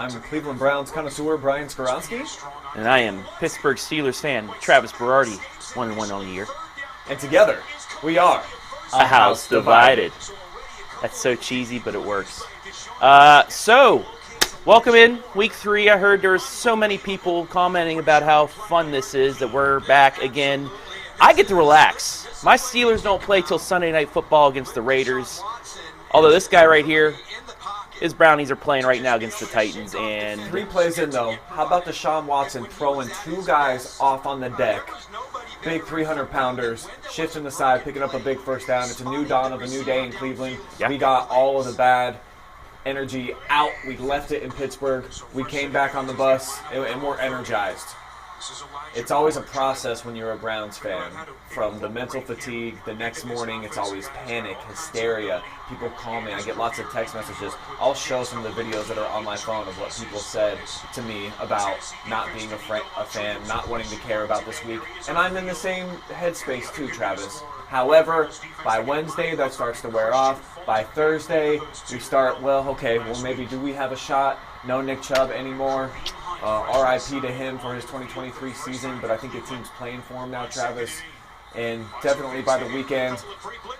I'm Cleveland Browns connoisseur Brian Skowronski. And I am Pittsburgh Steelers fan Travis Berardi, 1-1 on the year. And together, we are A House Divided. That's so cheesy, but it works. So, welcome in week 3. I heard there's so many people commenting about how fun this is, that we're back again. I get to relax. My Steelers don't play till Sunday Night Football against the Raiders. Although this guy right here, his Brownies are playing right now against the Titans. And 3 plays in, though. How about Deshaun Watson throwing 2 guys off on the deck? Big 300-pounders, shifting the side, picking up a big first down. It's a new dawn of a new day in Cleveland. Yeah. We got all of the bad energy out. We left it in Pittsburgh. We came back on the bus, and we're energized. It's always a process when you're a Browns fan. From the mental fatigue, the next morning, it's always panic, hysteria. People call me. I get lots of text messages. I'll show some of the videos that are on my phone of what people said to me about not being a fan, not wanting to care about this week. And I'm in the same headspace too, Travis. However, by Wednesday, that starts to wear off. By Thursday, we start, maybe do we have a shot? No Nick Chubb anymore. RIP to him for his 2023 season, but I think the team's playing for him now, Travis. And definitely by the weekend,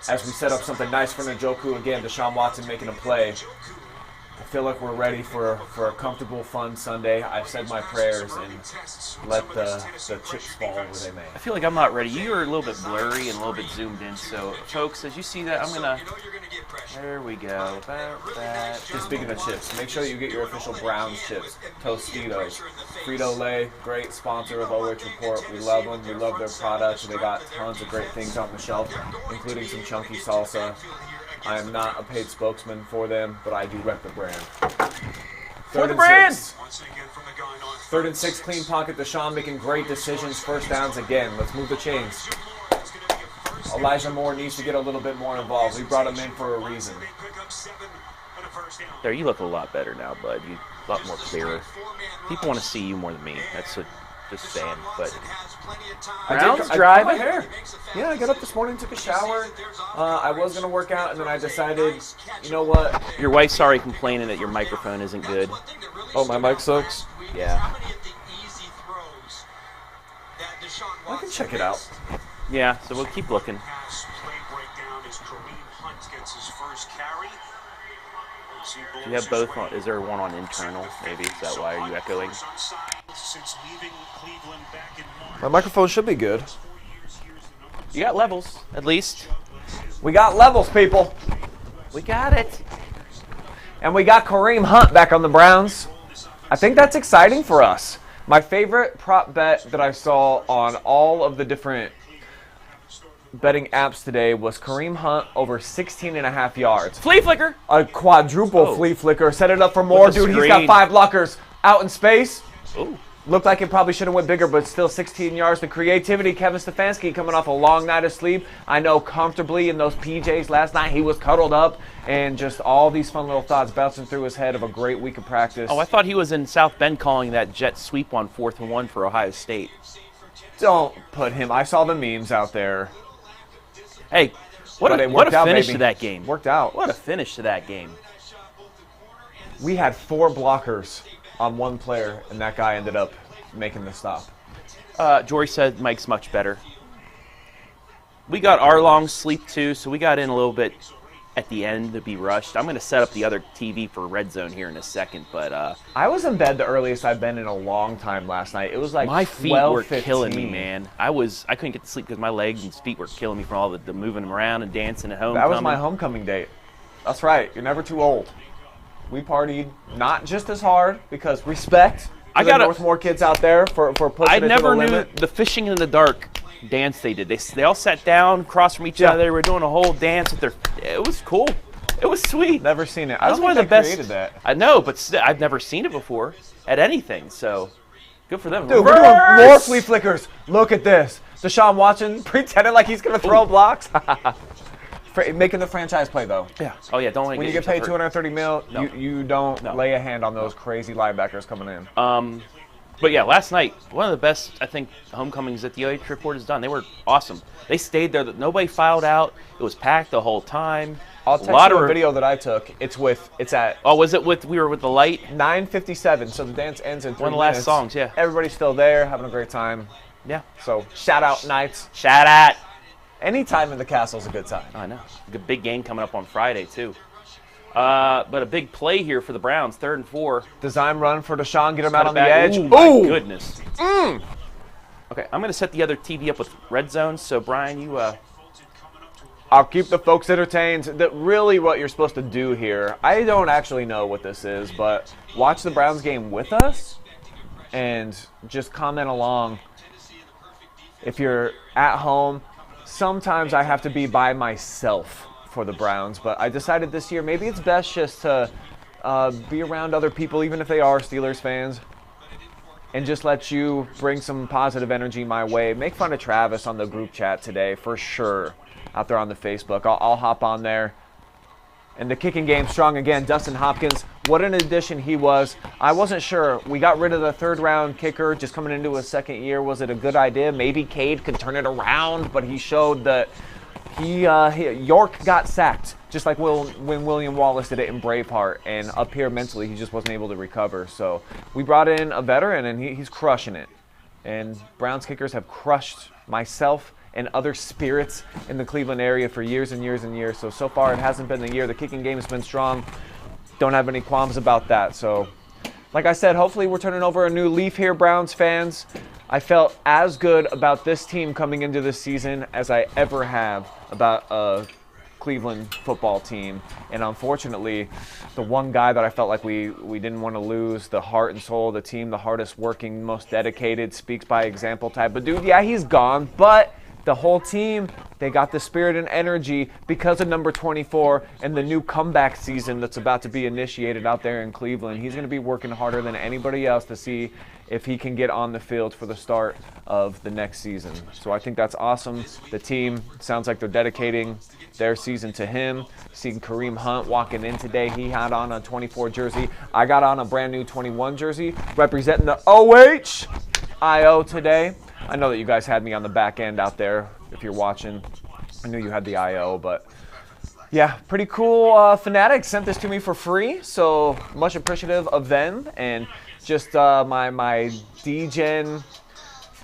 as we set up something nice for Njoku again, Deshaun Watson making a play, I feel like we're ready for a comfortable, fun Sunday. I've said my prayers and let the chips fall where they may. I feel like I'm not ready. You're a little bit blurry and a little bit zoomed in. So, folks, as you see that, I'm going to... There we go. About that. Just speaking of chips, make sure that you get your official Browns chips. Tostitos. Frito-Lay, great sponsor of OH Report. We love them. We love their products. They got tons of great things on the shelf, including some chunky salsa. I am not a paid spokesman for them, but I do rep the brand. For the brand! 3rd and 6, clean pocket. Deshaun making great decisions. First downs again. Let's move the chains. Elijah Moore needs to get a little bit more involved. We brought him in for a reason. There, you look a lot better now, bud. You a lot more clearer. People want to see you more than me. That's what just saying. But Browns driving. I cut my hair. Yeah, I got up this morning, took a shower. I was going to work out, and then I decided, you know what? Your wife's already complaining that your microphone isn't good. Oh, my mic sucks? Yeah. I can check it out. Yeah, so we'll keep looking. You have both on, is there one on internal, maybe? Is that why? Are you echoing? My microphone should be good. You got levels, at least. We got levels, people. We got it. And we got Kareem Hunt back on the Browns. I think that's exciting for us. My favorite prop bet that I saw on all of the different betting apps today was Kareem Hunt over 16.5 yards. Flea flicker. A quadruple flea flicker. Set it up for more. Dude, he's got screen. 5 blockers out in space. Ooh. Looked like it probably should have went bigger, but still 16 yards. The creativity, Kevin Stefanski coming off a long night of sleep. I know comfortably in those PJs last night he was cuddled up, and just all these fun little thoughts bouncing through his head of a great week of practice. Oh, I thought he was in South Bend calling that jet sweep on 4th and 1 for Ohio State. Don't put him. I saw the memes out there. Hey, what a finish to that game. Worked out. What a finish to that game. We had 4 blockers on one player, and that guy ended up making the stop. Jory said Mike's much better. We got our long sleep, too, so we got in a little bit at the end to be rushed. I'm going to set up the other TV for Red Zone here in a second, but... I was in bed the earliest I've been in a long time last night. It was like my feet 12, were 15. killing me, man. I couldn't get to sleep because my legs and feet were killing me from all the moving them around and dancing at home. That was my homecoming date. That's right. You're never too old. We partied not just as hard because respect. I got Northmore kids out there for pushing it to the limit. I never knew the fishing in the dark dance they did. They all sat down across from each other. They were doing a whole dance with their. It was cool. It was sweet. Never seen it. I don't think they created that. I know, but I've never seen it before at anything. So good for them. Dude, we're doing more flea flickers. Look at this. Deshaun Watson pretending like he's going to throw blocks. Making the franchise play, though. Yeah. Oh, yeah. Don't when you get paid $230 million, you don't lay a hand on those crazy linebackers coming in. But yeah, last night, one of the best, I think, homecomings that the OH Report has done. They were awesome. They stayed there. Nobody filed out. It was packed the whole time. I'll text you a video that I took. It's at. Oh, was it we were with the light? 9:57. So the dance ends in 3 minutes. One of the last songs, yeah. Everybody's still there, having a great time. Yeah. So shout out Knights. Shout out. Any time in the castle's a good time. I know. A big game coming up on Friday too. But a big play here for the Browns, 3rd and 4. Design run for Deshaun, get him out on the edge. Ooh, my goodness. Okay, I'm going to set the other TV up with red zones. So Brian, you. I'll keep the folks entertained. Really what you're supposed to do here, I don't actually know what this is, but watch the Browns game with us and just comment along. If you're at home, sometimes I have to be by myself for the Browns, but I decided this year maybe it's best just to be around other people, even if they are Steelers fans, and just let you bring some positive energy my way. Make fun of Travis on the group chat today, for sure. Out there on the Facebook. I'll hop on there. And the kicking game strong again. Dustin Hopkins, what an addition he was. I wasn't sure. We got rid of the 3rd-round kicker just coming into his 2nd year. Was it a good idea? Maybe Cade could turn it around, but he showed that York got sacked, just like when William Wallace did it in Braveheart. And up here mentally, he just wasn't able to recover. So we brought in a veteran, and he's crushing it. And Browns kickers have crushed myself and other spirits in the Cleveland area for years and years and years. So far it hasn't been the year. The kicking game has been strong. Don't have any qualms about that. So, like I said, hopefully we're turning over a new leaf here, Browns fans. I felt as good about this team coming into this season as I ever have about a Cleveland football team. And unfortunately, the one guy that I felt like we didn't want to lose, the heart and soul of the team, the hardest working, most dedicated, speaks by example type of dude, yeah, he's gone, but the whole team, they got the spirit and energy because of number 24 and the new comeback season that's about to be initiated out there in Cleveland. He's going to be working harder than anybody else to see if he can get on the field for the start of the next season. So I think that's awesome. The team sounds like they're dedicating their season to him. Seeing Kareem Hunt walking in today, he had on a 24 jersey. I got on a brand new 21 jersey representing the OHIO today. I know that you guys had me on the back end out there if you're watching. I knew you had the IO, but yeah, pretty cool. Fanatics sent this to me for free, so much appreciative of them. And just my D-Gen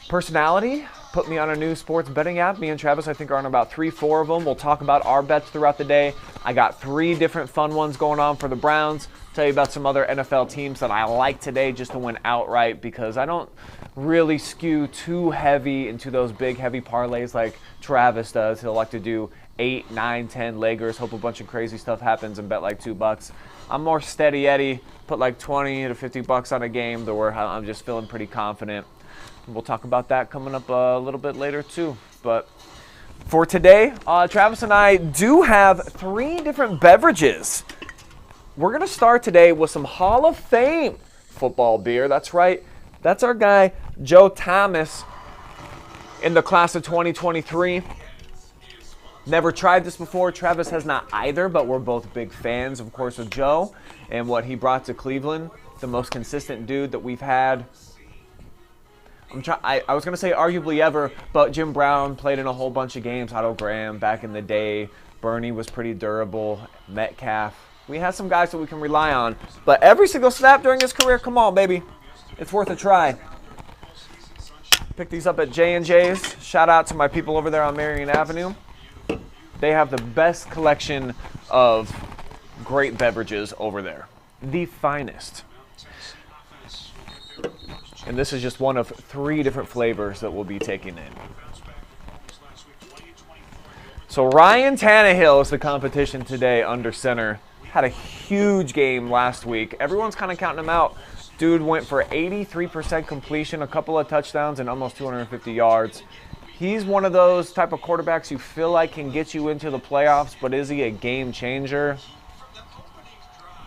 personality put me on a new sports betting app. Me and Travis, I think, are on about 3-4 of them. We'll talk about our bets throughout the day. I got 3 different fun ones going on for the Browns. Tell you about some other NFL teams that I like today just to win outright, because I don't really skew too heavy into those big, heavy parlays like Travis does. He'll like to do 8, 9, 10 leggers, hope a bunch of crazy stuff happens, and bet like $2. I'm more steady Eddie, put like 20 to 50 bucks on a game to where I'm just feeling pretty confident. We'll talk about that coming up a little bit later too. But for today, Travis and I do have 3 different beverages. We're going to start today with some Hall of Fame football beer. That's right. That's our guy, Joe Thomas, in the class of 2023. Never tried this before. Travis has not either, but we're both big fans, of course, of Joe and what he brought to Cleveland. The most consistent dude that we've had. I was going to say arguably ever, but Jim Brown played in a whole bunch of games. Otto Graham back in the day. Bernie was pretty durable. Metcalf. We had some guys that we can rely on. But every single snap during his career, come on, baby. It's worth a try. Pick these up at J&J's. Shout out to my people over there on Marion Avenue. They have the best collection of great beverages over there. The finest. And this is just one of 3 different flavors that we'll be taking in. So Ryan Tannehill is the competition today under center. Had a huge game last week. Everyone's kind of counting him out. Dude went for 83% completion, a couple of touchdowns, and almost 250 yards. He's one of those type of quarterbacks you feel like can get you into the playoffs, but is he a game changer?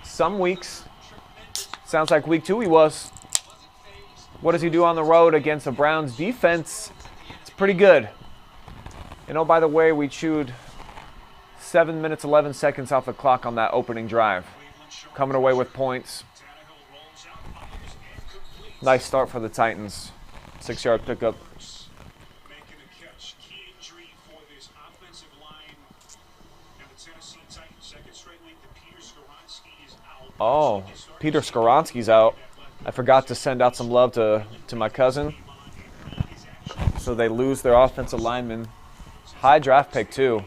Some weeks. Sounds like week 2 he was. What does he do on the road against the Browns defense? It's pretty good. And oh, by the way, we chewed 7 minutes, 11 seconds off the clock on that opening drive. Coming away with points. Nice start for the Titans. 6-yard pickup. Oh, Peter Skowronski's out. I forgot to send out some love to my cousin. So they lose their offensive lineman. High draft pick, too.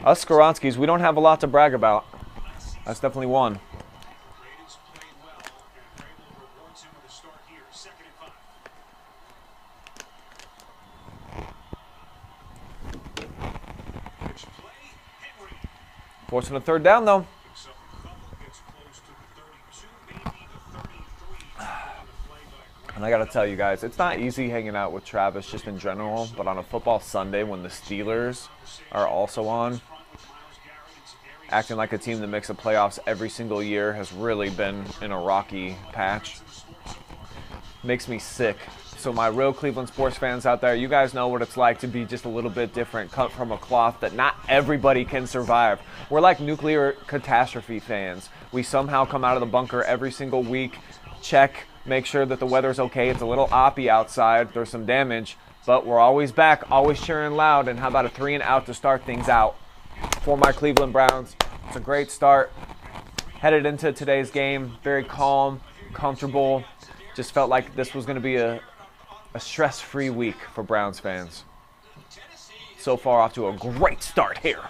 Us Skowronskis, we don't have a lot to brag about. That's definitely one. Forcing a third down, though. And I got to tell you guys, it's not easy hanging out with Travis just in general, but on a football Sunday when the Steelers are also on, acting like a team that makes the playoffs every single year has really been in a rocky patch. Makes me sick. So my real Cleveland sports fans out there, you guys know what it's like to be just a little bit different, cut from a cloth that not everybody can survive. We're like nuclear catastrophe fans. We somehow come out of the bunker every single week, check, make sure that the weather's okay. It's a little oppy outside. There's some damage, but we're always back, always cheering loud. And how about a 3-and-out to start things out for my Cleveland Browns? It's a great start. Headed into today's game, very calm, comfortable. Just felt like this was going to be a stress-free week for Browns fans. So far, off to a great start here.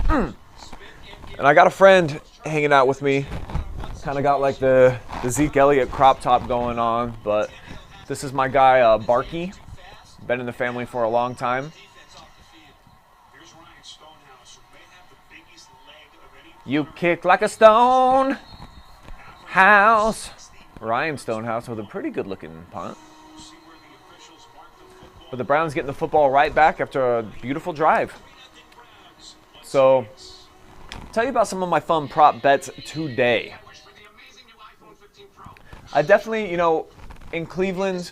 And I got a friend hanging out with me. Kind of got like the Zeke Elliott crop top going on, but this is my guy, Barky. Been in the family for a long time. You kick like a stone house. Ryan Stonehouse with a pretty good-looking punt. But the Browns getting the football right back after a beautiful drive. So, I'll tell you about some of my fun prop bets today. I definitely, in Cleveland,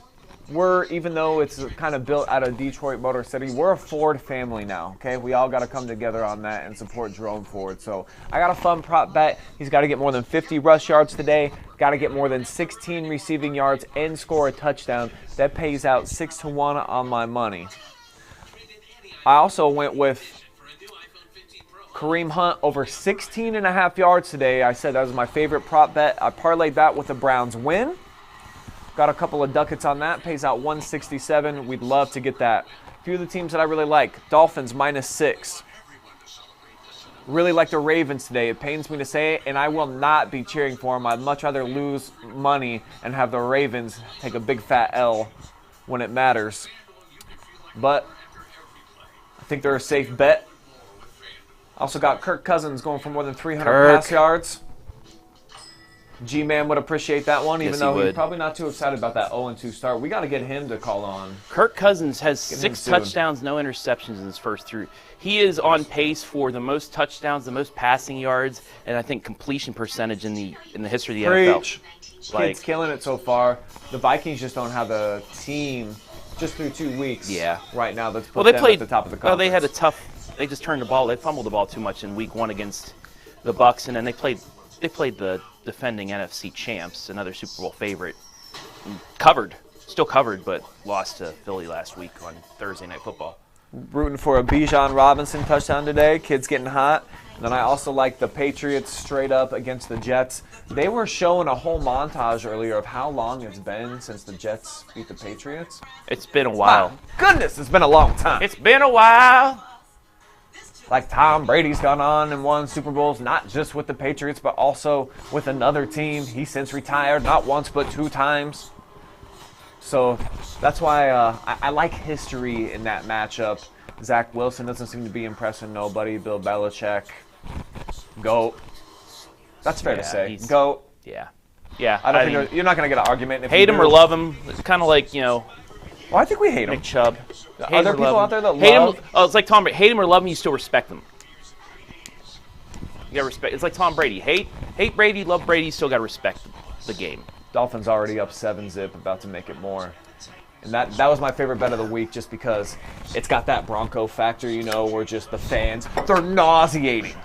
even though it's kind of built out of Detroit Motor City, we're a Ford family now, okay? We all got to come together on that and support Jerome Ford. So I got a fun prop bet. He's got to get more than 50 rush yards today, got to get more than 16 receiving yards, and score a touchdown. That pays out 6-1 on my money. I also went with Kareem Hunt over 16.5 yards today. I said that was my favorite prop bet. I parlayed that with the Browns win. Got a couple of ducats on that. Pays out 167. We'd love to get that. A few of the teams that I really like. Dolphins -6. Really like the Ravens today. It pains me to say it, and I will not be cheering for them. I'd much rather lose money and have the Ravens take a big fat L when it matters. But I think they're a safe bet. Also got Kirk Cousins going for more than 300 pass yards. G-Man would appreciate that one, even though he's probably not too excited about that 0-2 start. We got to get him to call on. Kirk Cousins has 6 touchdowns, no interceptions in his first 3. He is on pace for the most touchdowns, the most passing yards, and I think completion percentage in the history of the NFL. Kid's killing it so far. The Vikings just don't have a team just through 2 weeks right now that's put them at the top of the conference. Well, they had they just turned the ball. They fumbled the ball too much in week 1 against the Bucs, and then they played the defending NFC champs, another Super Bowl favorite. Still covered, but lost to Philly last week on Thursday Night Football. Rooting for a Bijan Robinson touchdown today. Kid's getting hot. And then I also like the Patriots straight up against the Jets. They were showing a whole montage earlier of how long it's been since the Jets beat the Patriots. It's been a while. My goodness, it's been a long time. It's been a while. Like Tom Brady's gone on and won Super Bowls, not just with the Patriots, but also with another team. He's since retired, not once, but 2 times. So that's why I like history in that matchup. Zach Wilson doesn't seem to be impressing nobody. Bill Belichick, GOAT. That's fair to say. GOAT. Yeah. I don't think you're not going to get an argument. If hate him or love him. It's kind of like, Well, I think we hate him. Nick Chubb. Are there people out there that hate love? Him, it's like Tom Brady. Hate him or love him, you still respect them. You got to respect. It's like Tom Brady. Hate Brady, love Brady, you still got to respect the game. Dolphins already up 7-0, about to make it more. And that was my favorite bet of the week just because it's got that Bronco factor, where just the fans, they're nauseating.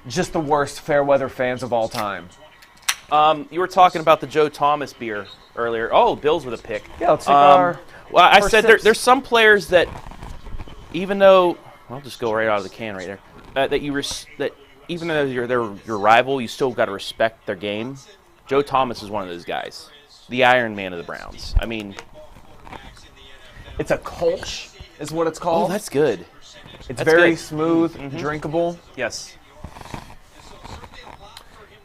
Just the worst fair weather fans of all time. You were talking about the Joe Thomas beer earlier. Oh, Bills with a pick. Yeah, let's take our Well, I said there's some players that, even though I'll just go right out of the can right there, that even though you're your rival, you still got to respect their game. Joe Thomas is one of those guys, the Iron Man of the Browns. I mean, it's a Kolsch, is what it's called. Oh, that's good. It's very smooth, drinkable. Yes.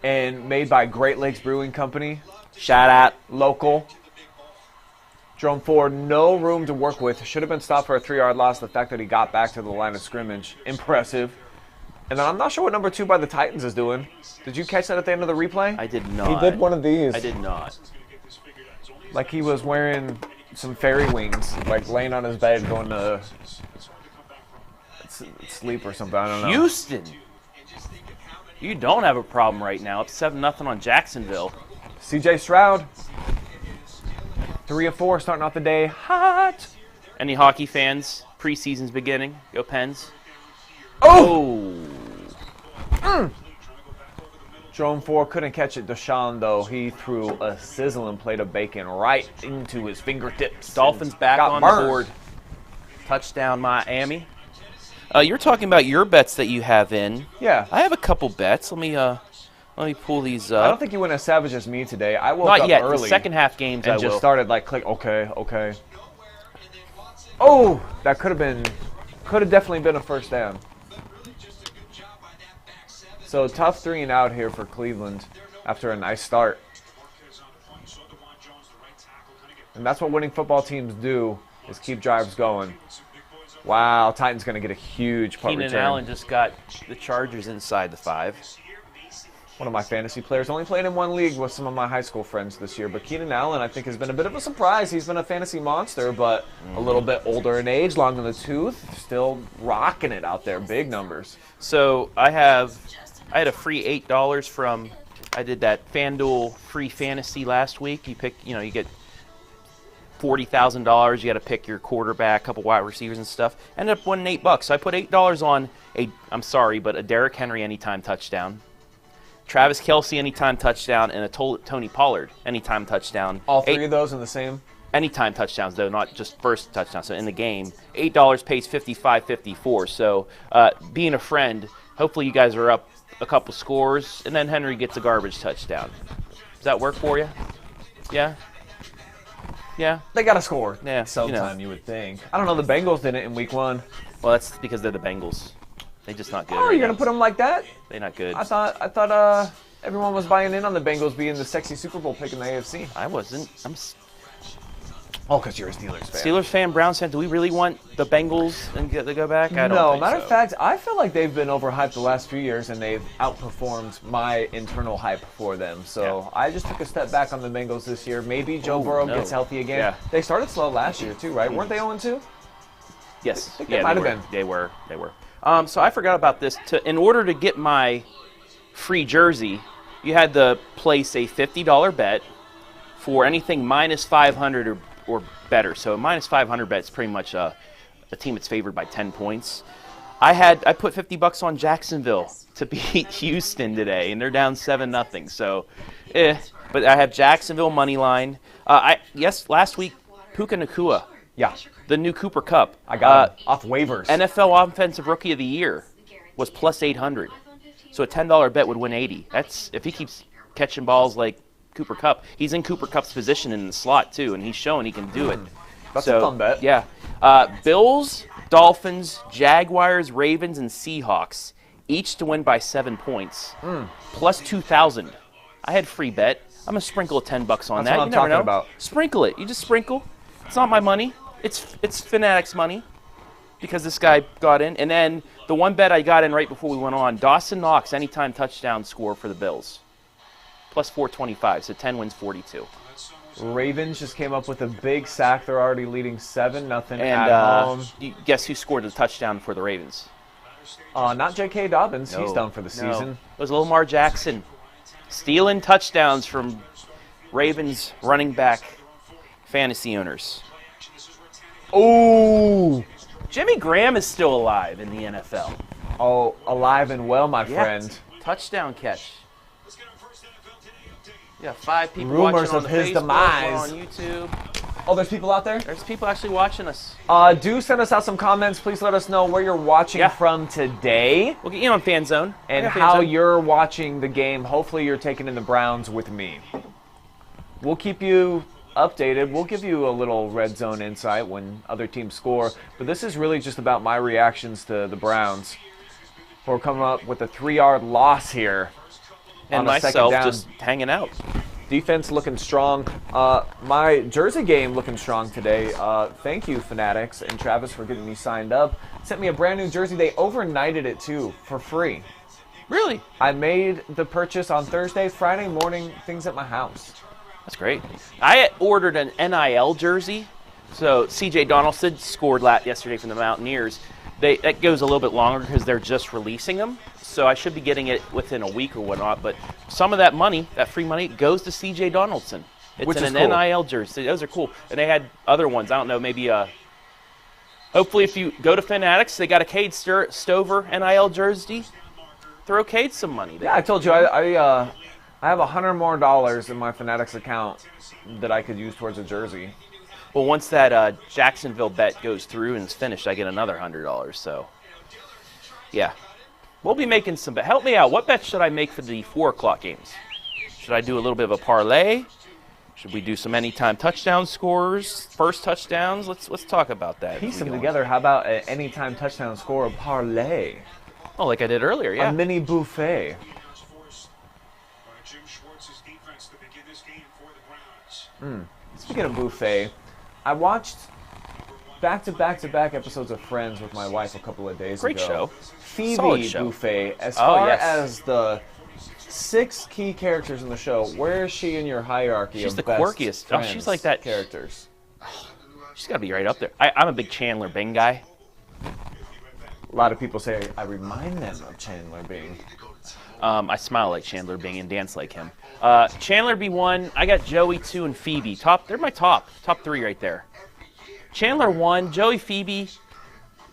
And made by Great Lakes Brewing Company. Shout out. Local. Jerome Ford, no room to work with. Should have been stopped for a 3-yard loss. The fact that he got back to the line of scrimmage, impressive. And then I'm not sure what number 2 by the Titans is doing. Did you catch that at the end of the replay? I did not. He did one of these. I did not. Like he was wearing some fairy wings, like laying on his bed going to sleep or something. I don't know. Houston. You don't have a problem right now. Up 7-0 on Jacksonville. C.J. Stroud. 3 of 4 starting off the day hot. Any hockey fans? Preseason's beginning. Go Pens. Oh! Jerome Ford couldn't catch it. Deshaun, though, he threw a sizzling plate of bacon right into his fingertips. Dolphins back on the board. Touchdown, Miami. You're talking about your bets that you have in. Yeah. I have a couple bets. Let me pull these up. I don't think you went as savage as me today. I woke Not up yet. early. The second half games and I just will. started like click. Okay. Oh, that could have definitely been a first down. So tough 3 and out here for Cleveland after a nice start. And that's what winning football teams do, is keep drives going. Wow, Titans going to get a huge punt return. Keenan Allen just got the Chargers inside the 5. One of my fantasy players. Only played in one league with some of my high school friends this year. But Keenan Allen, I think, has been a bit of a surprise. He's been a fantasy monster, but a little bit older in age, long in the tooth. Still rocking it out there. Big numbers. So I had a free $8 from, I did that FanDuel free fantasy last week. You get $40,000. You got to pick your quarterback, a couple wide receivers and stuff. Ended up winning $8. So I put $8 on a Derrick Henry anytime touchdown, Travis Kelce anytime touchdown, and a Tony Pollard anytime touchdown. All 3 of those in the same? Anytime touchdowns, though, not just first touchdown. So in the game, $8 pays $55.54. So being a friend, hopefully you guys are up a couple scores, and then Henry gets a garbage touchdown. Does that work for you? Yeah? Yeah? They got to score. Yeah. Sometime, you would think. I don't know. The Bengals did it in week 1. Well, that's because they're the Bengals. They're just not good. Oh, right you're going now. to put them like that? They're not good. I thought everyone was buying in on the Bengals being the sexy Super Bowl pick in the AFC. I wasn't. Oh, because you're a Steelers fan. Steelers fan, Browns fan. Do we really want the Bengals to go back? I don't No, think matter so. of fact, I feel like they've been overhyped the last few years, and they've outperformed my internal hype for them. So I just took a step back on the Bengals this year. Maybe Joe Burrow gets healthy again. Yeah. They started slow last year, too, right? Weren't they 0-2? Yes. I think they might have been. They were. So I forgot about this. In order to get my free jersey, you had to place a $50 bet for anything minus 500 or better. So a minus 500 bet is pretty much a team that's favored by 10 points. I put $50 on Jacksonville to beat Houston today, and they're down 7-0. So, but I have Jacksonville money line. Last week, Puka Nacua. Yeah. The new Cooper Cup. I got him off waivers. NFL Offensive Rookie of the Year was plus 800. So a $10 bet would win 80. That's if he keeps catching balls like Cooper Cup. He's in Cooper Cup's position in the slot too, and he's showing he can do it. That's a fun bet. Yeah. Bills, Dolphins, Jaguars, Ravens, and Seahawks each to win by 7 points. Plus 2,000. I had free bet. I'm gonna sprinkle a $10 on That's that. what You I'm never talking know. about. Sprinkle it. You just sprinkle. It's not my money. It's Fanatics' money because this guy got in. And then the one bet I got in right before we went on, Dawson Knox, anytime touchdown score for the Bills. Plus 425, so 10 wins 42. Ravens just came up with a big sack. They're already leading 7-0 And at home. guess who scored the touchdown for the Ravens? Not J.K. Dobbins. He's No, done for the no. season. It was Lamar Jackson stealing touchdowns from Ravens running back fantasy owners. Oh, Jimmy Graham is still alive in the NFL. oh, alive and well, my Yeah. friend. Touchdown catch. Yeah, 5 people Rumors watching on of the his Facebook, demise. one on YouTube. Oh, there's people out there? There's people actually watching us. Do send us out some comments. Please let us know where you're watching from today. We'll get you on Fan Zone. And how you're watching the game. Hopefully you're taking in the Browns with me. We'll keep you updated. We'll give you a little red zone insight when other teams score. But this is really just about my reactions to the Browns. We're coming up with a 3-yard loss here. And myself just hanging out. Defense looking strong. My Jersey game looking strong today. Thank you, Fanatics and Travis, for getting me signed up. Sent me a brand new jersey. They overnighted it, too, for free. Really? I made the purchase on Thursday. Friday morning, things at my house. That's great. I ordered an NIL jersey. So C.J. Donaldson scored yesterday from the Mountaineers. That goes a little bit longer because they're just releasing them. So I should be getting it within a week or whatnot. But some of that money, that free money, goes to C.J. Donaldson. It's an NIL jersey. Those are cool. And they had other ones. I don't know, maybe hopefully if you go to Fanatics, they got a Cade Stover NIL jersey. Throw Cade some money there. Yeah, I told you, I have $100 more in my Fanatics account that I could use towards a jersey. Well, once that Jacksonville bet goes through and is finished, I get another $100. So, yeah. We'll be making some bets. Help me out. What bets should I make for the 4 o'clock games? Should I do a little bit of a parlay? Should we do some anytime touchdown scores, first touchdowns? Let's talk about that. Piece them together. How about an anytime touchdown score parlay? Oh, like I did earlier, yeah. A mini buffet. Speaking of buffet, I watched back-to-back episodes of Friends with my wife a couple of days Great ago. show. Phoebe buffet. As far as the 6 key characters in the show, where is she in your hierarchy She's of the best quirkiest. Friends She's like that characters? She's got to be right up there. I'm a big Chandler Bing guy. A lot of people say I remind them of Chandler Bing. I smile like Chandler Bing and dance like him. Chandler B1, I got Joey 2 and Phoebe. They're my top 3 right there. Chandler 1, Joey, Phoebe,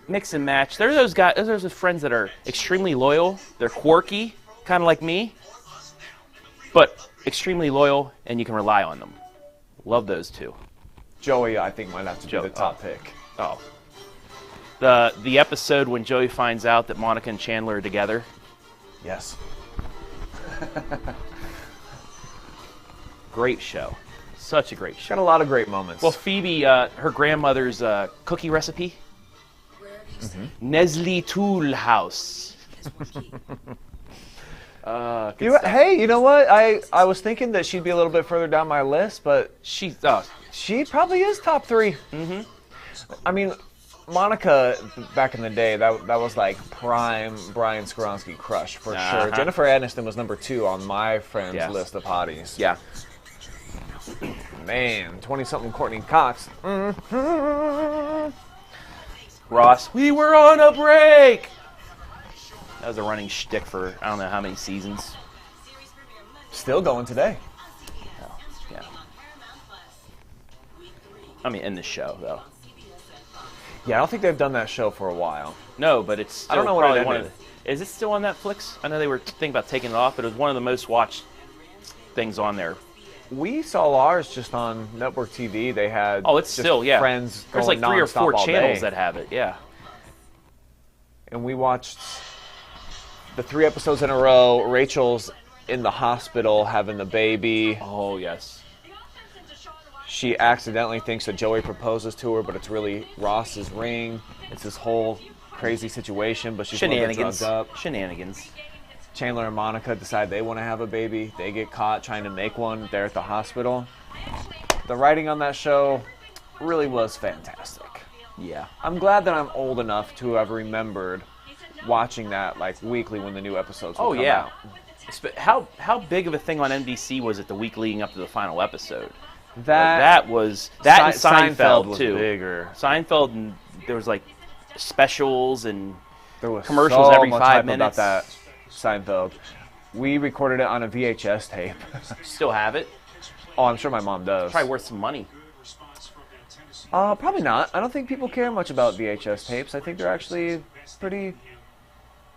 mix and match. They're those guys. Those are those friends that are extremely loyal. They're quirky, kind of like me, but extremely loyal, and you can rely on them. Love those 2. Joey, I think, might have to be the top pick. Oh. The episode when Joey finds out that Monica and Chandler are together. Yes. Great show. Such a great show. Got a lot of great moments. Well, Phoebe, her grandmother's cookie recipe. Nestle Tool House. Hey, you know what? I was thinking that she'd be a little bit further down my list, but she probably is top 3. I mean, Monica, back in the day, that was like prime Brian Skowronski crush for sure. Jennifer Aniston was number 2 on my friend's list of hotties. Yeah. Man, 20-something Courtney Cox. Ross, we were on a break. That was a running shtick for I don't know how many seasons. Still going today. Oh, yeah. I mean, in the show though. Yeah, I don't think they've done that show for a while. No, but it's still I don't know what it ended. Is it still on Netflix? I know they were thinking about taking it off, but it was one of the most watched things on there. We saw ours just on network TV. They had it's still Friends. There's like 3 or 4 channels that have it. Yeah. And we watched the 3 episodes in a row. Rachel's in the hospital having the baby. Oh yes. She accidentally thinks that Joey proposes to her, but it's really Ross's ring. It's this whole crazy situation, but she's a little bit drugged up. Shenanigans. Chandler and Monica decide they want to have a baby. They get caught trying to make one there at the hospital. The writing on that show really was fantastic. Yeah. I'm glad that I'm old enough to have remembered watching that like weekly when the new episodes would come out. How big of a thing on NBC was it the week leading up to the final episode? That and Seinfeld was too. Bigger. Seinfeld, and there was like specials and there was commercials so every much 5 hype minutes. About that Seinfeld. We recorded it on a VHS tape. Still have it? Oh, I'm sure my mom does. Probably worth some money. Probably not. I don't think people care much about VHS tapes. I think they're actually pretty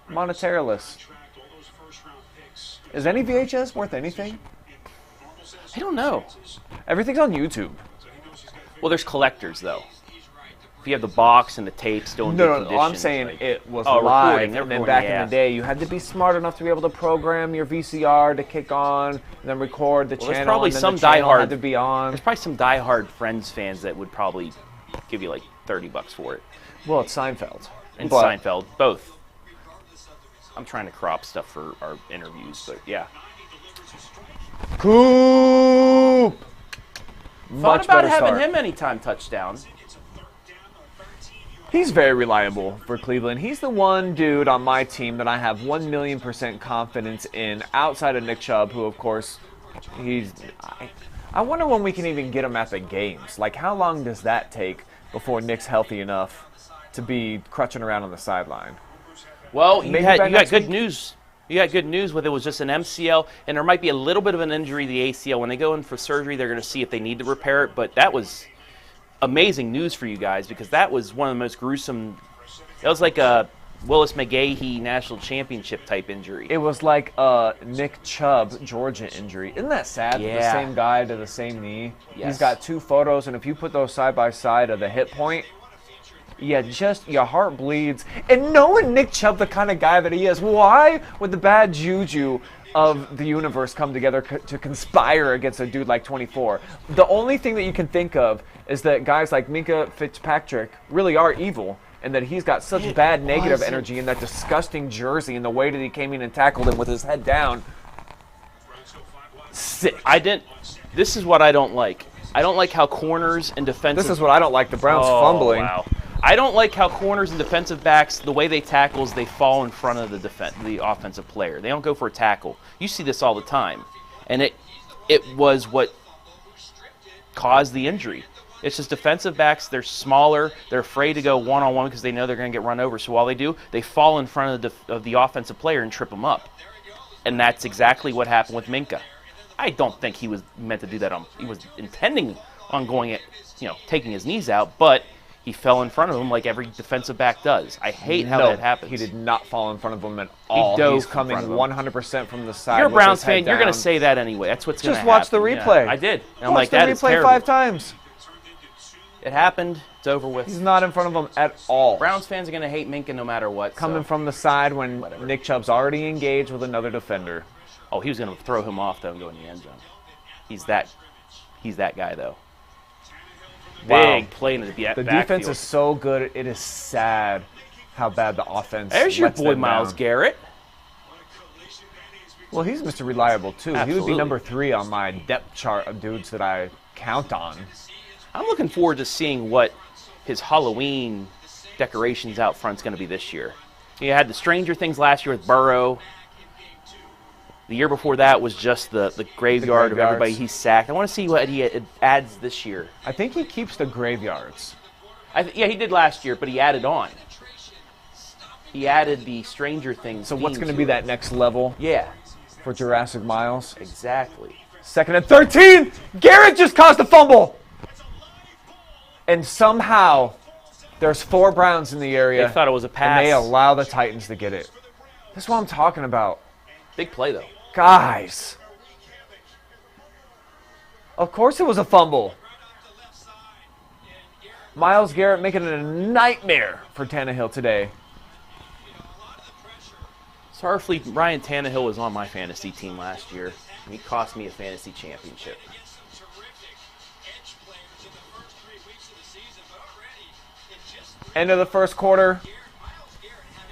monetaryless. Is any VHS worth anything? I don't know. Everything's on YouTube. Well, there's collectors, though. If you have the box and the tape still in good condition. No, I'm saying like, it was live. Recording, and then back in the day, you had to be smart enough to be able to program your VCR to kick on, and then record the channel. There's probably and then some the channel diehard had to be on. There's probably some diehard Friends fans that would probably give you like $30 for it. Well, it's Seinfeld. And Seinfeld, both. I'm trying to crop stuff for our interviews, but yeah. Coop! Thought about having him anytime touchdown. He's very reliable for Cleveland. He's the one dude on my team that I have 1,000,000% confidence in outside of Nick Chubb, who, of course, I wonder when we can even get him at the games. Like, how long does that take before Nick's healthy enough to be crutching around on the sideline? Well, you got good news. You got good news with it was just an MCL, and there might be a little bit of an injury to the ACL. When they go in for surgery, they're going to see if they need to repair it, but that was amazing news for you guys because that was one of the most gruesome. It was like a Willis McGahee national championship type injury. It was like a Nick Chubb Georgia injury. Isn't that sad? Yeah. The same guy to the same knee. Yes. He's got two photos, and if you put those side by side of the hip point, just your heart bleeds. And knowing Nick Chubb, the kind of guy that he is, why would the bad juju of the universe come together to conspire against a dude like 24? The only thing that you can think of is that guys like Minka Fitzpatrick really are evil, and that he's got such bad negative energy in that disgusting jersey and the way that he came in and tackled him with his head down. Sick. This is what I don't like. I don't like how corners and defensive... This is what I don't like, the Browns fumbling. Wow. I don't like how corners and defensive backs, the way they tackle is they fall in front of the offensive player. They don't go for a tackle. You see this all the time. And it was what caused the injury. It's just defensive backs, they're smaller, they're afraid to go one-on-one because they know they're going to get run over. So all they do, they fall in front of the offensive player and trip them up. And that's exactly what happened with Minka. I don't think he was meant to do that. He was intending on taking his knees out, but he fell in front of him like every defensive back does. I hate how that happens. He did not fall in front of him at all. He's coming 100% from the side. You're a Browns fan. You're going to say that anyway. That's what's going to happen. Just watch the replay. Yeah, I did. And I'm like, that is terrible. Watch the replay 5 times. It happened. It's over with. He's not in front of him at all. Browns fans are going to hate Minka no matter what. Coming from the side when Nick Chubb's already engaged with another defender. Oh, he was going to throw him off, though, and go in the end zone. He's that guy, though. Wow. Big play in the backfield. The defense is so good, it is sad how bad the offense There's your boy, Myles Garrett. Well, he's Mr. Reliable, too. Absolutely. He would be number 3 on my depth chart of dudes that I count on. I'm looking forward to seeing what his Halloween decorations out front is going to be this year. He had the Stranger Things last year with Burrow. The year before that was just the graveyard of everybody he sacked. I want to see what he adds this year. I think he keeps the graveyards. Yeah, he did last year, but he added on. He added the Stranger Things. So what's going to be that next level? Yeah. For Jurassic Miles? Exactly. 2nd and 13! Garrett just caused a fumble! And somehow, there's 4 Browns in the area. They thought it was a pass. And they allow the Titans to get it. That's what I'm talking about. Big play, though. Guys. Of course it was a fumble. Myles Garrett making it a nightmare for Tannehill today. Sorry, Ryan Tannehill was on my fantasy team last year. He cost me a fantasy championship. End of the first quarter.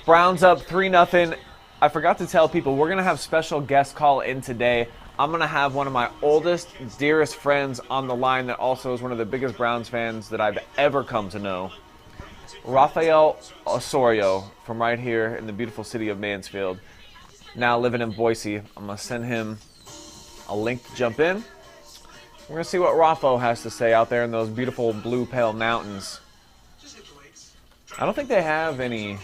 Browns up 3-0. I forgot to tell people, we're going to have special guest call in today. I'm going to have one of my oldest, dearest friends on the line that also is one of the biggest Browns fans that I've ever come to know. Rafael Osorio from right here in the beautiful city of Mansfield. Now living in Boise. I'm going to send him a link to jump in. We're going to see what Rafo has to say out there in those beautiful blue pale mountains. I don't think they have any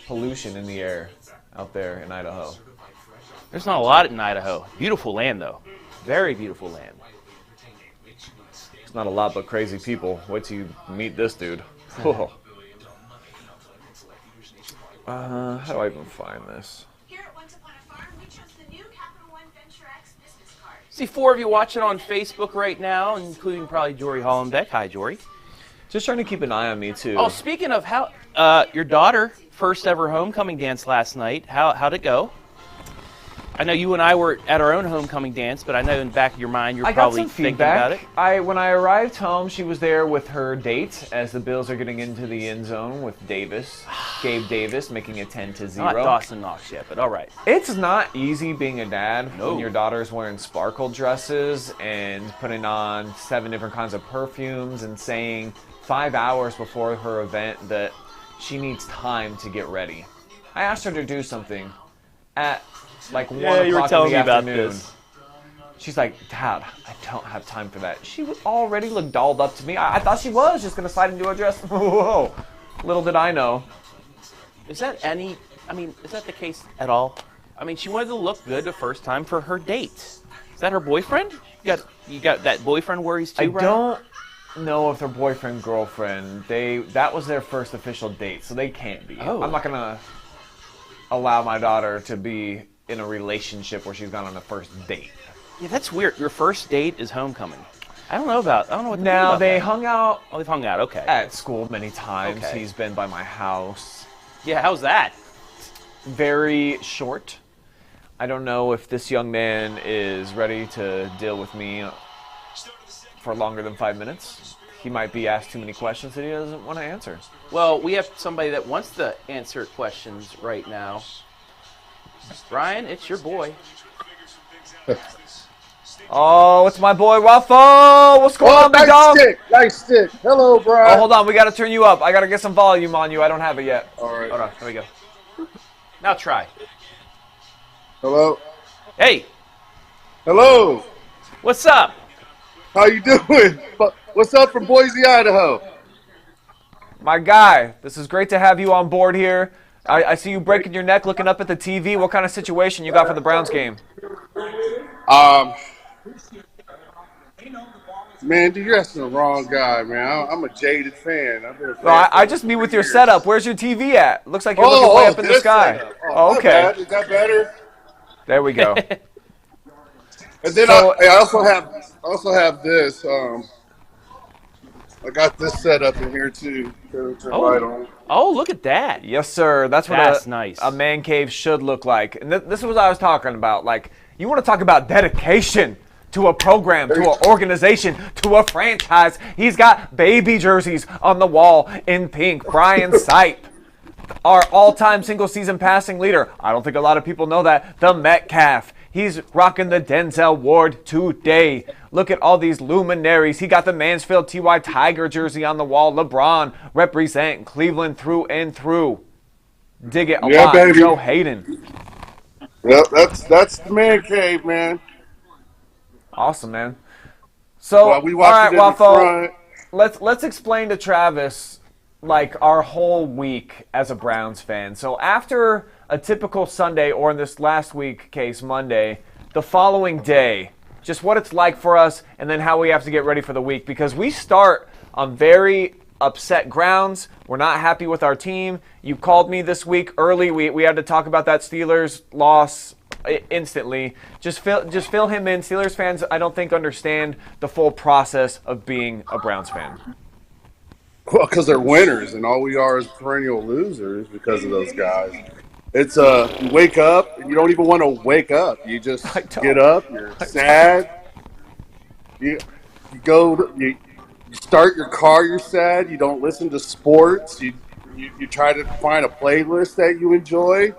pollution in the air out there in Idaho. There's not a lot in Idaho. Beautiful land, though. Very beautiful land. It's not a lot but crazy people. Wait till you meet this dude. Whoa. How do I even find this? See 4 of you watching on Facebook right now, including probably Jory Hollenbeck. Hi, Jory. Just trying to keep an eye on me, too. Oh, speaking of how, your daughter, first ever homecoming dance last night. How'd it go? I know you and I were at our own homecoming dance, but I know in the back of your mind you're probably thinking about it. When I arrived home, she was there with her date as the Bills are getting into the end zone with Davis, Gabe Davis, making it 10-0. Not Dawson Knox yet, but all right. It's not easy being a dad No. when your daughter's wearing sparkle dresses and putting on 7 different kinds of perfumes and saying 5 hours before her event that she needs time to get ready. I asked her to do something at like 1 o'clock you were telling in the me about afternoon. this. She's like, Dad, I don't have time for that. She already looked dolled up to me. I thought she was just going to slide into a dress. Whoa. Little did I know. Is that the case at all? I mean, she wanted to look good the first time for her date. Is that her boyfriend? You got that boyfriend worries too, I Brian? don't know if they're boyfriend, girlfriend. That was their first official date, so they can't be. Oh. I'm not going to allow my daughter to be in a relationship where she's gone on a first date. Yeah, that's weird. Your first date is homecoming. I don't know what to think Now, about they that. hung out Oh, they've hung out, okay. at school many times. Okay. He's been by my house. Yeah, how's that? Very short. I don't know if this young man is ready to deal with me for longer than 5 minutes. He might be asked too many questions that he doesn't want to answer. Well, we have somebody that wants to answer questions right now. Brian, it's your boy. Oh, it's my boy Rafa. What's going on, big dog? Nice stick. Hello, Brian. Oh, hold on. We got to turn you up. I got to get some volume on you. I don't have it yet. All right. Hold on. Here we go. Now try. Hello. Hey, Hello. what's up? How you doing? What's up from Boise, Idaho? My guy, this is great to have you on board here. I see you breaking your neck looking up at the TV. What kind of situation you got for the Browns game? Man, dude, you're asking the wrong guy, man. I'm a jaded fan. I've been a fan Well, I for just mean with years. your setup. Where's your TV at? Looks like you're looking way up in the this sky. setup. Oh, my okay. bad. Is that better? There we go. And then So- I also have this. I got this set up in here too. Turn right on. Oh, look at that. Yes, sir. That's what That's nice. a man cave should look like. And this is what I was talking about. Like, you want to talk about dedication to a program, to an organization, to a franchise. He's got baby jerseys on the wall in pink. Brian Sipe, our all-time single-season passing leader. I don't think a lot of people know that. The Metcalf. He's rocking the Denzel Ward today. Look at all these luminaries. He got the Mansfield T.Y. Tiger jersey on the wall. LeBron represent Cleveland through and through. Dig it a Yeah, lot. baby. Joe Hayden. Yep, that's the man cave, man. Awesome, man. So, Well, we all watched right, it in the Waffo, front. let's explain to Travis, like, our whole week as a Browns fan. So after a typical Sunday, or in this last week case, Monday, the following day, just what it's like for us, and then how we have to get ready for the week. Because we start on very upset grounds. We're not happy with our team. You called me this week early. We had to talk about that Steelers loss instantly. Just fill him in. Steelers fans, I don't think, understand the full process of being a Browns fan. Well, because they're winners, and all we are is perennial losers because of those guys. It's you wake up, and you don't even want to wake up. You just I don't. get up. You're sad. You start your car. You're sad. You don't listen to sports. You try to find a playlist that you enjoy.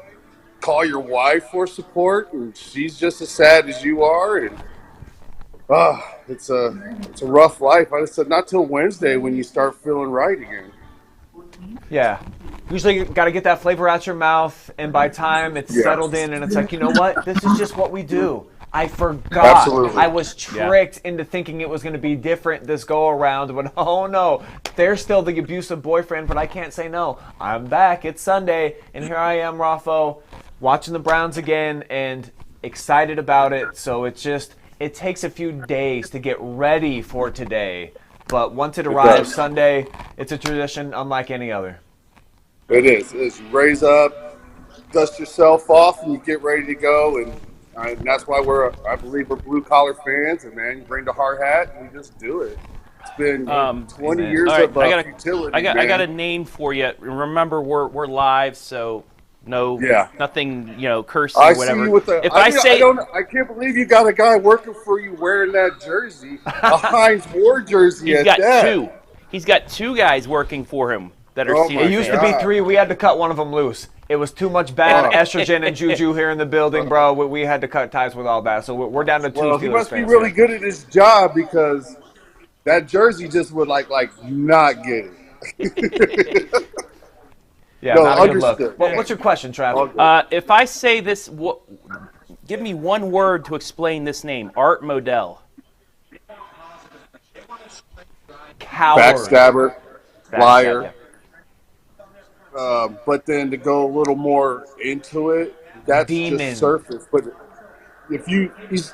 Call your wife for support, and she's just as sad as you are. And it's a rough life. I said not till Wednesday when you start feeling right again. Yeah. Usually you got to get that flavor out your mouth, and by time it's Yeah. settled in and it's like, you know what? This is just what we do. I forgot. Absolutely. I was tricked into thinking it was going to be different this go around, but oh no, there's still the abusive boyfriend, but I can't say no. I'm back. It's Sunday, and here I am, Raffo, watching the Browns again and excited about it. So it takes a few days to get ready for today, but once it arrives does. Sunday, it's a tradition unlike any other. It is. You raise up, dust yourself off, and you get ready to go. And And that's why I believe we're blue collar fans, and man, you bring the hard hat and we just do it. It's been 20 Amen. years All right, of futility, I man. got a name for you. Remember, we're live, so nothing, cursing I or see whatever. you with the. If I can't believe you got a guy working for you wearing that jersey, a Heinz War jersey he's at got that. two. He's got two guys working for him that are Oh Steelers my It used to fans. be 3. We had to cut one of them loose. It was too much bad estrogen and juju here in the building, bro. We had to cut ties with all that. So we're down to 2 Well, Steelers he must be fans really here. good at his job because that jersey just would like not get it. Yeah, No, not a good look. understood. What's your question, Trav? Okay. If I say this, give me one word to explain this name. Art Modell. Coward. Backstabber, liar. Yeah. But then to go a little more into it, that's Demon. just surface. But if he was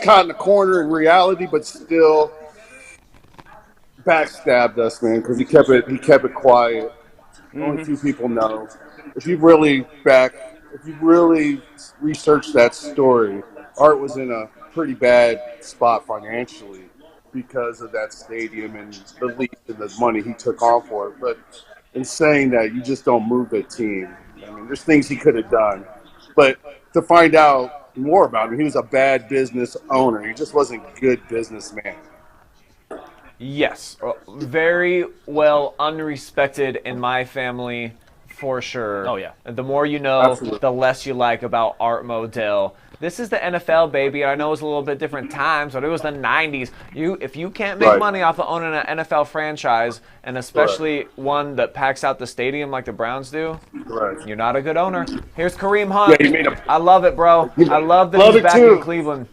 caught in the corner in reality, but still backstabbed us, man, because he kept it quiet. Only few people know. If you really research that story, Art was in a pretty bad spot financially because of that stadium and the lease and the money he took on for it. But in saying that, you just don't move the team. I mean, there's things he could have done. But to find out more about him, he was a bad business owner. He just wasn't a good businessman. Yes, very well unrespected in my family, for sure. Oh, yeah. The more you know, Absolutely. the less you like about Art Modell. This is the NFL, baby. I know it's a little bit different times, but it was the 90s. If you can't make Right. money off of owning an NFL franchise, and especially one that packs out the stadium like the Browns do, Right. you're not a good owner. Here's Kareem Hunt. Yeah, he made a- I love it, bro. I love that Love he's it back too. in Cleveland.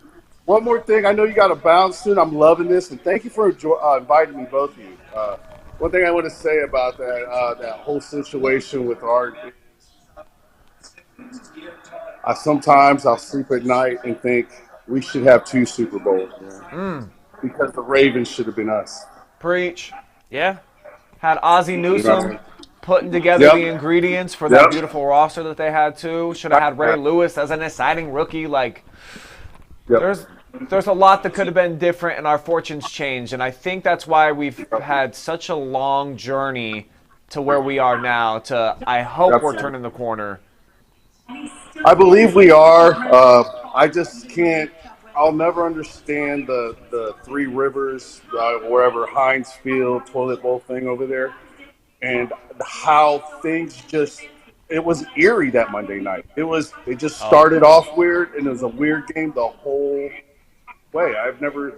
One more thing. I know you got to bounce soon. I'm loving this, and thank you for inviting me, both of you. One thing I want to say about that whole situation with Art is sometimes I'll sleep at night and think we should have 2 Super Bowls, man. Because the Ravens should have been us. Preach. Yeah. Had Ozzie Newsome Right. putting together Yep. the ingredients for that Yep. beautiful roster that they had too. Should have had Ray Lewis as an exciting rookie. Like, Yep. there's a lot that could have been different, and our fortunes changed. And I think that's why we've had such a long journey to where we are now. I hope we're Absolutely. turning the corner. I believe we are. I just can't. I'll never understand the Three Rivers, wherever Heinz Field toilet bowl thing over there, and how things just. It was eerie that Monday night. It just started off weird, and it was a weird game the whole way. I've never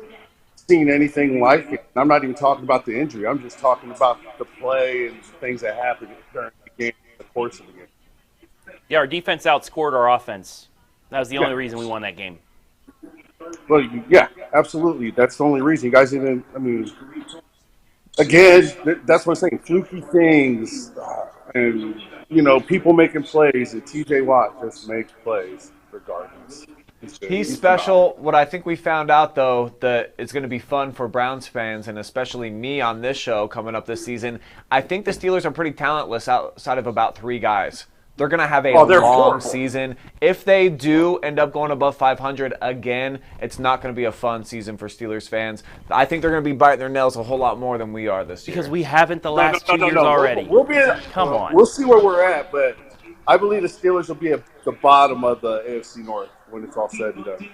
seen anything like it. I'm not even talking about the injury. I'm just talking about the play and things that happened during the game, the course of the game. Yeah, our defense outscored our offense. That was the only reason we won that game. Well, yeah, absolutely. That's the only reason. You guys didn't. I mean, again, that's what I'm saying. Fluky things, and people making plays. And T.J. Watt just makes plays regardless. He's special. What I think we found out, though, that it's going to be fun for Browns fans, and especially me on this show coming up this season, I think the Steelers are pretty talentless outside of about 3 guys. They're going to have a they're long horrible. season. If they do end up going above 500 again, it's not going to be a fun season for Steelers fans. I think they're going to be biting their nails a whole lot more than we are this year. Because we haven't the last 2 years already. We'll be. Come on. We'll see where we're at, but I believe the Steelers will be at the bottom of the AFC North when it's all said and done.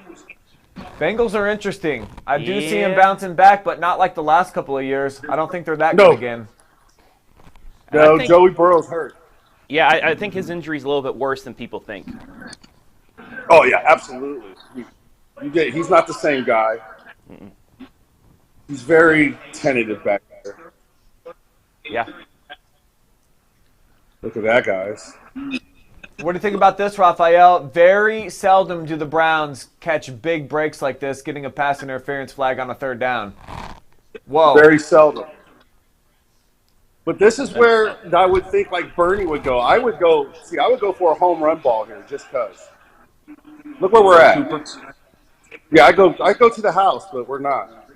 Bengals are interesting. I do see Yeah. them bouncing back, but not like the last couple of years. I don't think they're that No. good again. No, think- Joey Burrow's hurt. Yeah, I think his injury is a little bit worse than people think. Oh yeah, absolutely. He's not the same guy. He's very tentative back there. Yeah. Look at that, guys. What do you think about this, Raphael? Very seldom do the Browns catch big breaks like this, getting a pass interference flag on a 3rd down. Whoa. Very seldom. But this is where I would think like Bernie would go. I would go for a home run ball here just because. Look where we're at. Yeah, I go to the house, but we're not.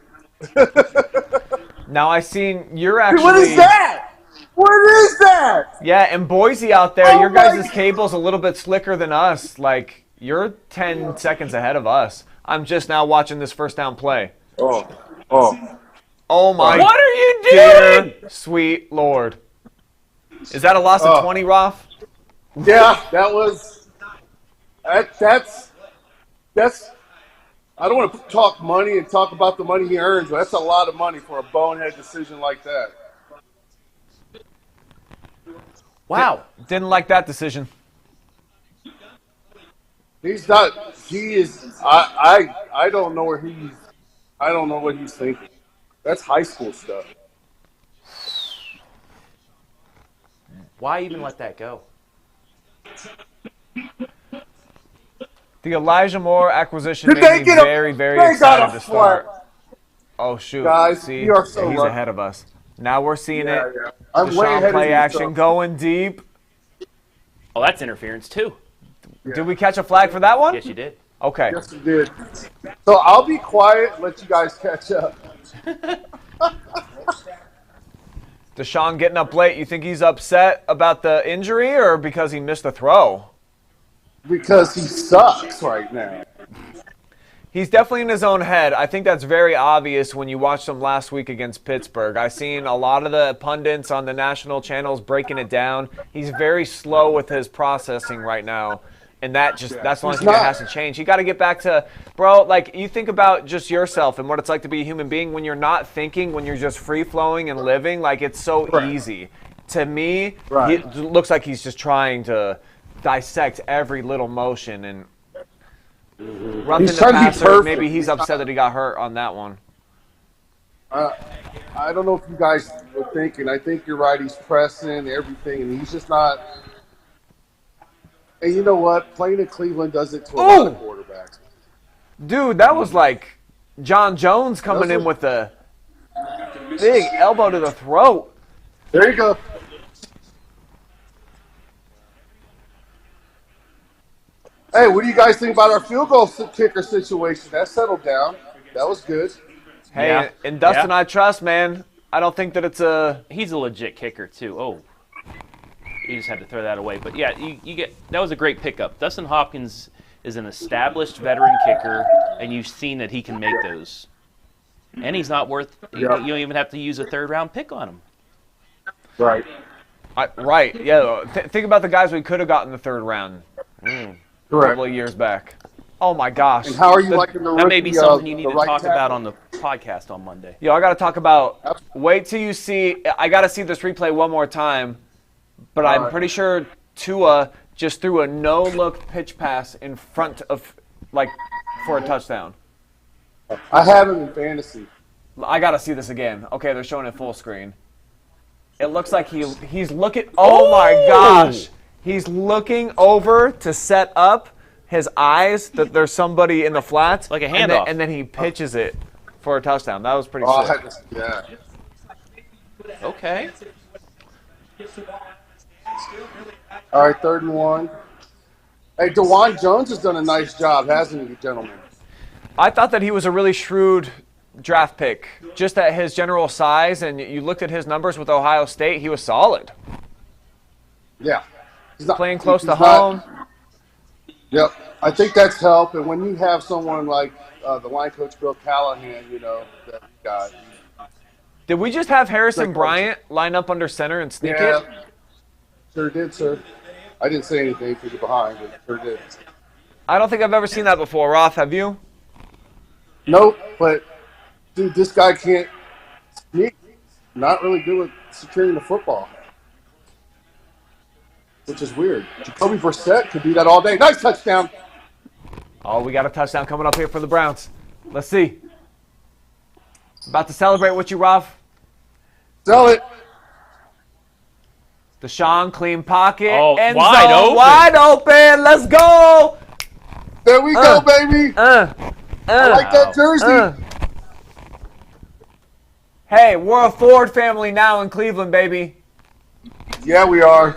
Now I seen you're actually. Dude, what is that? What is that? Yeah, in Boise out there, Oh your my guys' cable's a little bit slicker than us. Like, You're 10 seconds ahead of us. I'm just now watching this first down play. Oh. Oh my. What are you dear doing? sweet Lord. Is that a loss of 20, Roth? Yeah, that was. That's. I don't want to talk money and talk about the money he earns, but that's a lot of money for a bonehead decision like that. Wow. Didn't like that decision. He's not. He is. I don't know where he's. I don't know what he's thinking. That's high school stuff. Why even let that go? The Elijah Moore acquisition Did made they me get a- very, very they got excited a to start. flat. Oh, shoot. Guys, See, we are so he's lucky. ahead of us. Now we're seeing it. Yeah. I'm way Deshaun ahead play of you, action so. going deep. Oh, that's interference too. Did we catch a flag for that one? Yes, you did. Okay. Yes, we did. So I'll be quiet and let you guys catch up. Deshaun getting up late. You think he's upset about the injury or because he missed a throw? Because he sucks right now. He's definitely in his own head. I think that's very obvious when you watched him last week against Pittsburgh. I've seen a lot of the pundits on the national channels breaking it down. He's very slow with his processing right now. And that's the only thing that has to change. You got to get back to, bro, like, you think about just yourself and what it's like to be a human being when you're not thinking, when you're just free-flowing and living. Like, it's so easy. To me, it looks like he's just trying to dissect every little motion and roughing the trying to be passer. perfect. Maybe he's upset that he got hurt on that one. I don't know if you guys were thinking. I think you're right. He's pressing everything, and he's just not. And you know what? Playing in Cleveland does it to a lot of quarterbacks. Dude, that was like John Jones coming in with a big elbow to the throat. There you go. Hey, what do you guys think about our field goal kicker situation? That settled down. That was good. Hey, Yeah. and Dustin, Yeah. I trust, man. I don't think that it's a. He's a legit kicker too. Oh, you just had to throw that away. But yeah, you get that was a great pickup. Dustin Hopkins is an established veteran kicker, and you've seen that he can make those. And he's not worth. You don't even have to use a third-round pick on him. Right. Right, yeah. Think about the guys we could have gotten in the third round a couple of years back. Oh, my gosh. And how are you liking the rookie? That may be something you need the to right talk tackle? about on the podcast on Monday. Yo, I got to talk about. Wait till you see. I got to see this replay one more time. But I'm pretty sure Tua just threw a no-look pitch pass in front of, like, for a touchdown. I have him in fantasy. I got to see this again. Okay, they're showing it full screen. It looks like he's looking. Oh, my gosh. He's looking over to set up his eyes that there's somebody in the flats. Like a handoff. And then he pitches it for a touchdown. That was pretty Oh, I sick. had to, yeah. Okay. All right, 3rd and 1. Hey, DeJuan Jones has done a nice job, hasn't he, gentlemen? I thought that he was a really shrewd draft pick. Just at his general size, and you looked at his numbers with Ohio State, he was solid. Yeah. He's not, Playing close he's to not- home. Yep. I think that's helped. And when you have someone like the line coach Bill Callahan, you know, that guy. Did we just have Harrison Bryant line up under center and sneak Yeah. it? Sure did, sir. I didn't say anything because you're behind, but sure did. I don't think I've ever seen that before. Roth, have you? Nope, but, dude, this guy can't sneak. Not really good with securing the football. Which is weird. Jacoby Brissett could do that all day. Nice touchdown. Oh, we got a touchdown coming up here for the Browns. Let's see. About to celebrate with you, Roth. Sell it. Deshaun, clean pocket. Oh, end wide zone, open. wide open. Let's go. There we go, baby. I like that jersey. Hey, we're a Ford family now in Cleveland, baby. Yeah, we are.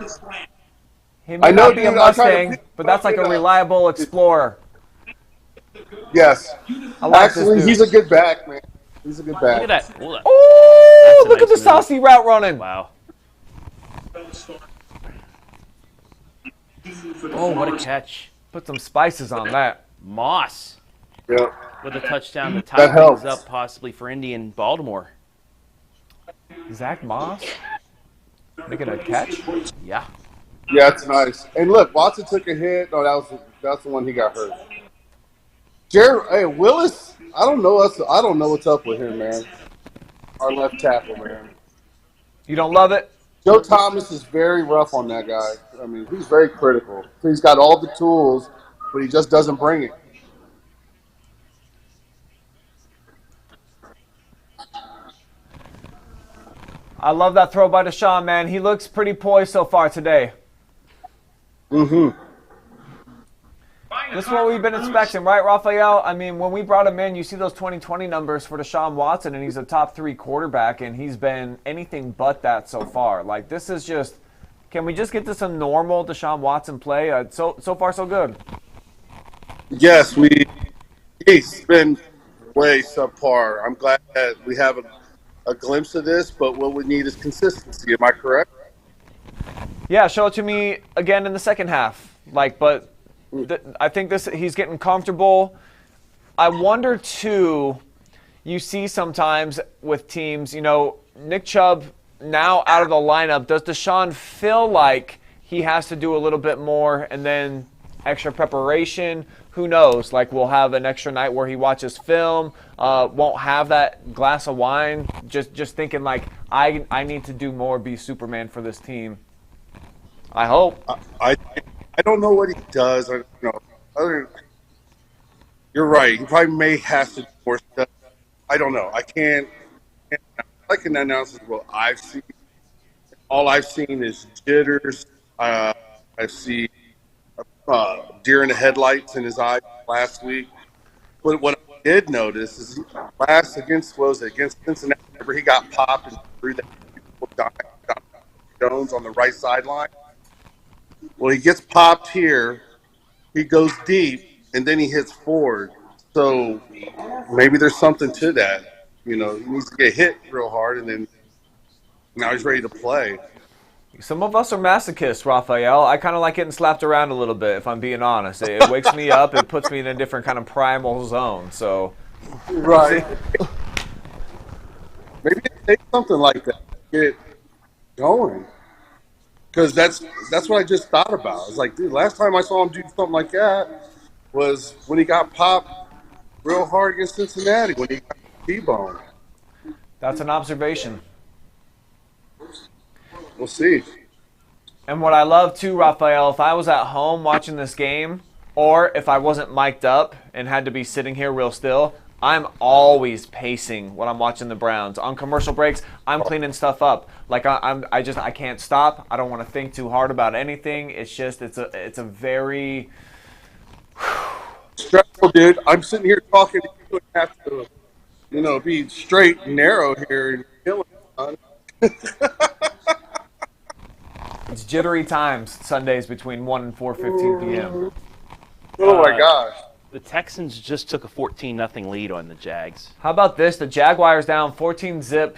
He may I know, not be a dude, I tried to Mustang, pick but that's like a it up. reliable Explorer. Yes. I like Actually, this dude. he's a good back, man. He's a good back. Look at that. Hold on. Ooh, That's a look at the nice move. saucy route running. Wow. Oh, what a catch. Put some spices on that. Moss Yeah. with a touchdown to tie That things helps. up possibly for Indy and Baltimore. Zach Moss making a catch. Yeah. Yeah, it's nice. And look, Watson took a hit. No, that's the one he got hurt. Hey, Willis, I don't know what's up with him, man. Our left tackle, man. You don't love it? Joe Thomas is very rough on that guy. I mean, he's very critical. He's got all the tools, but he just doesn't bring it. I love that throw by Deshaun, man. He looks pretty poised so far today. Mm-hmm. This is what we've been expecting, right, Raphael? I mean, when we brought him in, you see those 2020 numbers for Deshaun Watson, and he's a top 3 quarterback, and he's been anything but that so far. Like, this is just, can we just get to some normal Deshaun Watson play? So far, so good. Yes, he's been way subpar. I'm glad that we have a glimpse of this, but what we need is consistency. Am I correct? Yeah, show it to me again in the second half. I think he's getting comfortable. I wonder, too, you see sometimes with teams, Nick Chubb now out of the lineup. Does Deshaun feel like he has to do a little bit more and then extra preparation? Who knows? Like, we'll have an extra night where he watches film, won't have that glass of wine, just thinking like, I need to do more, be Superman for this team. I hope. I don't know what he does. You're right. He probably may have to do more stuff. I don't know. I can announce what I've seen. All I've seen is jitters. I see deer in the headlights in his eyes last week. But what I did notice is against Cincinnati, whenever he got popped and threw that Jones on the right sideline. Well, he gets popped here, he goes deep, and then he hits forward. So maybe there's something to that. He needs to get hit real hard, and then now he's ready to play. Some of us are masochists, Raphael. I kind of like getting slapped around a little bit, if I'm being honest. It wakes me up. It puts me in a different kind of primal zone. So, right. Maybe it takes something like that to get going. Because that's what I just thought about. It's like, dude, last time I saw him do something like that was when he got popped real hard against Cincinnati, when he got T-boned. That's an observation. We'll see. And what I love too, Raphael, if I was at home watching this game, or if I wasn't mic'd up and had to be sitting here real still, I'm always pacing when I'm watching the Browns. On commercial breaks, I'm cleaning stuff up. Like I can't stop. I don't want to think too hard about anything. It's a very stressful, dude. I'm sitting here talking to you and have to, be straight and narrow here and killing it, It's jittery times Sundays between 1 and 4:15 p.m. Oh my gosh. The Texans just took a 14-0 lead on the Jags. How about this? The Jaguars down 14-0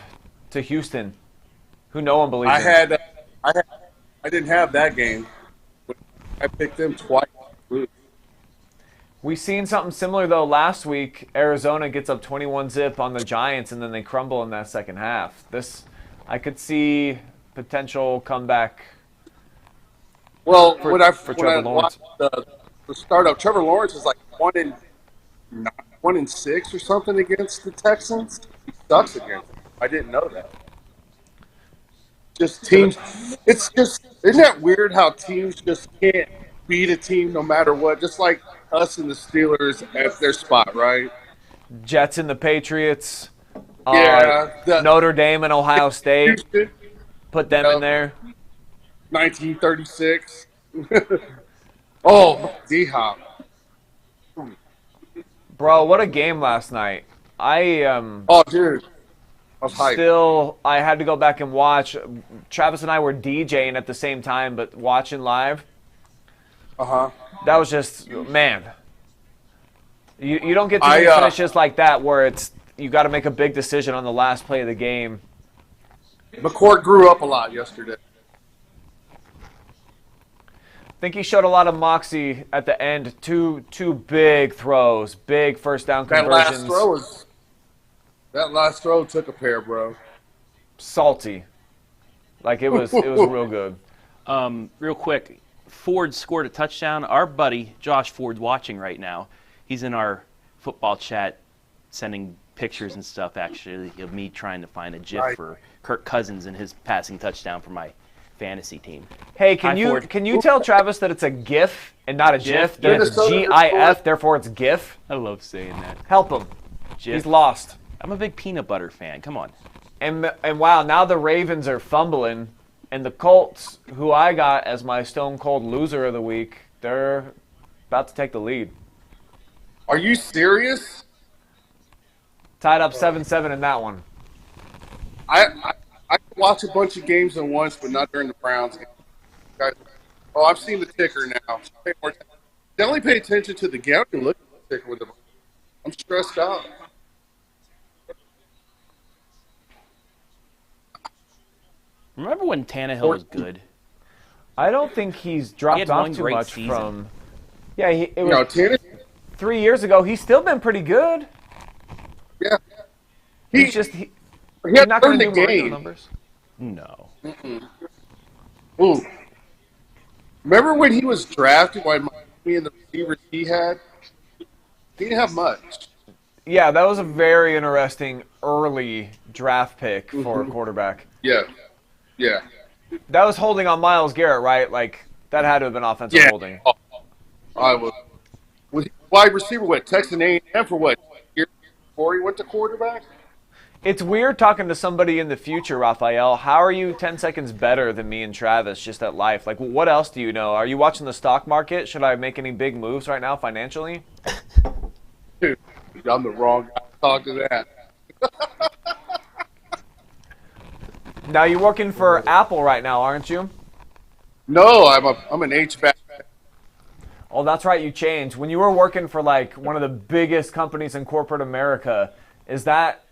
to Houston. Who no one believes in. I didn't have that game. I picked them twice. We seen something similar though last week. Arizona gets up 21-0 on the Giants, and then they crumble in that second half. I could see potential comeback. Well, for Trevor Lawrence. Watched the startup, Trevor Lawrence is like 1-6 or something against the Texans. He sucks against them. I didn't know that. Just teams. It's just, isn't that weird how teams just can't beat a team no matter what? Just like us and the Steelers at their spot, right? Jets and the Patriots. Yeah. Notre Dame and Ohio State. Houston, Put them in there. 1936. Oh, D-Hop. Bro, what a game last night. Oh, dude. I was hyped. I had to go back and watch. Travis and I were DJing at the same time, but watching live. Uh-huh. That was just, man. You don't get to many finishes like that where you got to make a big decision on the last play of the game. McCourt grew up a lot yesterday. think he showed a lot of moxie at the end. Two big throws, big first down conversions. That last throw took a pair, bro. Salty. Like it was real good. Real quick, Ford scored a touchdown. Our buddy Josh Ford's watching right now. He's in our football chat, sending pictures and stuff. Actually, of me trying to find a GIF for Kirk Cousins and his passing touchdown for my fantasy team. Hey, can you tell Travis that it's a GIF and not a GIF? That it's GIF, therefore it's GIF. I love saying that. Help him. GIF. He's lost. I'm a big peanut butter fan. Come on. And wow, now the Ravens are fumbling, and the Colts, who I got as my stone cold loser of the week, they're about to take the lead. Are you serious? Tied up 7-7 in that one. I could watch a bunch of games at once, but not during the Browns game. Guys, I've seen the ticker now. Definitely pay attention to the game. I can look at the ticker with them. I'm stressed out. Remember when Tannehill was good? I don't think he's dropped off too much season. from. Yeah, it was 3 years ago. He's still been pretty good. Yeah, He's not going to do Mario numbers. No. Ooh. Remember when he was drafted by Miami and the receivers he had? He didn't have much. Yeah, that was a very interesting early draft pick for a quarterback. Yeah. Yeah. That was holding on Myles Garrett, right? Like, that had to have been offensive holding. I was wide receiver, Texas A&M for what? Year before he went to quarterback? It's weird talking to somebody in the future, Raphael. How are you 10 seconds better than me and Travis just at life? Like, what else do you know? Are you watching the stock market? Should I make any big moves right now financially? Dude, I'm the wrong guy to talk to that. Now, you're working for Apple right now, aren't you? No, I'm an HVAC. Oh, that's right, you changed. When you were working for, like, one of the biggest companies in corporate America, is that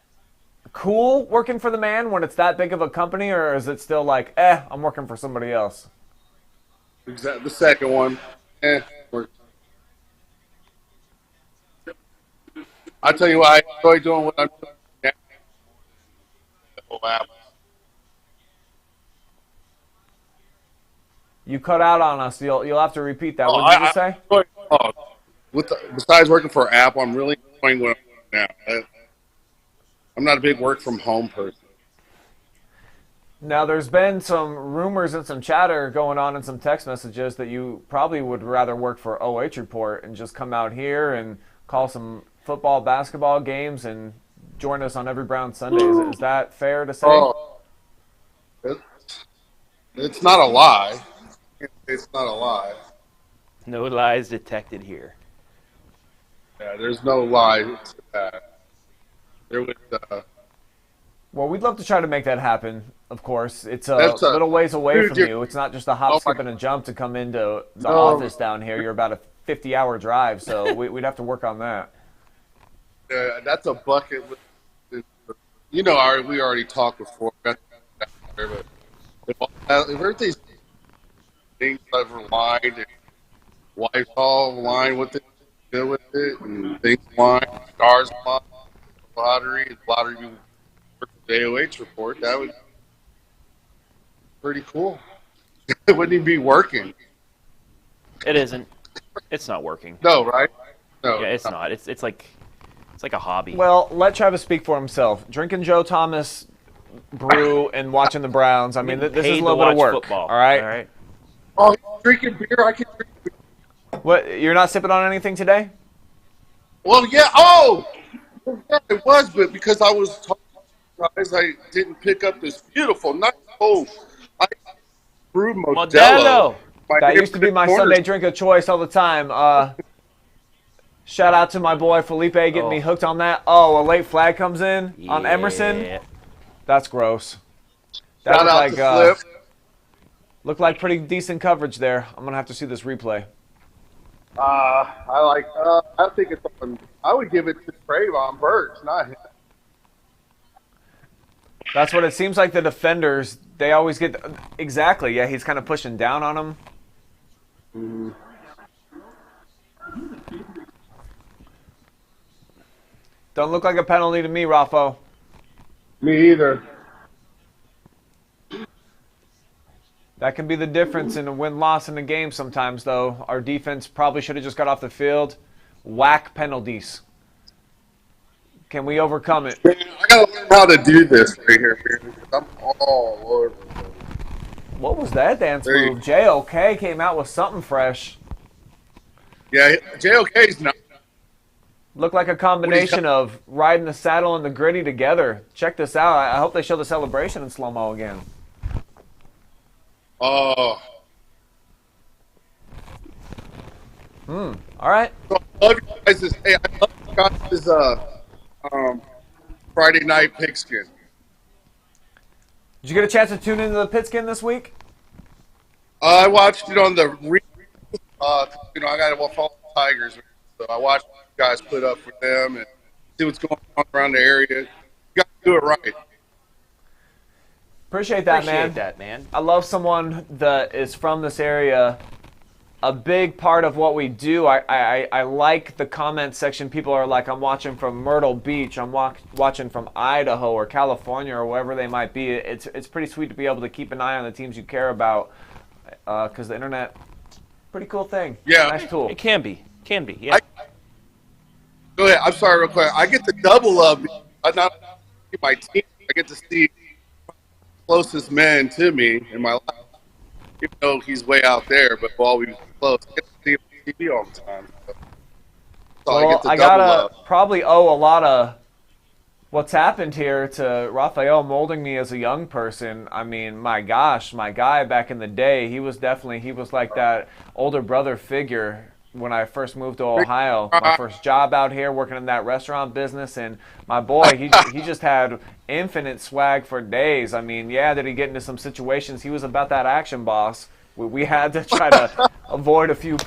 cool working for the man when it's that big of a company, or is it still like, I'm working for somebody else? Exactly. The second one. I tell you what, I enjoy doing what I'm doing. You cut out on us. You'll have to repeat that. What did you say? Besides working for Apple, I'm really enjoying what I'm doing now. I'm not a big work from home person. Now, there's been some rumors and some chatter going on in some text messages that you probably would rather work for OH Report and just come out here and call some football, basketball games and join us on every Brown Sunday. Is that fair to say? It's not a lie. It's not a lie. No lies detected here. Yeah, there's no lie to that. There was. Well, we'd love to try to make that happen, of course. It's a little ways away from you. It's not just a hop, skip, and a jump to come into the office down here. You're about a 50-hour drive, so we'd have to work on that. Yeah, that's a bucket list. You know, we already talked before. But if everything's things I've aligned and wife's all aligned with it, deal with it, and things aligned, stars aligned, lottery be the AOH report, that would be pretty cool. It wouldn't even be working. It isn't. It's not working. No, right? No. Yeah, it's not. It's like a hobby. Well, let Travis speak for himself. Drinking Joe Thomas brew and watching the Browns. I mean, this is a little bit of work. Football. All right. Oh, drinking beer? I can drink beer. What? You're not sipping on anything today? Well, yeah. Oh, yeah, it was, but because I was talking to you guys, I didn't pick up this beautiful, nice cold brewed Modelo. That used to be my Sunday drink of choice all the time. Shout out to my boy Felipe getting me hooked on that. Oh, a late flag comes in on Emerson. That's gross. That Shout out to Flip. Looked like pretty decent coverage there. I'm gonna have to see this replay. I think it's on. I would give it to Trayvon Burks, not him. That's what it seems like. The defenders, they always get exactly. Yeah, he's kind of pushing down on him. Mhm. Don't look like a penalty to me, Raffo. Me either. That can be the difference in a win-loss in a game sometimes, though. Our defense probably should have just got off the field. Whack penalties. Can we overcome it? Man, I gotta learn how to do this right here, man, because I'm all over the place. What was that dance There you move? JOK came out with something fresh. Yeah, JOK's not. Looked like a combination of riding the saddle and the gritty together. Check this out. I hope they show the celebration in slow-mo again. Oh. All right. So I love you guys. Hey, I love you guys' Friday night pigskin. Did you get a chance to tune into the Pitskin this week? I watched it on the I got to follow the Tigers, so I watched you guys put up for them and see what's going on around the area. You got to do it right. Appreciate that, man. I love someone that is from this area. A big part of what we do, I like the comment section. People are like, I'm watching from Myrtle Beach, I'm watching from Idaho or California or wherever they might be. It's pretty sweet to be able to keep an eye on the teams you care about, because the internet, pretty cool thing. Yeah. Nice tool. It can be. Yeah. Go ahead. I'm sorry, real quick. I get the double up. I not see my team. I get to see closest man to me in my life. Even though he's way out there, but while we were close, I get to see him on TV all the time. So I get the I double gotta up. probably owe a lot of what's happened here to Raphael molding me as a young person. I mean, my gosh, my guy back in the day, he was like that older brother figure when I first moved to Ohio. My first job out here working in that restaurant business, and my boy, he just had infinite swag for days. I mean, yeah, did he get into some situations? He was about that action boss. We had to try to avoid a few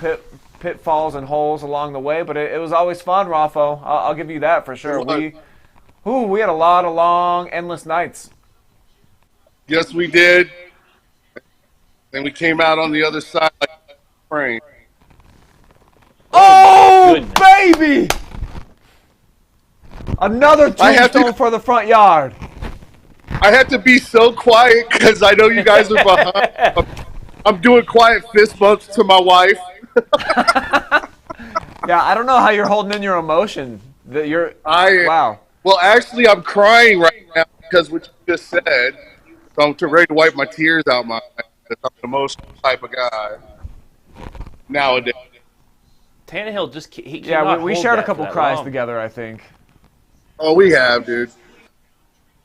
pitfalls and holes along the way, but it was always fun, Raffo. I'll give you that for sure. We had a lot of long, endless nights. Yes, we did. Then we came out on the other side like spring. Oh, goodness. baby! Another tombstone for the front yard. I had to be so quiet because I know you guys are behind. I'm doing quiet fist bumps to my wife. Yeah, I don't know how you're holding in your emotion. Wow. Well, actually, I'm crying right now because what you just said. So I'm ready to wipe my tears out my eyes because I'm an emotional type of guy nowadays. Tannehill just he Yeah, cannot we hold shared a that for couple that cries long. together, I think. Oh, we have, dude.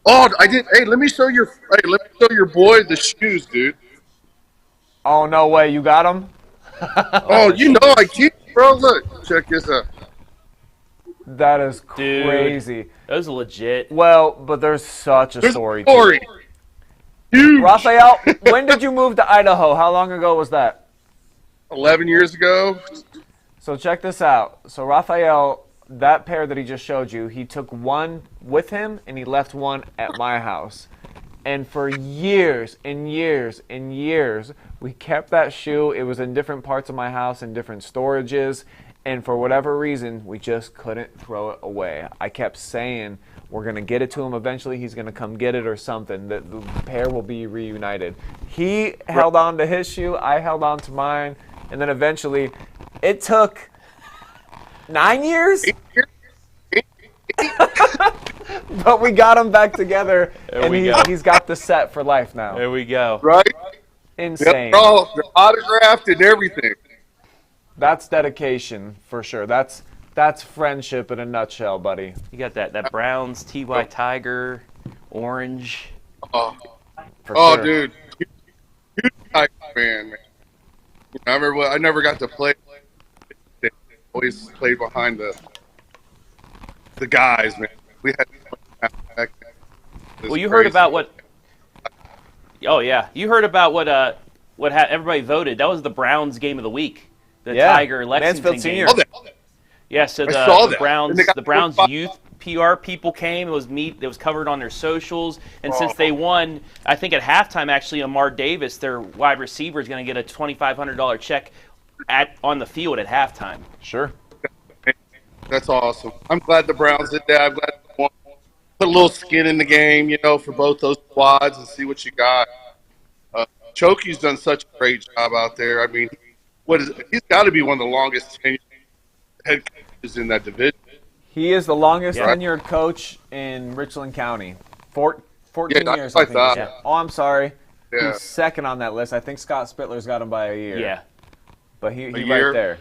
Oh, I did. Hey, let me show your boy the shoes, dude. Oh, no way. You got him? Oh, you know I keep, bro. Look, check this out. That is Dude. crazy. Those are legit. Well, but there's such a There's story a to story. it. Huge. Raphael, when did you move to Idaho? How long ago was that? 11 years ago. So check this out. So Raphael, that pair that he just showed you, he took one with him and he left one at my house. And for years and years and years, we kept that shoe. It was in different parts of my house in different storages. And for whatever reason, we just couldn't throw it away. I kept saying, we're going to get it to him eventually. He's going to come get it or something. The pair will be reunited. He held on to his shoe. I held on to mine. And then eventually, it took 9 years? 8 years. But we got him back together. There And we go. he's got the set for life now. There we go. Right? Insane. Yep, they're autographed and everything. That's dedication for sure. That's friendship in a nutshell, buddy. You got that Browns TY Tiger orange. Oh, For sure. dude. Huge Tiger fan, man. I never got to play. Always played behind the guys, man. We had. Well, you heard about what? Oh yeah, you heard about what everybody voted. That was the Browns game of the week. The Tiger Lexington Mansfield game. Senior. Oh, that. Yeah, so I saw the that. Browns, And they got the Browns 45 youth PR people came. It was covered on their socials. And since they won, I think at halftime actually, Amar Davis, their wide receiver, is going to get a $2,500 check on the field at halftime. Sure. That's awesome. I'm glad the Browns did that. I'm glad they won. Put a little skin in the game, for both those squads and see what you got. Choki's done such a great job out there. I mean, he's got to be one of the longest tenured head coaches in that division. He is the longest tenured coach in Richland County. 14 years, I think. Yeah. Oh, I'm sorry. Yeah. He's second on that list. I think Scott Spittler's got him by a year. Yeah. But he's right there.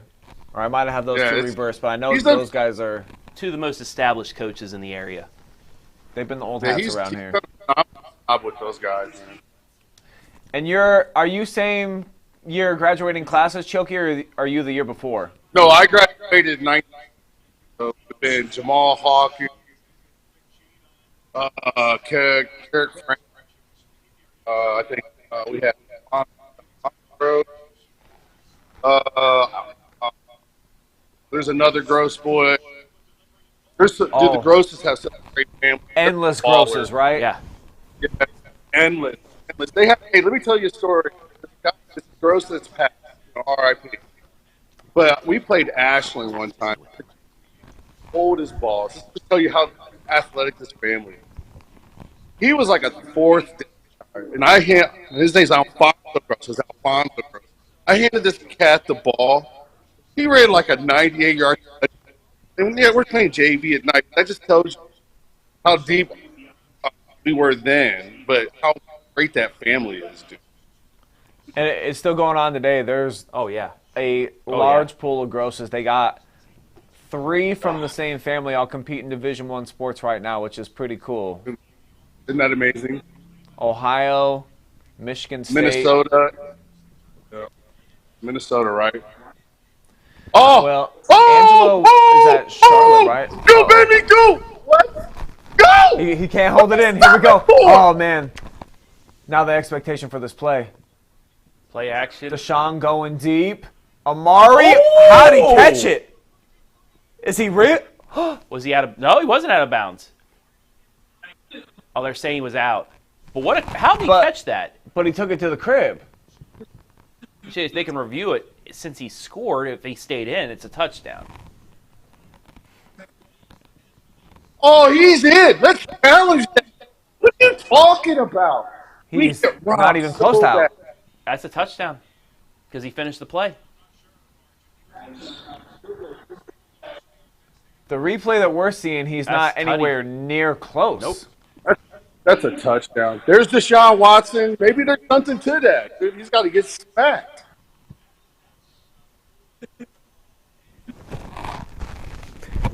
Or I might have those two reversed, but I know those guys are two of the most established coaches in the area. They've been the old hats around here. Job with those guys, man. And are you same year graduating class as Choki, or are you the year before? No, I graduated in 19. So it's been Jamal Hawkins, Carrick Frank. I think we had there's another Gross boy. The Grosses have such a great family. Endless Grosses, right? Yeah. Yeah, endless. They have. Hey, let me tell you a story. This Gross that's passed, R.I.P. But we played Ashland one time. Old as balls. Just to tell you how athletic this family is. He was like a fourth, and his name's Alfonso Gross. I handed this cat the ball. He ran like a 98-yard. And we're playing JV at night. That just tells you how deep we were then, but how great that family is, dude. And it's still going on today. There's a large pool of Grosses. They got 3 from the same family all compete in Division I sports right now, which is pretty cool. Isn't that amazing? Ohio, Michigan State. Minnesota. Yeah. Minnesota, right? Oh! Well, Angelo is at Charlotte, right? Go, baby, go! What? Go! He can't hold it in. Here we go. Oh, man. Now the expectation for this play. Play action. Deshaun going deep. Amari, how'd he catch it? Is he real? Was he out of? No, he wasn't out of bounds. Oh, they're saying he was out. But how did he catch that? But he took it to the crib. They can review it. Since he scored, if he stayed in, it's a touchdown. Oh, he's in. Let's challenge that. What are you talking about? He's not even close to out. That's a touchdown because he finished the play. The replay that we're seeing, he's not anywhere near close. Nope. That's a touchdown. There's Deshaun Watson. Maybe there's something to that. Dude, he's got to get smacked.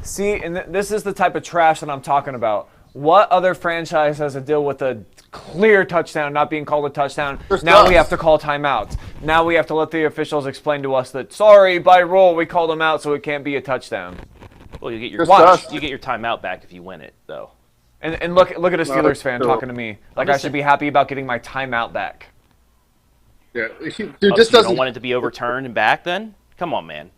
See, and this is the type of trash that I'm talking about. What other franchise has to deal with a clear touchdown not being called a touchdown? Now we have to call timeouts. Now we have to let the officials explain to us that, sorry, by rule, we called him out, so it can't be a touchdown. Well, you get your timeout back if you win it, though. And look at a Steelers fan talking to me like I should be happy about getting my timeout back. Yeah, dude, so this you doesn't don't want it to be overturned and back. Then come on, man.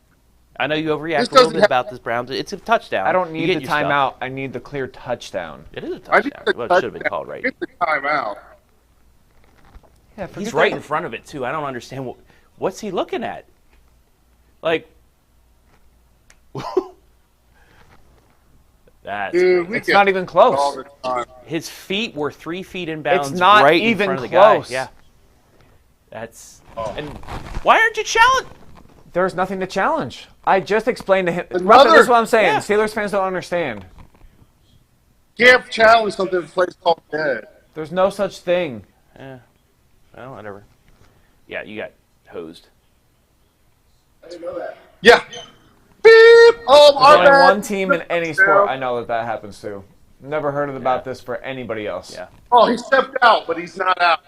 I know you overreact a little bit about this Browns. It's a touchdown. I don't need the timeout. I need the clear touchdown. It is a touchdown. Well, it should have been called right. Get the timeout. Yeah, he's right in front of it too. I don't understand what's he looking at. Like, it's not even close. His feet were 3 feet in bounds. It's not right even in front of the close. Guy. Yeah, that's. And why aren't you challenging? There's nothing to challenge. I just explained to him. This is what I'm saying. Yeah. Steelers fans don't understand. Can't challenge something in a place called dead. There's no such thing. Yeah. Well, whatever. Yeah, you got hosed. I didn't know that. Yeah. Beep! Oh, There's only one team in any sport I know that happens to. Never heard about this for anybody else. Yeah. Oh, he stepped out, but he's not out.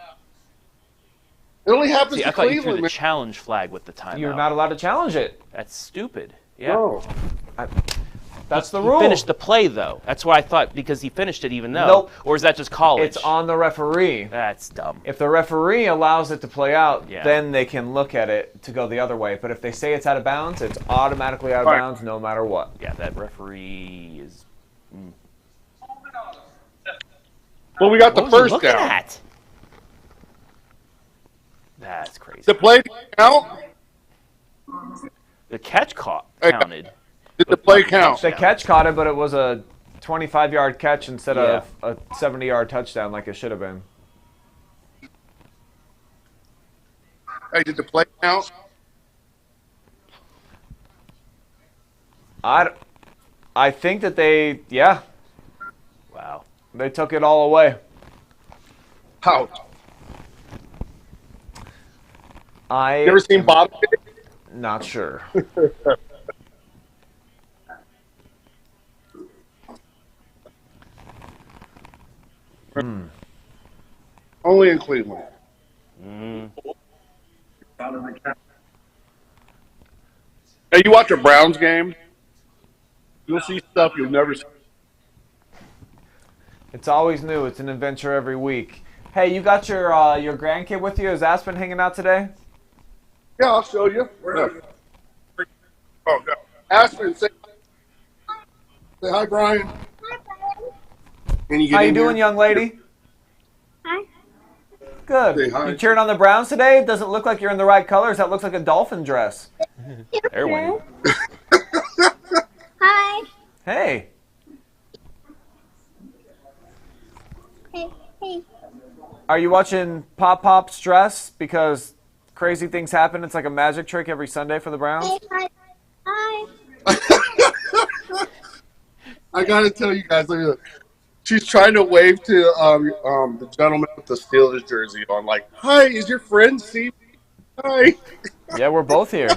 It only happens to I thought you Cleveland. threw the challenge flag with the timeout. You're not allowed to challenge it. That's stupid. Yeah. No. That's the He rule. finished the play, though. That's what I thought, because he finished it even though. Nope. Or is that just college? It's on the referee. That's dumb. If the referee allows it to play out, Yeah. then they can look at it to go the other way. But if they say it's out of bounds, it's automatically out of bounds no matter what. Yeah, that referee is... Well, we got the What was he first looking down. at? That's crazy. The play count? The catch counted. Did the play count? The catch caught it, but it was a 25-yard catch instead Yeah. of a 70-yard touchdown like it should have been. Hey, did the play count? I think that they Wow. they took it all away. How? I You ever seen Bob? not sure. Only in Cleveland. Hey, you watch a Browns game, you'll see stuff you'll never see. It's always new. It's an adventure every week. Hey, you got your grandkid with you? Is Aspen hanging out today? Yeah, I'll show you. Yeah. Oh, no. Aspen, say hi, Brian. Can you get How you in doing, here? young lady? Hi. Good. Say hi. You cheering on the Browns today? It doesn't look like you're in the right colors. That looks like a dolphin dress. They're winning. Hi. Hey. Hey. Are you watching Pop Pop's dress? Because crazy things happen. It's like a magic trick every Sunday for the Browns. Hi. I gotta tell you guys, look at that. She's trying to wave to the gentleman with the Steelers jersey on, like, "Hi, is your friend Steve? Hi." Yeah, we're both here.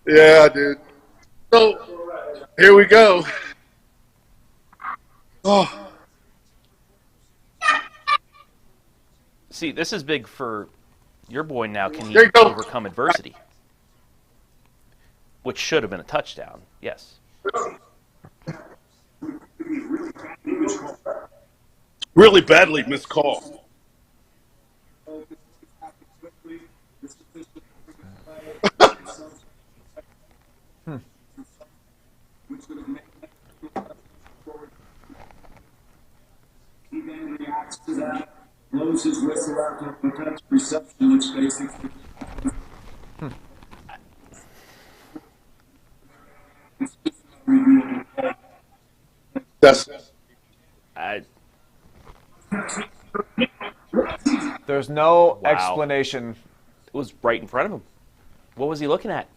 Yeah, dude. So here we go. Oh, See, this is big for your boy now. Can he There you go. overcome adversity? Which should have been a touchdown. Yes. really badly missed call. He then reacts to that, blows his whistle after a contested reception, which basically. That's I, There's no Wow. explanation. it was right in front of him. What was he looking at?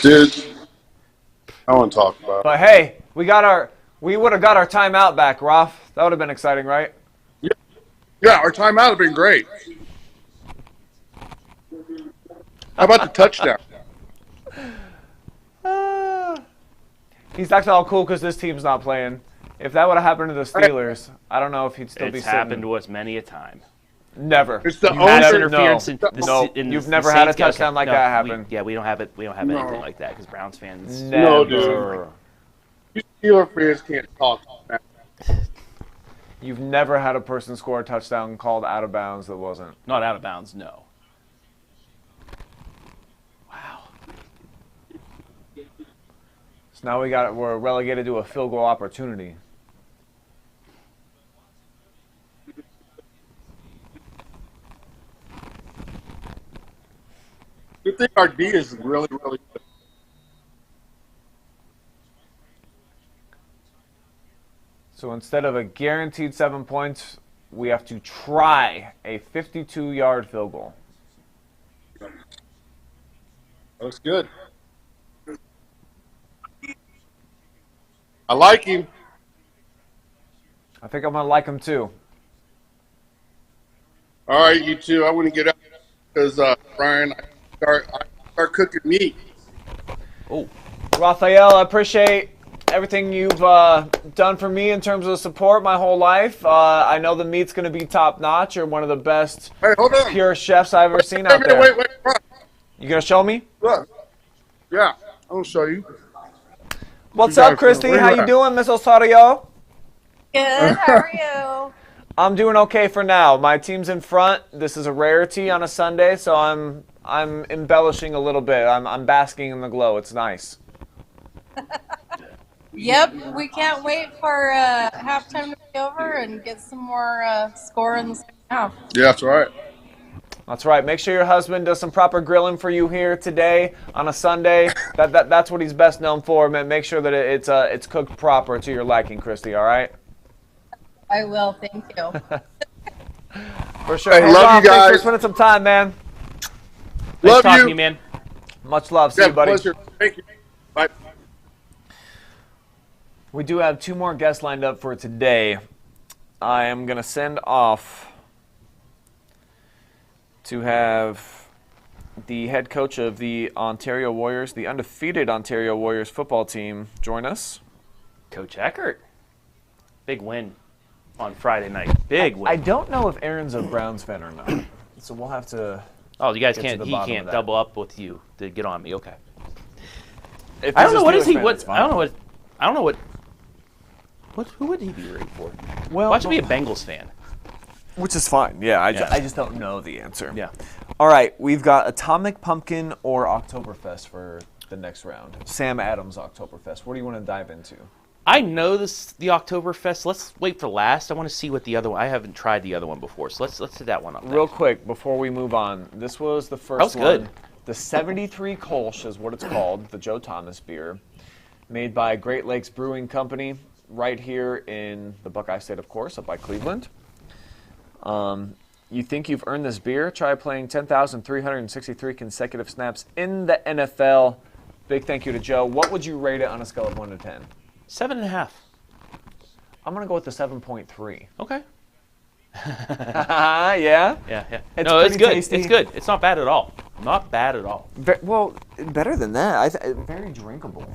dude. I want to talk about it. But hey, we would have got our timeout back, Roth. That would have been exciting, right? Yeah, our timeout would have been great. How about the touchdown? He's acting all cool because this team's not playing. If that would have happened to the Steelers, I don't know if he'd still be It's sitting. happened to us many a time. Never. It's the Pass owner. interference. No. in the, No. in You've the never had a Saints game. touchdown like No, that happen. We don't have it. We don't have No. anything like that because Browns fans. Never. No, dude. You Steelers fans can't talk. You've never had a person score a touchdown called out of bounds that wasn't. Not out of bounds. No. Wow. So now we're relegated to a field goal opportunity. You think our D is really, really good? So instead of a guaranteed 7 points, we have to try a 52-yard field goal. Looks good. I like him. I think I'm going to like him too. All right, you two. I want to get out because Brian, I start cooking meat. Oh, Raphael, I appreciate everything you've done for me in terms of support my whole life. I know the meat's going to be top notch. You're one of the best Hey, hold on. pure chefs I've ever seen out there. Wait. You going to show me? Look. Yeah, I'm gonna show you. What's You up, guys Christy? feel How free you to- doing, Miss Osorio? Good. How are you? I'm doing okay for now. My team's in front. This is a rarity on a Sunday, so I'm embellishing a little bit. I'm basking in the glow. It's nice. Yep. We can't wait for halftime to be over and get some more score in the second half. Yeah, that's right. That's right. Make sure your husband does some proper grilling for you here today on a Sunday. That's what he's best known for, man. Make sure that it's cooked proper to your liking, Christy, all right? I will. Thank you. For sure. Hey, Hey, love Rob, you thanks for guys. spending some time, man. Nice Love talking you. to you, man. Much love. See Yeah, you, buddy. pleasure. Thank you. Bye. We do have 2 more guests lined up for today. I am going to send off to have the head coach of the Ontario Warriors, the undefeated Ontario Warriors football team, join us. Coach Eckert. Big win on Friday night. Big win. I don't know if Aaron's a Browns fan or not, so we'll have to. Oh, you guys Get to can't. the He bottom can't of that. double up with you to get on me. Okay. If I don't he's know a what is Steelers he. fan, What it's I don't fine. know what. I don't know what. What? Who would he be rooting for? Well, Watch him be a Bengals fan. which is fine. Yeah, Yeah. I just don't know the answer. Yeah. All right, we've got Atomic Pumpkin or Oktoberfest for the next round. Sam Adams Oktoberfest. What do you want to dive into? I know this the Oktoberfest. Let's wait for last. I want to see what the other one. I haven't tried the other one before, so let's hit that one up. Real next. quick before we move on, this was the first That was one. good. The 73 Kolsch is what it's called, the Joe Thomas beer, made by Great Lakes Brewing Company, right here in the Buckeye State, of course, up by Cleveland. You think you've earned this beer? Try playing 10,363 consecutive snaps in the NFL. Big thank you to Joe. What would you rate it on a scale of 1 to 10? 7.5. I'm going to go with the 7.3. Okay. Yeah? Yeah, yeah. It's No, it's pretty good. tasty. It's good. It's not bad at all. Not bad at all. Well, better than that. Very drinkable.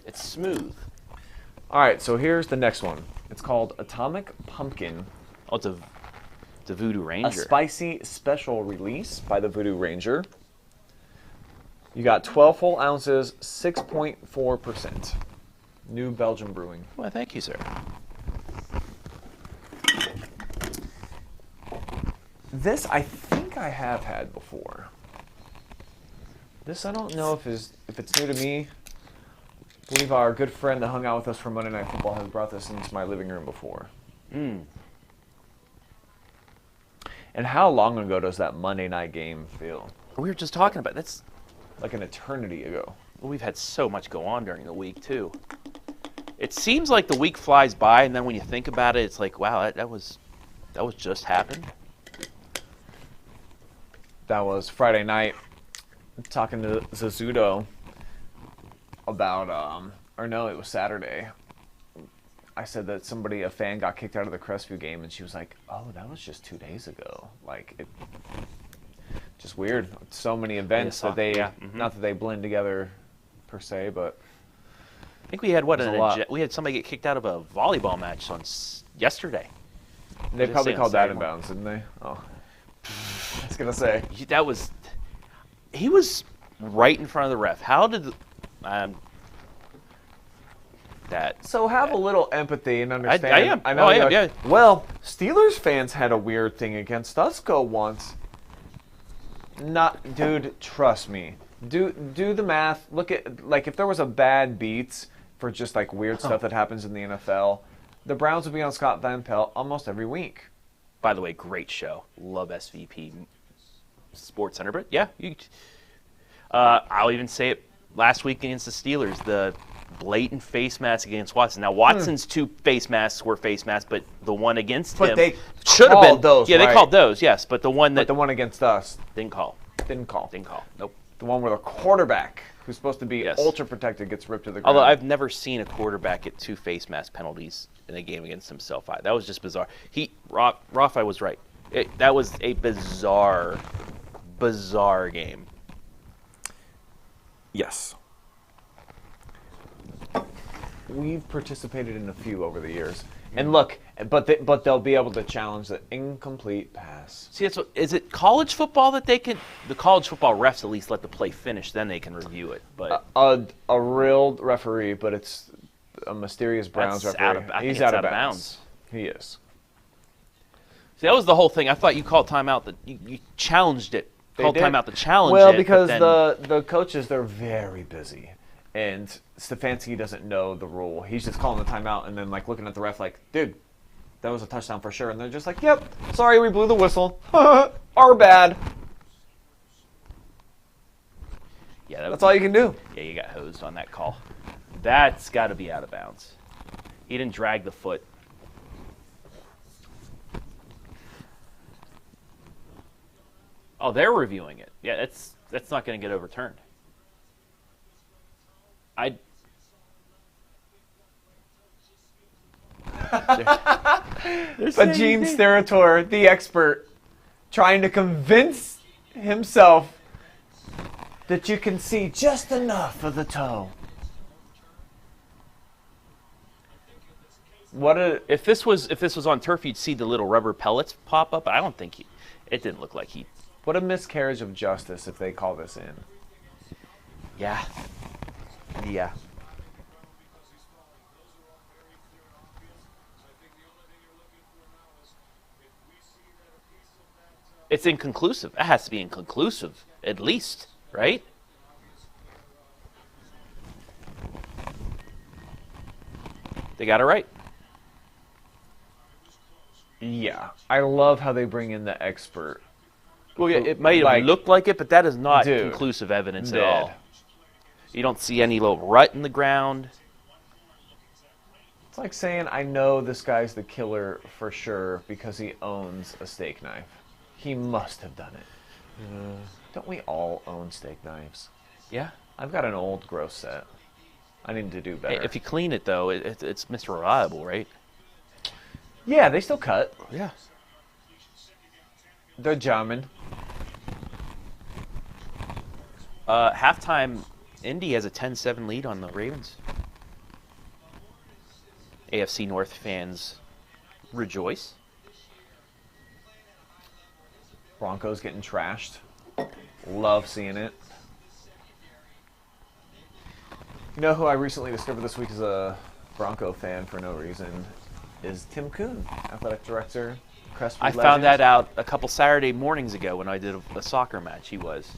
It's smooth. All right, so here's the next one. It's called Atomic Pumpkin, Oh, it's a Voodoo a Ranger. spicy special release by the Voodoo Ranger. You got 12 full ounces, 6.4%. New Belgium Brewing. Well, thank you, sir. This I think I have had before. This I don't know if it's new to me. I believe our good friend that hung out with us for Monday Night Football has brought this into my living room before. And how long ago does that Monday night game feel? We were just talking about that's. Like an eternity ago. Well, we've had so much go on during the week too. It seems like the week flies by, and then when you think about it, it's like, wow, that was just happened. That was Friday night. Talking to Zazzuto about, or no, it was Saturday. I said that a fan got kicked out of the Crestview game, and she was like, "Oh, that was just 2 days ago." Like, it, just weird. So many events that they, not that they blend together, per se, but I think we had There's a lot. we had somebody get kicked out of a volleyball match on yesterday. they Just probably saying, called that sorry. inbounds, didn't they? Oh, I was gonna say. He was right in front of the ref. How did that? So have a little empathy and understand. I am. know Oh, I you're am, like, yeah. Well, Steelers fans had a weird thing against us go once. Dude, trust me. Do the math. Look at, like, if there was a bad beats for just like weird stuff that happens in the NFL, the Browns would be on Scott Van Pelt almost every week. By the way, great show. Love SVP Sports Center, but yeah, I'll even say it. Last week against the Steelers, the blatant face mask against Watson. Now Watson's 2 face masks were face masks, but the one against But him they should have called been those, Yeah, they right? called those. Yes, but the one But that the one against us didn't call. didn't call. Nope. The one where the quarterback, who's supposed to be Yes. ultra protected, gets ripped to the ground. Although I've never seen a quarterback get 2 face mask penalties in a game against himself. That was just bizarre. Rafi was right. That was a bizarre game. Yes. We've participated in a few over the years. And look, but they'll be able to challenge the incomplete pass. See, is it college football that they can? The college football refs at least let the play finish, then they can review it. But A real referee, but it's a mysterious Browns That's referee. I think He's it's out of bounds. He is. See, that was the whole thing. I thought you called timeout. That you challenged it. They Called did. timeout to challenge Well, it. but because then- the coaches, they're very busy. And Stefanski doesn't know the rule. He's just calling the timeout and then like looking at the ref like, dude, that was a touchdown for sure. And they're just like, yep, sorry, we blew the whistle. Our bad. Yeah, That's all you can do. Yeah, you got hosed on that call. That's got to be out of bounds. He didn't drag the foot. Oh, they're reviewing it. Yeah, that's not going to get overturned. I. But Gene Steratore, the expert, trying to convince himself that you can see just enough of the toe. If this was on turf, you'd see the little rubber pellets pop up. But I don't think it didn't look like he. What a miscarriage of justice if they call this in. Yeah. Yeah. It's inconclusive. It has to be inconclusive, at least, right? They got it right. Yeah. I love how they bring in the expert. Well, yeah, it might have looked like it, but that is not Dude, conclusive evidence at dead. all. You don't see any little rut in the ground. It's like saying, I know this guy's the killer for sure because he owns a steak knife. He must have done it. Don't we all own steak knives? Yeah. I've got an old gross set. I need to do better. Hey, if you clean it, though, it's Mr. Reliable, right? Yeah, they still cut. Yeah. They're jamming. Halftime, Indy has a 10-7 lead on the Ravens. AFC North fans rejoice. Broncos getting trashed. Love seeing it. You know who I recently discovered this week as a Bronco fan for no reason is Tim Kuhn, athletic director, Crestwood I found that out a couple Saturday mornings ago when I did a soccer match. He was.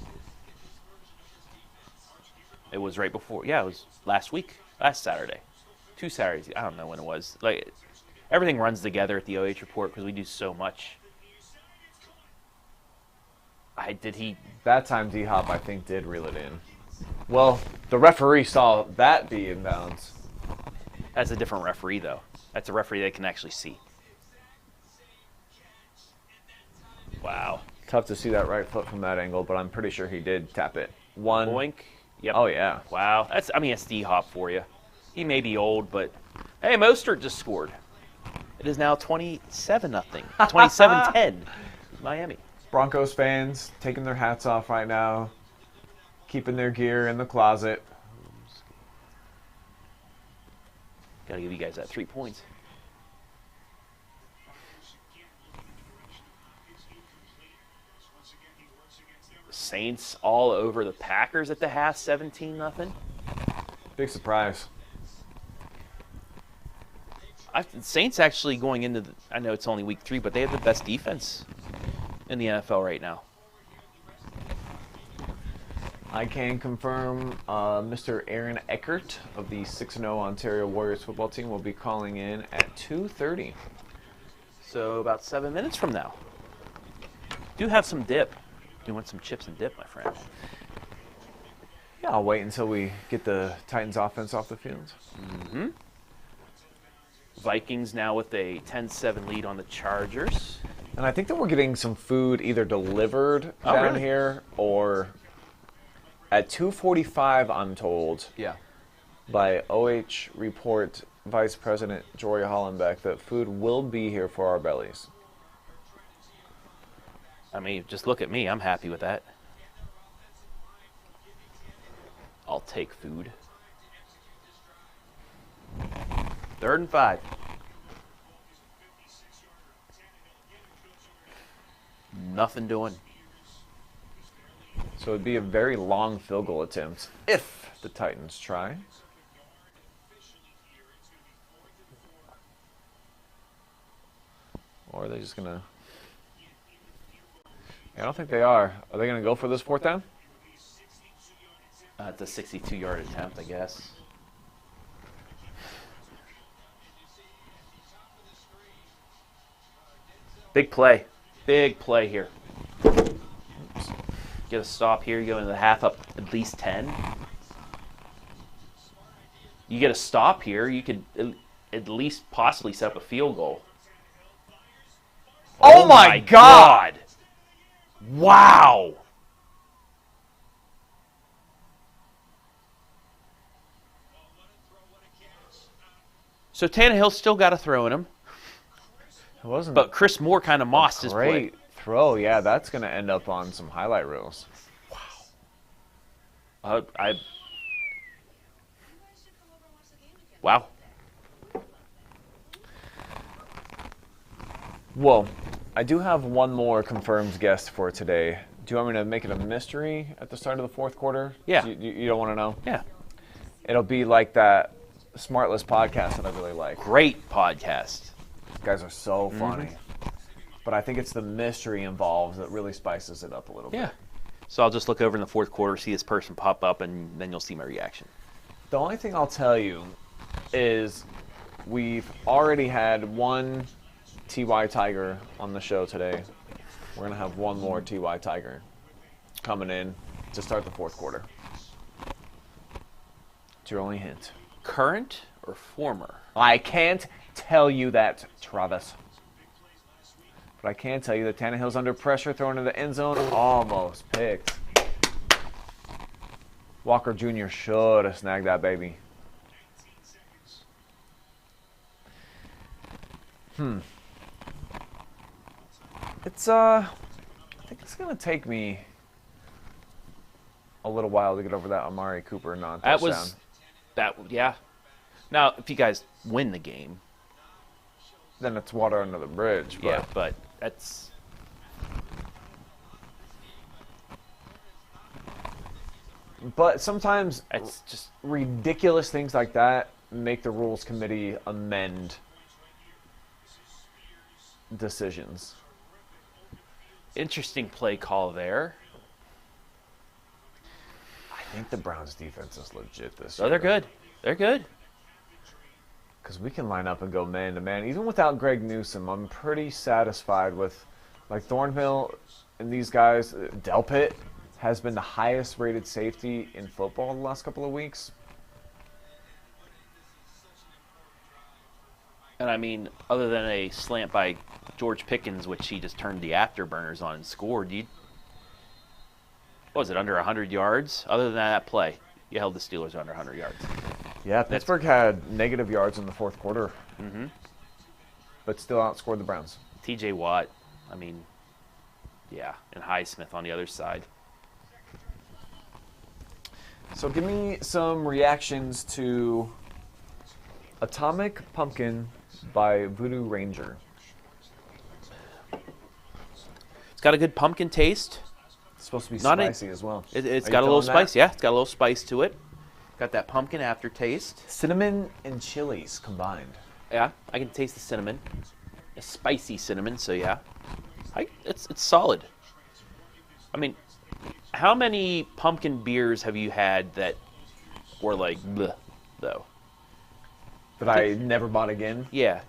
It was right before. Yeah, it was last Saturday. 2 Saturdays. I don't know when it was. Like, everything runs together at the OH report because we do so much. That time D-Hop, I think, did reel it in. Well, the referee saw that be in bounds. That's a different referee, though. That's a referee they can actually see. Wow. Tough to see that right foot from that angle, but I'm pretty sure he did tap it. One. Boink. Yep. Oh, yeah. Wow. It's D-Hop for you. He may be old, but hey, Mostert just scored. It is now 27-0. 27-10. Miami. Broncos fans taking their hats off right now, keeping their gear in the closet. Gotta give you guys that 3 points. Saints all over the Packers at the half, 17-0. Big surprise. Saints actually going into I know it's only week 3, but they have the best defense in the NFL right now. I can confirm Mr. Aaron Eckert of the 6-0 Ontario Warriors football team will be calling in at 2:30. So about 7 minutes from now. Do have some dip. You want some chips and dip, my friend? Yeah, I'll wait until we get the Titans offense off the field. Mm-hmm. Vikings now with a 10-7 lead on the Chargers. And I think that we're getting some food either delivered down really? here or at 2:45, I'm told, Yeah. by OH Report Vice President Jory Hollenbeck that food will be here for our bellies. I mean, just look at me. I'm happy with that. I'll take food. 3rd and 5. Nothing doing. So it'd be a very long field goal attempt if the Titans try. Or are they just going to... I don't think they are. Are they going to go for this 4th down? It's a 62-yard attempt, I guess. Big play. Big play here. Get a stop here. You go into the half up at least 10. You get a stop here, you could at least possibly set up a field goal. Oh my God! Wow! So Tannehill's still got a throw in him. It wasn't. But Chris Moore kind of mossed his play. Great throw. Yeah, that's going to end up on some highlight reels. Wow. Well, I do have one more confirmed guest for today. Do you want me to make it a mystery at the start of the fourth quarter? Yeah. You don't want to know? Yeah. It'll be like that Smartless podcast that I really like. Great podcast. You guys are so funny. But I think it's the mystery involved that really spices it up a little Yeah. bit. So I'll just look over in the fourth quarter, see this person pop up, and then you'll see my reaction. The only thing I'll tell you is we've already had one TY Tiger on the show today. We're going to have one more TY Tiger coming in to start the fourth quarter. It's your only hint. Current or former? I can't tell you that, Travis. But I can tell you that Tannehill's under pressure, throwing to the end zone, almost picked. Walker Jr. should have snagged that baby. It's I think it's gonna take me a little while to get over that Amari Cooper non-touchdown. Yeah. Now, if you guys win the game, Then it's water under the bridge. But yeah, but that's But sometimes it's just ridiculous things like that make the rules committee amend decisions. interesting play call there. I think the Browns defense is legit this year. Oh, they're good. They're good. Because we can line up and go man to man. Even without Greg Newsome, I'm pretty satisfied with, like, Thornhill and these guys. Delpit has been the highest rated safety in football the last couple of weeks. And I mean, other than a slant by George Pickens, which he just turned the afterburners on and scored, what was it, under 100 yards? Other than that play, you held the Steelers under 100 yards. Yeah, Pittsburgh had negative yards in the fourth quarter, but still outscored the Browns. TJ Watt, I mean, yeah, and Highsmith on the other side. So give me some reactions to Atomic Pumpkin by Voodoo Ranger. It's got a good pumpkin taste. It's supposed to be Not spicy as well. It's Are got a you little feeling that? spice. Yeah, it's got a little spice to it. Got that pumpkin aftertaste. Cinnamon and chilies combined. Yeah, I can taste the cinnamon. A spicy cinnamon, so yeah. It's solid. I mean, how many pumpkin beers have you had that were like, bleh, though? That I never bought again. Yeah.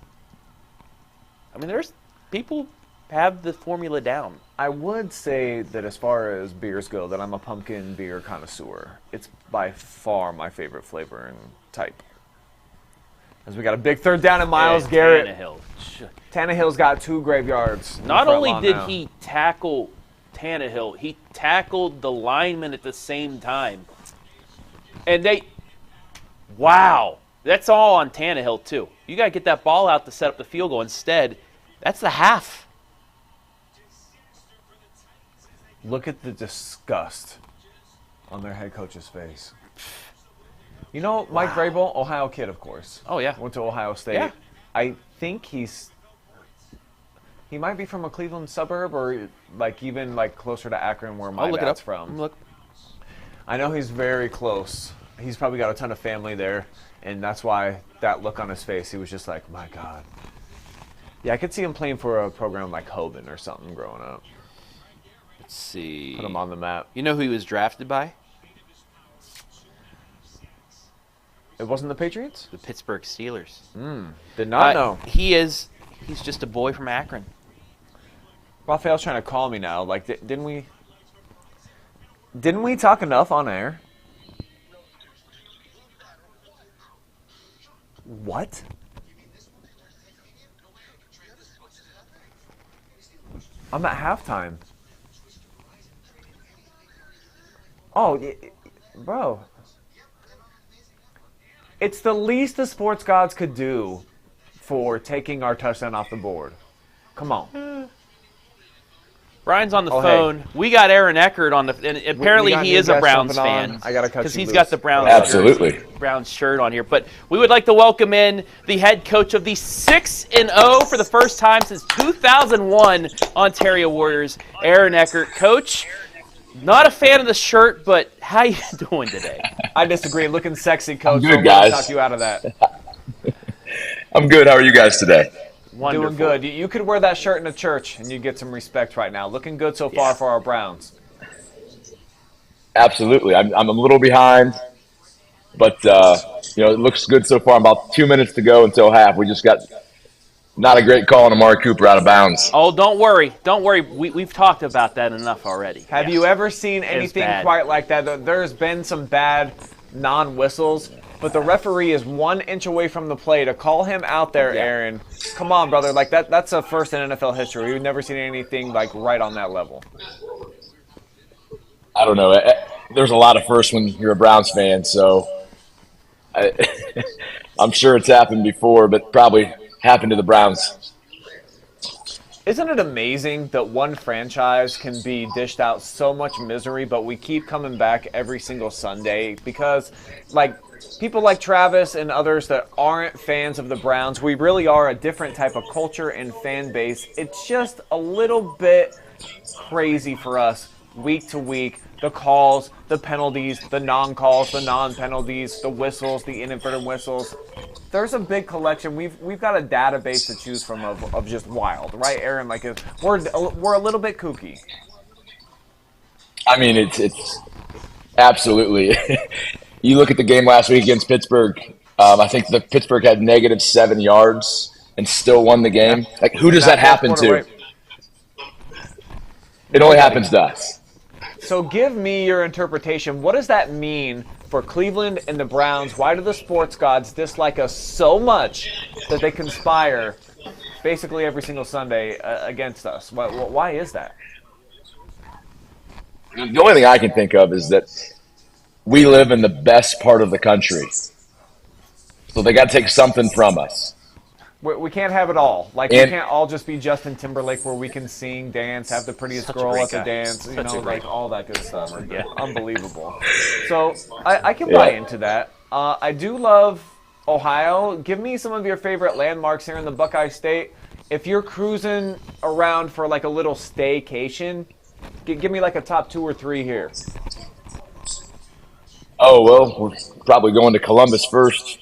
I mean, there's people have the formula down. I would say that as far as beers go, that I'm a pumpkin beer connoisseur. It's by far my favorite flavor and type. As we got a big third down in Miles And Garrett. Tannehill. Tannehill's got 2 graveyards. in the Not front only lawn did now. he tackle Tannehill, he tackled the lineman at the same time. And wow. That's all on Tannehill, too. You got to get that ball out to set up the field goal. Instead, that's the half. Look at the disgust on their head coach's face. You know, Mike Vrabel, Ohio kid, of course. Oh, yeah. Went to Ohio State. Yeah. I think he might be from a Cleveland suburb or like even like closer to Akron where my I'll look it dad's up. from. Look. I know he's very close. He's probably got a ton of family there, and that's why that look on his face, he was just like, my God. Yeah, I could see him playing for a program like Hoban or something growing up. Let's see. Put him on the map. You know who he was drafted by? It wasn't the Patriots? The Pittsburgh Steelers. Did not know. He's just a boy from Akron. Raphael's trying to call me now. Like, didn't we Didn't we talk enough on air? What? I'm at halftime. Oh, bro. It's the least the sports gods could do for taking our touchdown off the board. Come on. Brian's on the Oh, phone. hey. We got Aaron Eckert on the. And apparently, We got he new is a guests Browns jumping fan. on. I gotta cut because you he's loose. got the Browns. Absolutely. Browns shirt on here. But we would like to welcome in the head coach of the 6-0 for the first time since 2001 Ontario Warriors, Aaron Eckert. Coach, not a fan of the shirt, but how you doing today? I disagree. Looking sexy, coach. I'm good, so guys. Talk you out of that. I'm good. How are you guys today? Wonderful. Doing good. You could wear that shirt in a church, and you'd get some respect right now. Looking good so far for our Browns. Absolutely. I'm a little behind, but, it looks good so far. About 2 minutes to go until half. We just got not a great call on Amari Cooper out of bounds. Oh, don't worry. Don't worry. We've talked about that enough already. Have you ever seen anything bad. quite like that? There's been some bad non-whistles, but the referee is 1 inch away from the play to call him out there, Aaron. Come on, brother. Like that's a first in NFL history. We've never seen anything like right on that level. I don't know. There's a lot of firsts when you're a Browns fan, so I'm sure it's happened before, but probably happened to the Browns. Isn't it amazing that one franchise can be dished out so much misery, but we keep coming back every single Sunday? Because, people like Travis and others that aren't fans of the Browns, we really are a different type of culture and fan base. It's just a little bit crazy for us week to week. The calls, the penalties, the non-calls, the non-penalties, the whistles, the inadvertent whistles. There's a big collection. We've got a database to choose from of just wild, right, Aaron? We're a little bit kooky. I mean, it's absolutely. You look at the game last week against Pittsburgh. I think the Pittsburgh had -7 yards and still won the game. Who does that happen to? Right. It only happens to us. So give me your interpretation. What does that mean for Cleveland and the Browns? Why do the sports gods dislike us so much that they conspire basically every single Sunday against us? Why is that? The only thing I can think of is that we live in the best part of the country. So they got to take something from us. We can't have it all. We can't all just be Justin Timberlake where we can sing, dance, have the prettiest Such a girl great at the guy. dance, all that good stuff. Yeah. Unbelievable. So I can buy into that. I do love Ohio. Give me some of your favorite landmarks here in the Buckeye State. If you're cruising around for a little staycation, give me a top 2 or 3 here. Oh, well, we're probably going to Columbus first.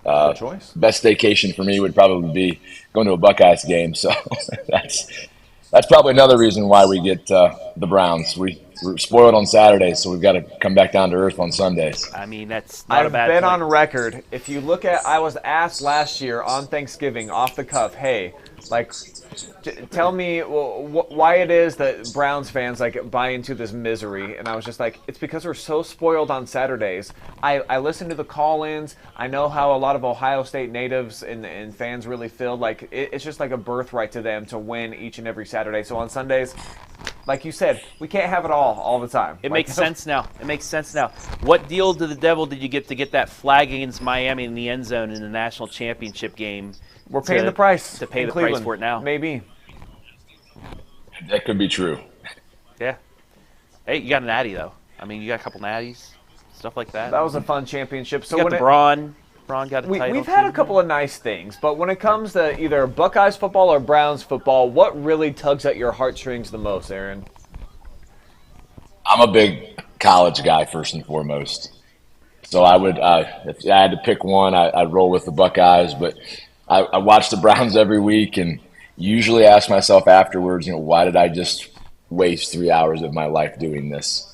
Good choice. Best staycation for me would probably be going to a Buckeyes game. So that's probably another reason why we get the Browns. We're spoiled on Saturdays, so we've got to come back down to earth on Sundays. I mean, that's not a I've bad been point. on record. If you look at, I was asked last year on Thanksgiving off the cuff, hey, tell me why it is that Browns fans buy into this misery, and I was just like, it's because we're so spoiled on Saturdays. I listen to the call-ins. I know how a lot of Ohio State natives and fans really feel it's just like a birthright to them to win each and every Saturday. So on Sundays, like you said, we can't have it all the time. It makes sense now. It makes sense now. What deal to the devil did you get to get that flag against Miami in the end zone in the national championship game? We're paying the price. To pay in the Cleveland. price for it now. Maybe. That could be true. Yeah. Hey, you got an natty, though. I mean, you got a couple natties, stuff like that. That was a fun championship. So you got the Braun. Braun got a title. We've had too. a couple of nice things, but when it comes to either Buckeyes football or Browns football, what really tugs at your heartstrings the most, Aaron? I'm a big college guy first and foremost. So I would, if I had to pick one, I'd roll with the Buckeyes. But I watch the Browns every week and usually ask myself afterwards, why did I just waste 3 hours of my life doing this?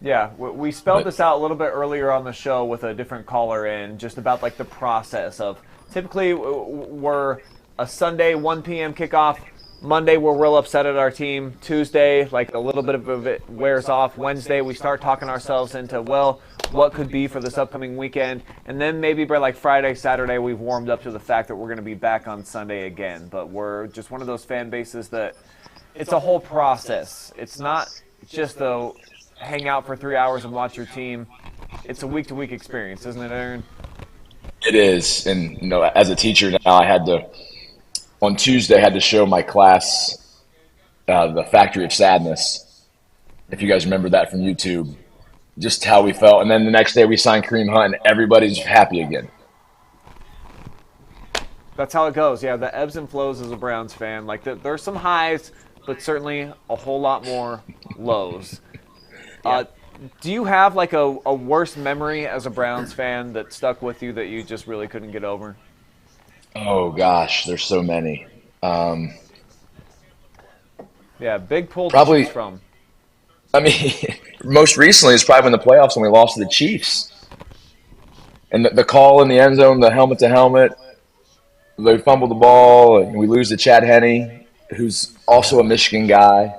Yeah, we spelled this out a little bit earlier on the show with a different caller in, just about like the process of typically we're a Sunday 1 p.m. kickoff. Monday, we're real upset at our team. Tuesday, like a little bit of it wears off. Wednesday, we start talking ourselves into, well, what could be for this upcoming weekend. And then maybe by like Friday, Saturday, we've warmed up to the fact that we're going to be back on Sunday again. But we're just one of those fan bases that it's a whole process. It's not just a hang out for 3 hours and watch your team. It's a week-to-week experience, isn't it, Aaron? It is. And, as a teacher now, on Tuesday, I had to show my class the Factory of Sadness, if you guys remember that from YouTube, just how we felt. And then the next day we signed Kareem Hunt, and everybody's happy again. That's how it goes. Yeah, the ebbs and flows as a Browns fan. Like there's some highs, but certainly a whole lot more lows. Do you have like a worse memory as a Browns fan that stuck with you that you just really couldn't get over? Oh, gosh, there's so many. Yeah, big pool to Probably- choose from. I mean, most recently it's probably in the playoffs when we lost to the Chiefs. And the call in the end zone, the helmet to helmet, they fumbled the ball, and we lose to Chad Henne, who's also a Michigan guy.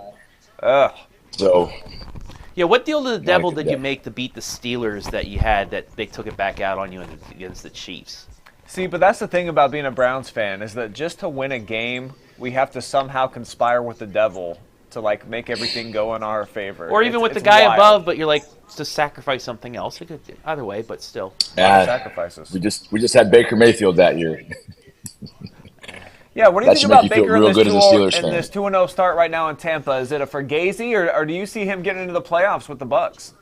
Ugh. So, Yeah, what deal to the devil Like did that. you make to beat the Steelers that you had that they took it back out on you against the Chiefs? See, but that's the thing about being a Browns fan is that just to win a game, we have to somehow conspire with the devil to like make everything go in our favor. Or even with the it's guy wild. above, but you're like to sacrifice something else. It could, either way, but still. Sacrifices. we just had Baker Mayfield that year. Yeah, what do That you think should about make you feel Baker in real this good as a Steelers 2-0 fan. in this 2-0 start right now in Tampa? Is it a Fugazi, or do you see him getting into the playoffs with the Bucks?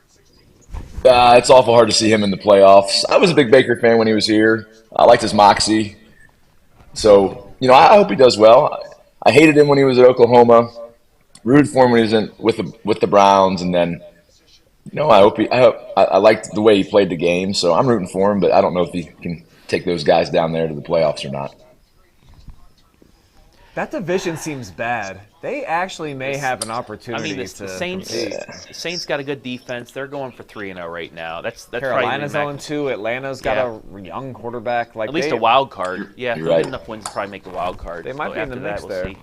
It's awful hard to see him in the playoffs. I was a big Baker fan when he was here. I liked his moxie. So, I hope he does well. I hated him when he was at Oklahoma. Rooted for him when he was with the Browns, and then, I liked the way he played the game. So I'm rooting for him, but I don't know if he can take those guys down there to the playoffs or not. That division seems bad. They actually may have an I opportunity mean, the to Saints. compete. The Saints got a good defense. They're going for 3-0 right now. That's Carolina's probably 0-2. Atlanta's got a young quarterback. Like at least they, a wild card. Yeah, You're they'll right. get enough wins to probably make the wild card. They might So be in the after that, mix we'll there. see.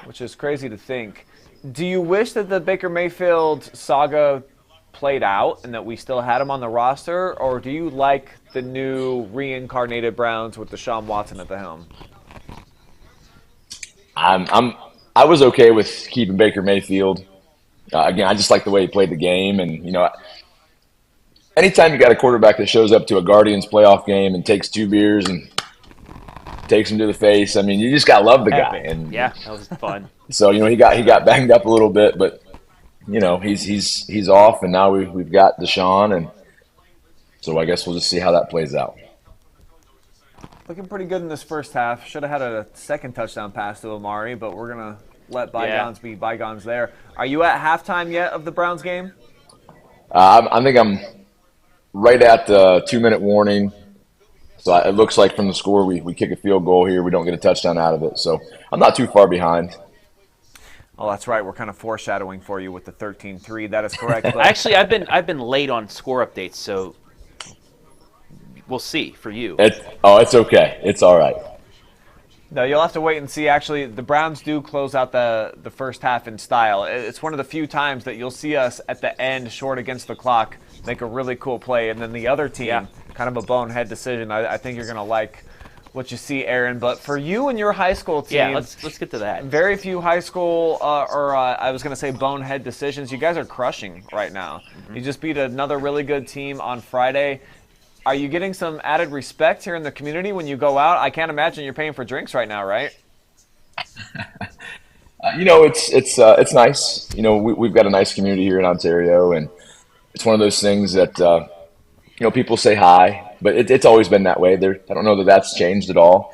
which is crazy to think. Do you wish that the Baker Mayfield saga played out and that we still had him on the roster, or do you like the new reincarnated Browns with Deshaun Watson at the helm? I was okay with keeping Baker Mayfield. Again, I just like the way he played the game, and anytime you got a quarterback that shows up to a Guardians playoff game and takes 2 beers and takes him to the face, I mean, you just gotta love the guy. Epic. And Yeah, that was fun. so he got banged up a little bit, but he's off, and now we've got Deshaun, and so I guess we'll just see how that plays out. Looking pretty good in this first half. Should have had a second touchdown pass to Amari, but we're going to let bygones be bygones there. Are you at halftime yet of the Browns game? I think I'm right at the 2-minute warning. So it looks like from the score, we kick a field goal here. We don't get a touchdown out of it. So I'm not too far behind. Oh, that's right. We're kind of foreshadowing for you with the 13-3. That is correct. But Actually, I've been late on score updates, so we'll see for you. It's okay. It's all right. no, you'll have to wait and see. Actually, the Browns do close out the first half in style. It's one of the few times that you'll see us at the end, short against the clock, make a really cool play, and then the other team, kind of a bonehead decision. I think you're going to like what you see, Aaron. But for you and your high school team, Yeah, let's get to that. very few high school, I was going to say bonehead decisions. You guys are crushing right now. You just beat another really good team on Friday. Are you getting some added respect here in the community when you go out? I can't imagine you're paying for drinks right now, right? It's nice. We've got a nice community here in Ontario, and it's one of those things that people say hi, but it's always been that way. I don't know that that's changed at all.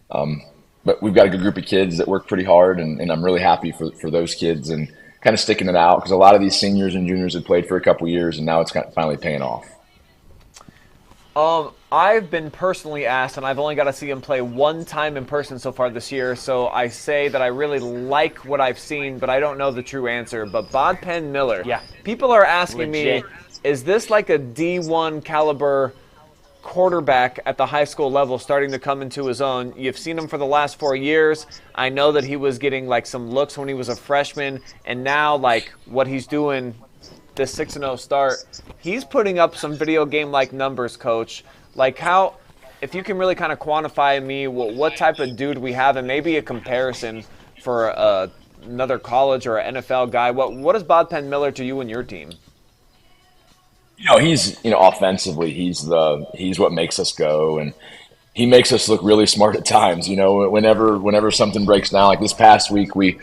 But we've got a good group of kids that work pretty hard, and I'm really happy for those kids and kind of sticking it out, because a lot of these seniors and juniors have played for a couple years, and now it's kind of finally paying off. I've been personally asked, and I've only got to see him play one time in person so far this year, so I say that I really like what I've seen, but I don't know the true answer. But Bod Penn Miller, Yeah. people are asking Legit. me, is this like a D1 caliber quarterback at the high school level starting to come into his own. You've seen him for the last 4 years. I know that he was getting like some looks when he was a freshman, and now like what he's doing, this 6-0 start, he's putting up some video game like numbers, Coach. Like how, if you can really kind of quantify me what type of dude we have, and maybe a comparison for another college or an NFL guy. What is Bodpen Miller to you and your team? He's offensively, he's what makes us go, and he makes us look really smart at times. Whenever something breaks down, like this past week, we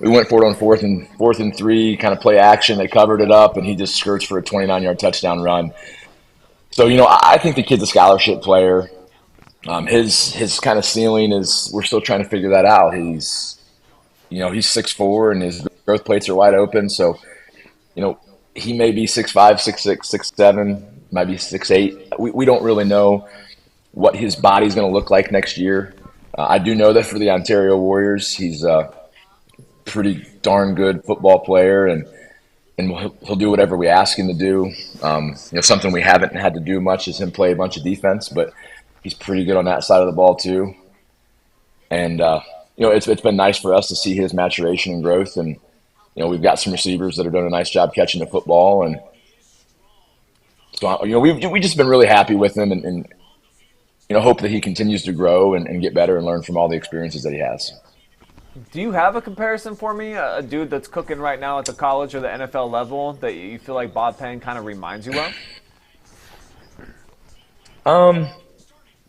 went for it on fourth and 3, kind of play action. They covered it up, and he just skirts for a 29-yard touchdown run. So I think the kid's a scholarship player. His kind of ceiling is, we're still trying to figure that out. He's 6'4", and his growth plates are wide open. So he may be 6'5", 6'6", 6'7", might be 6'8". We don't really know what his body's going to look like next year. I do know that for the Ontario Warriors, he's a pretty darn good football player, and he'll do whatever we ask him to do. Something we haven't had to do much is him play a bunch of defense, but he's pretty good on that side of the ball too. And it's been nice for us to see his maturation and growth, and we've got some receivers that are doing a nice job catching the football, and so we've just been really happy with him, and hope that he continues to grow and get better and learn from all the experiences that he has. Do you have a comparison for me, a dude that's cooking right now at the college or the NFL level that you feel like Bob Penn kind of reminds you of?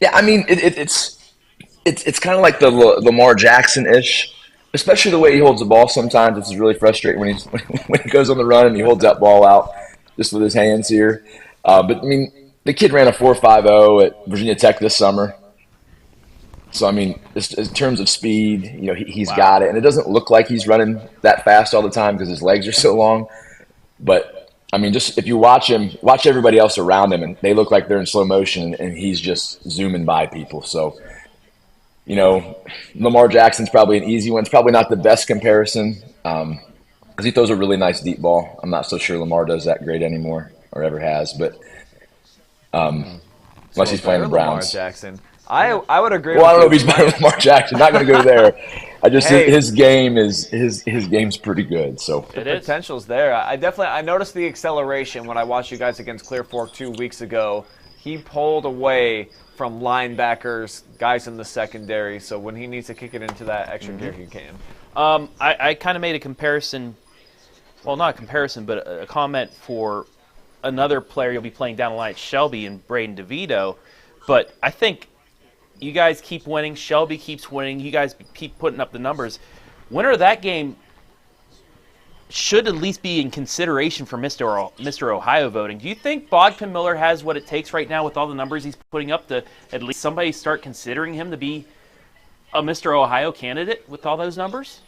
Yeah, I mean it's kind of like the Lamar Jackson-ish. Especially the way he holds the ball sometimes. It's really frustrating when he goes on the run and he holds that ball out just with his hands here. But, I mean, the kid ran a 4.50 at Virginia Tech this summer. So, I mean, in terms of speed, he's got it. And it doesn't look like he's running that fast all the time because his legs are so long. But, I mean, just if you watch him, watch everybody else around him, and they look like they're in slow motion, and he's just zooming by people. So, Lamar Jackson's probably an easy one. It's probably not the best comparison because he throws a really nice deep ball. I'm not so sure Lamar does that great anymore or ever has, but unless he's playing the Browns. Lamar Jackson. I would agree. Well, I don't know if he's better than Lamar Jackson. Not going to go there. I just his game is his game's pretty good. So the potential's there. I noticed the acceleration when I watched you guys against Clear Fork 2 weeks ago. He pulled away from linebackers, guys in the secondary. So when he needs to kick it into that extra gear, he can. I kind of made a comparison. Well, not a comparison, but a comment for another player you'll be playing down the line at Shelby and Braden DeVito. But I think you guys keep winning. Shelby keeps winning. You guys keep putting up the numbers. Winner of that game should at least be in consideration for Mr. Ohio voting. Do you think Bodpen Miller has what it takes right now with all the numbers he's putting up to at least somebody start considering him to be a Mr. Ohio candidate with all those numbers?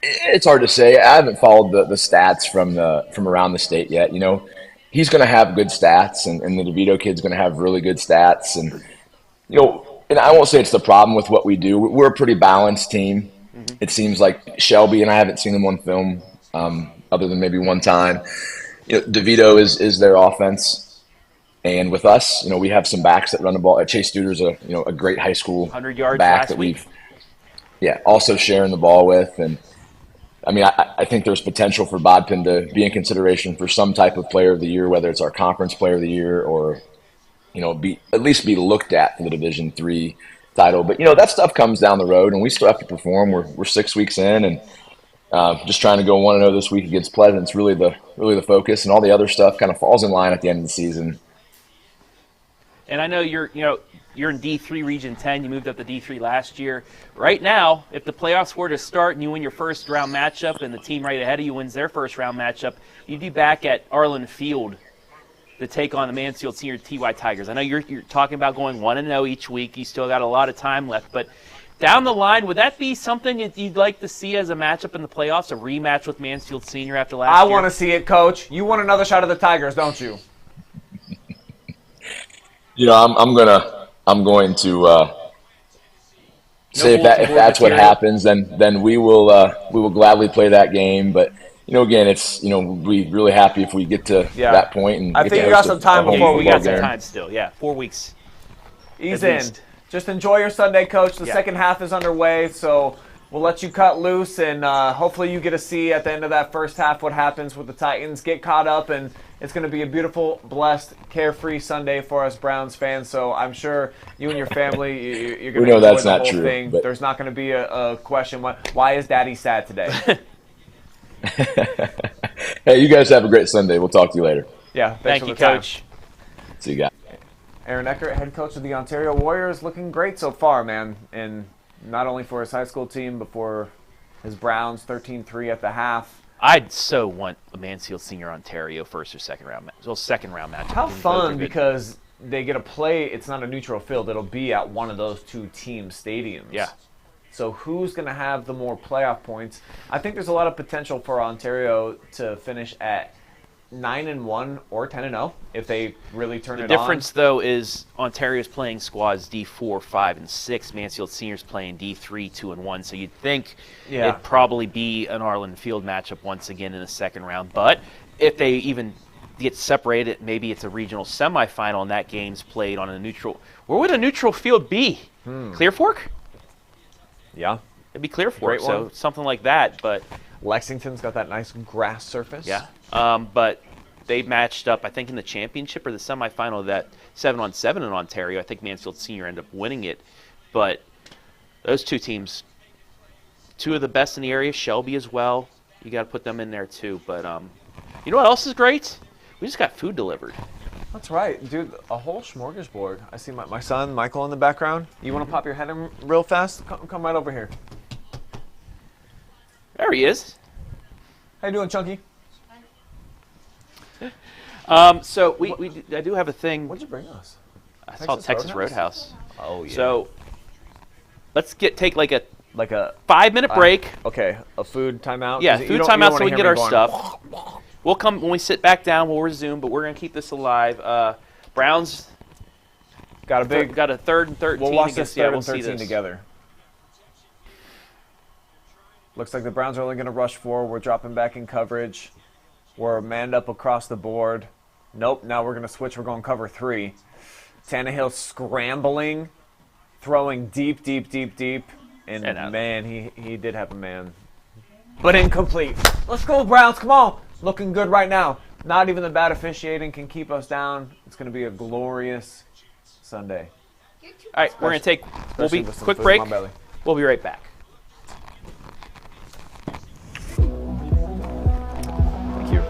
It's hard to say. I haven't followed the stats from around the state yet. He's going to have good stats, and the DeVito kid's going to have really good stats. And, and I won't say it's the problem with what we do. We're a pretty balanced team. Mm-hmm. It seems like Shelby, and I haven't seen him on film other than maybe one time. DeVito is their offense. And with us, we have some backs that run the ball. Chase Studer's a great high school 100 yards back that we've also sharing the ball with. And I mean, I think there's potential for Bodpen to be in consideration for some type of player of the year, whether it's our conference player of the year or, at least be looked at for the Division III title. But, that stuff comes down the road, and we still have to perform. We're 6 weeks in, and just trying to go 1-0 this week against Pleasant. It's really the focus, and all the other stuff kind of falls in line at the end of the season. And I know you're in D3 Region 10. You moved up to D3 last year. Right now, if the playoffs were to start and you win your first round matchup and the team right ahead of you wins their first round matchup, you'd be back at Arlen Field to take on the Mansfield Senior TY Tigers. I know you're talking about going 1-0 each week. You still got a lot of time left. But down the line, would that be something that you'd like to see as a matchup in the playoffs, a rematch with Mansfield Senior after last year? I want to see it, Coach. You want another shot at the Tigers, don't you? I'm going to say if that's what happens, then we will gladly play that game. But again, it's we're really happy if we get to Yeah. that point. And I get think to you got host some a time home before we we football got some game. time still. Yeah, 4 weeks. Ease At in. least. Just enjoy your Sunday, Coach. The Yeah. second half is underway, so we'll let you cut loose, and hopefully you get to see at the end of that first half what happens with the Titans. Get caught up, and it's going to be a beautiful, blessed, carefree Sunday for us Browns fans. So I'm sure you and your family, you're going We to know enjoy that's the not whole true, thing. but- There's not going to be a question, why is Daddy sad today? Hey, you guys have a great Sunday. We'll talk to you later. Yeah, thanks Thank for you, the time. Coach. See you guys. Aaron Eckert, head coach of the Ontario Warriors, looking great so far, man. And not only for his high school team, but for his Browns, 13-3 at the half. I'd so want the Mansfield Senior Ontario first or second round match. Well, second round match. How fun, because they get to play, it's not a neutral field, it'll be at one of those two team stadiums. Yeah. So who's going to have the more playoff points? I think there's a lot of potential for Ontario to finish at 9-1 or 10-0 if they really turn The it on. difference, though, is Ontario's playing squads D4, 5, and 6. Mansfield Senior's playing D3, 2, and 1. So you'd think it'd probably be an Arlen Field matchup once again in the second round. But if they even get separated, maybe it's a regional semifinal, and that game's played on a neutral. Where would a neutral field be? Clear Fork? Yeah. It'd be Clear Fork, Great so one. something like that. But Lexington's got that nice grass surface. yeah, but they matched up, I think, in the championship or the semifinal of that 7-on-7 in Ontario. I think Mansfield Senior ended up winning it. But those two teams, two of the best in the area, Shelby as well. You got to put them in there too. But you know what else is great? We just got food delivered. That's right, dude. A whole smorgasbord. I see my son, Michael, in the background. You want to pop your head in real fast? Come right over here. There he is. How you doing, Chunky? So I do have a thing. What'd you bring us? I saw Texas Roadhouse. Oh, yeah. So let's take like a like a 5-minute break. Okay, a food timeout. Yeah, 'Cause you food don't- you timeout don't so we wanna can get hear our me going, stuff. We'll come when we sit back down. We'll resume, but we're gonna keep this alive. Browns Got a big. got a 3rd and 13. We'll watch against, this 3rd we'll and see 13 this. together. Looks like the Browns are only going to rush 4. We're dropping back in coverage. We're manned up across the board. Nope, now we're going to switch. We're going cover 3. Tannehill scrambling, throwing deep. And And out. man, he did have a man. But incomplete. Let's go, Browns. Come on. Looking good right now. Not even the bad officiating can keep us down. It's going to be a glorious Sunday. All right, we're gonna take. We'll Especially be with some quick food in break. my belly. We'll be right back. Thank you.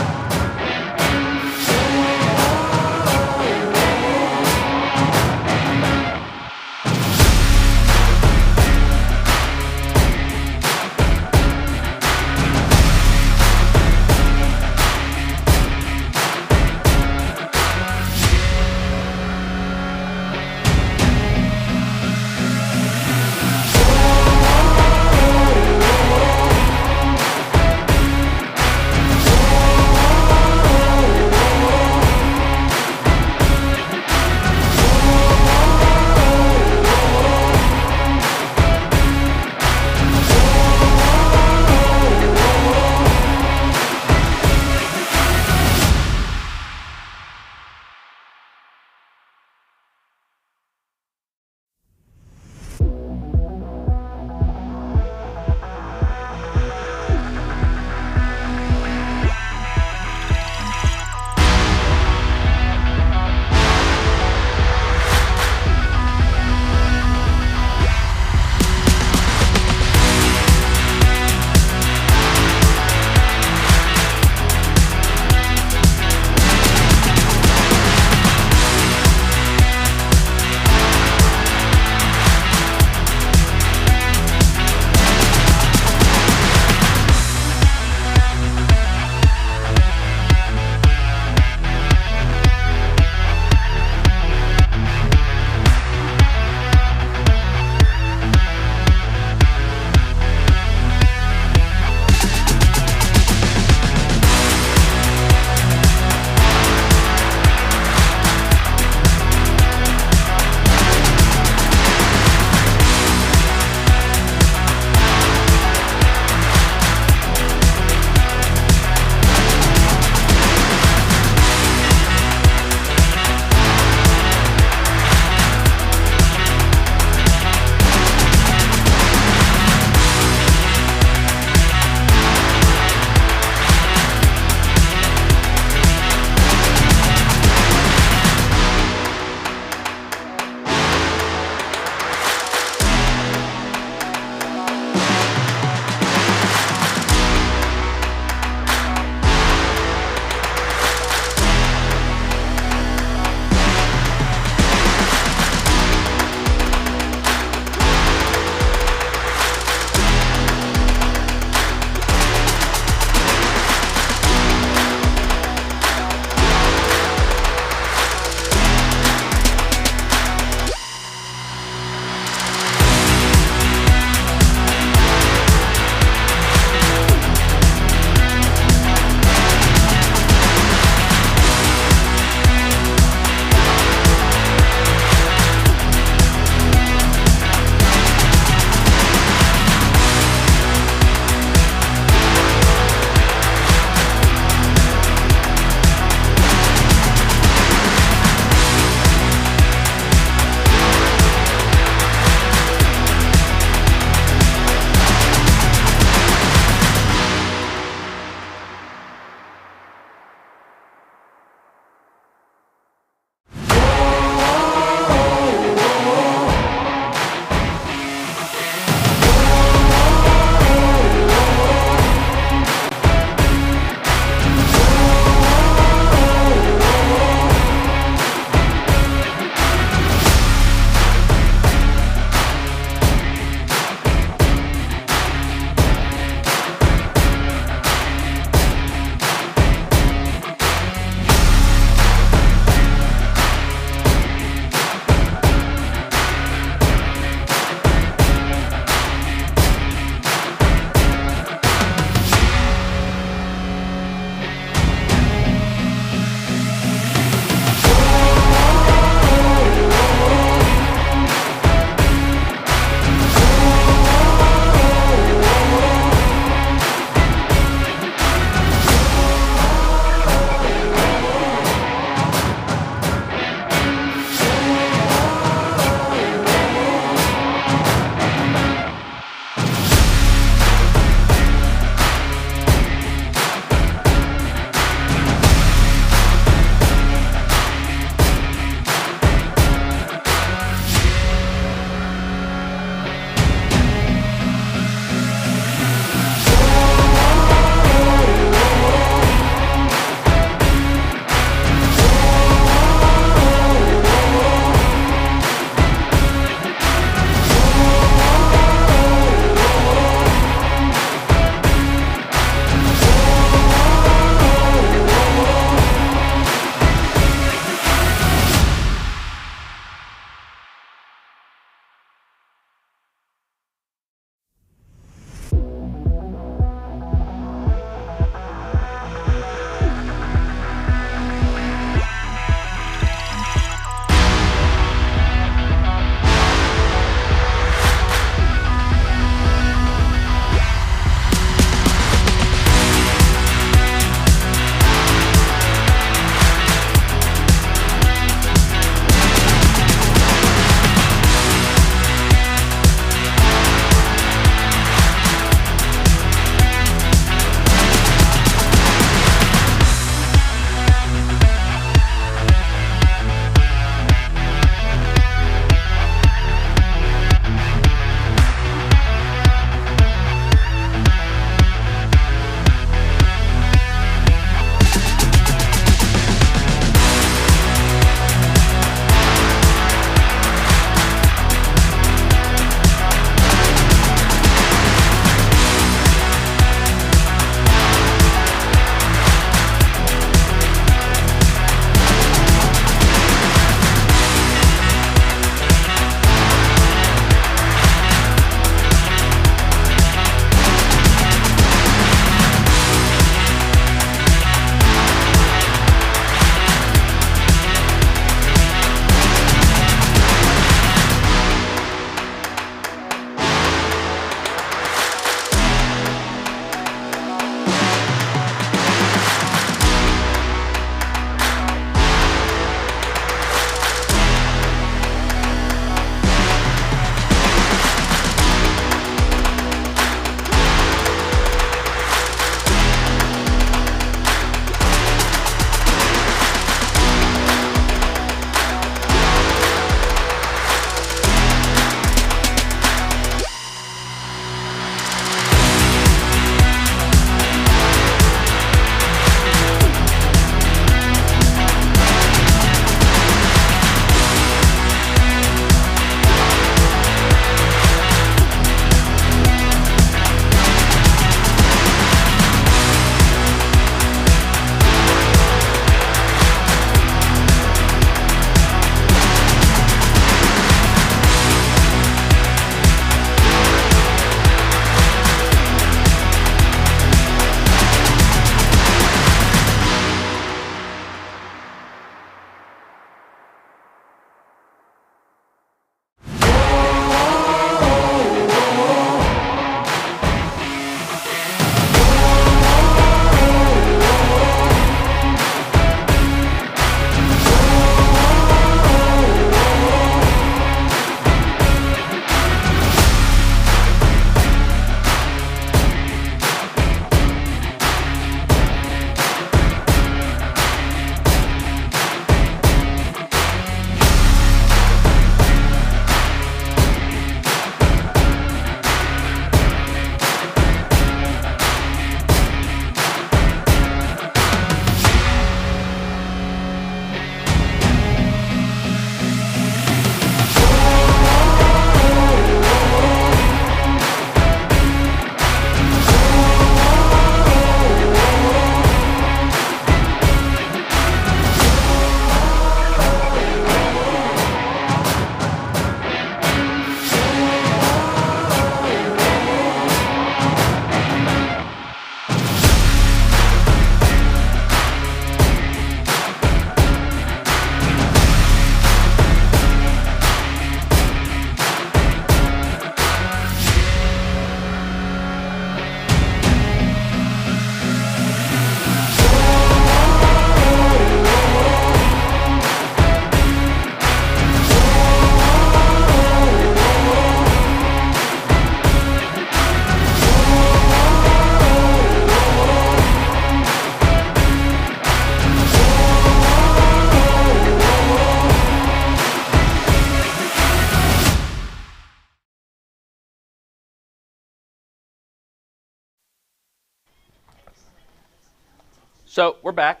So we're back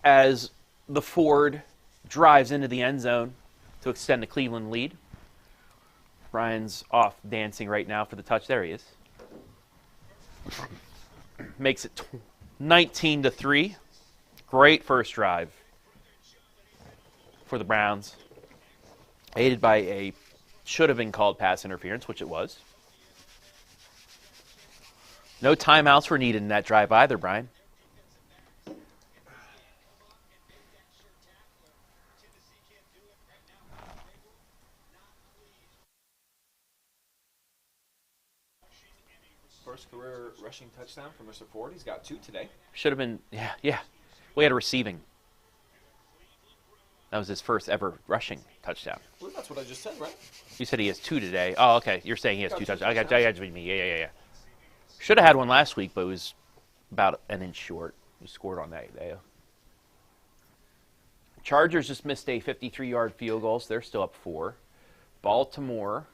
as the Ford drives into the end zone to extend the Cleveland lead. Brian's off dancing right now for the touch. There he is. Makes it 19-3. Great first drive for the Browns. Aided by a should have been called pass interference, which it was. No timeouts were needed in that drive either, Brian. First career rushing touchdown for Mr. Ford. He's got 2 today. Should have been, yeah. We had a receiving. That was his first ever rushing touchdown. Well, that's what I just said, right? You said he has 2 today. Oh, okay. You're saying he has 2 touchdowns. I got me. Yeah. Should have had one last week, but it was about an inch short. He scored on that day. Chargers just missed a 53-yard field goal, so they're still up 4. Baltimore,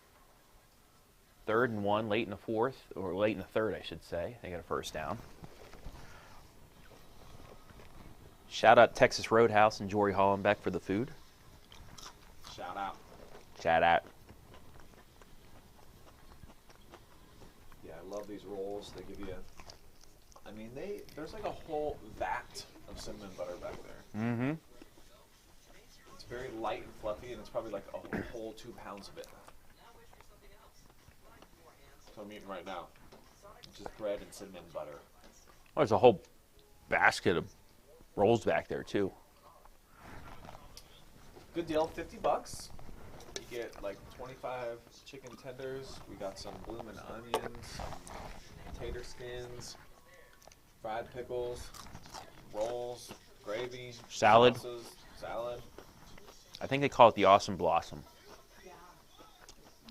3rd and 1, late in the 4th, or late in the 3rd, I should say. They got a first down. Shout out Texas Roadhouse and Jory Hollenbeck for the food. Shout out. Yeah, I love these rolls. They give you, there's like a whole vat of cinnamon butter back there. Mm-hmm. It's very light and fluffy, and it's probably like a whole 2 pounds of it. So I'm eating right now. Just bread and cinnamon butter. Oh, there's a whole basket of rolls back there, too. Good deal, $50. You get like 25 chicken tenders. We got some bloomin' onions, some tater skins, fried pickles, rolls, gravy, Salad. sauces, salad. I think they call it the Awesome Blossom.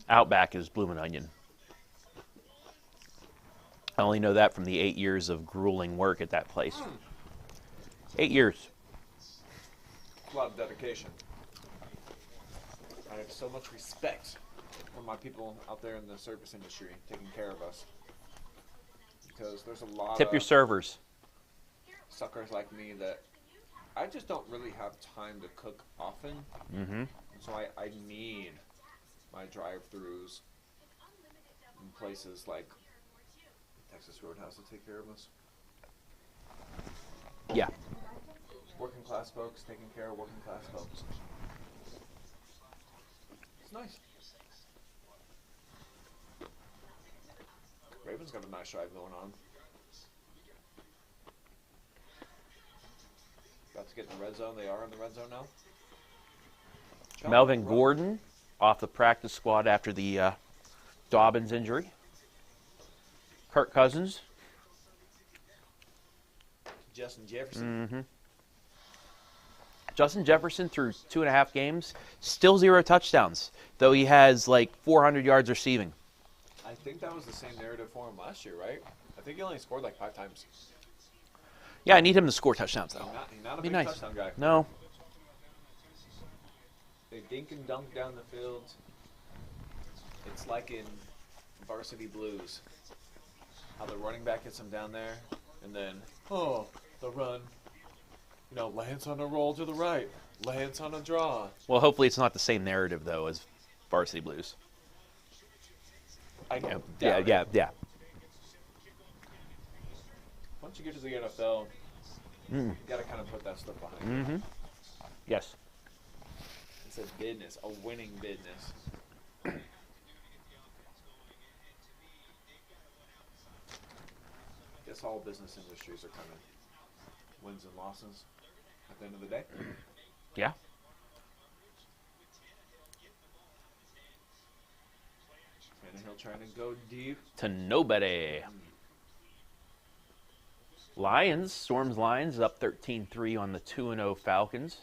Outback is bloomin' onion. I only know that from the 8 years of grueling work at that place. 8 years. A lot of dedication. I have so much respect for my people out there in the service industry taking care of us. Because there's a lot Tip of your servers. suckers like me that I just don't really have time to cook often. Mm-hmm. So I need my drive-thrus in places like Texas Roadhouse to take care of us. Yeah. Working class folks taking care of working class folks. It's nice. Ravens got a nice drive going on. About to get in the red zone. They are in the red zone now. Melvin Gordon off the practice squad after the Dobbins injury. Kirk Cousins. Justin Jefferson. Mm-hmm. Justin Jefferson through 2.5 games, still 0 touchdowns, though he has like 400 yards receiving. I think that was the same narrative for him last year, right? I think he only scored like 5 times. Yeah, I need him to score touchdowns, though. He's not a Be big nice. touchdown guy. No. They dink and dunk down the field. It's like in Varsity Blues. How the running back hits him down there, and then, the run. Lance on a roll to the right. Lance on a draw. Well, hopefully it's not the same narrative, though, as Varsity Blues. I Yeah. doubt it. Once you get to the NFL, you got to kind of put that stuff behind you. Mm-hmm. Yes. It's a business, a winning business. Guess all business industries are kind of wins and losses at the end of the day. Yeah. Tannehill trying to go deep. To nobody. Storms Lions up 13-3 on the 2-0 Falcons.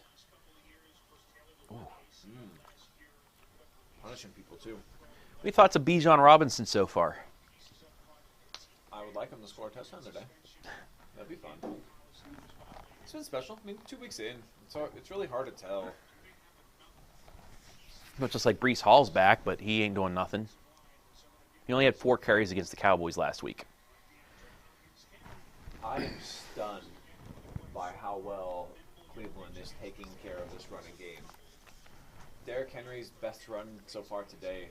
Punishing people, too. What are your thoughts of Bijan Robinson so far? I would like him to score a touchdown today. That'd be fun. It's been special. 2 weeks in. It's really hard to tell. Not just like Breece Hall's back, but he ain't doing nothing. He only had 4 carries against the Cowboys last week. I am stunned how well Cleveland is taking care of this running game. Derrick Henry's best run so far today.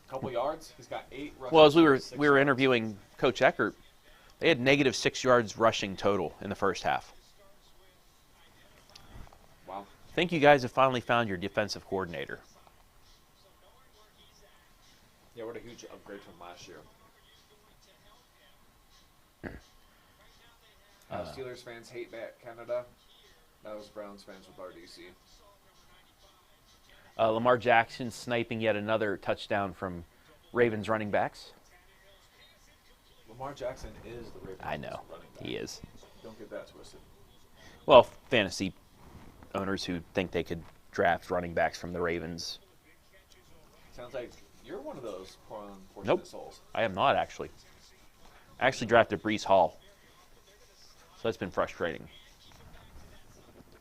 Couple yards. He's got 8 rushes. Well, as we were yards. interviewing Coach Eckert, they had negative -6 yards rushing total in the first half. Wow. I think you guys have finally found your defensive coordinator. Yeah, what a huge upgrade from last year. Steelers fans hate Matt Canada. That was Browns fans with RDC. Lamar Jackson sniping yet another touchdown from Ravens running backs. Lamar Jackson is the Ravens I know, running back. he is. Don't get that twisted. Well, fantasy owners who think they could draft running backs from the Ravens. Sounds like you're one of those poor unfortunate Nope. souls. I am not, actually. I actually drafted Breece Hall. So that's been frustrating.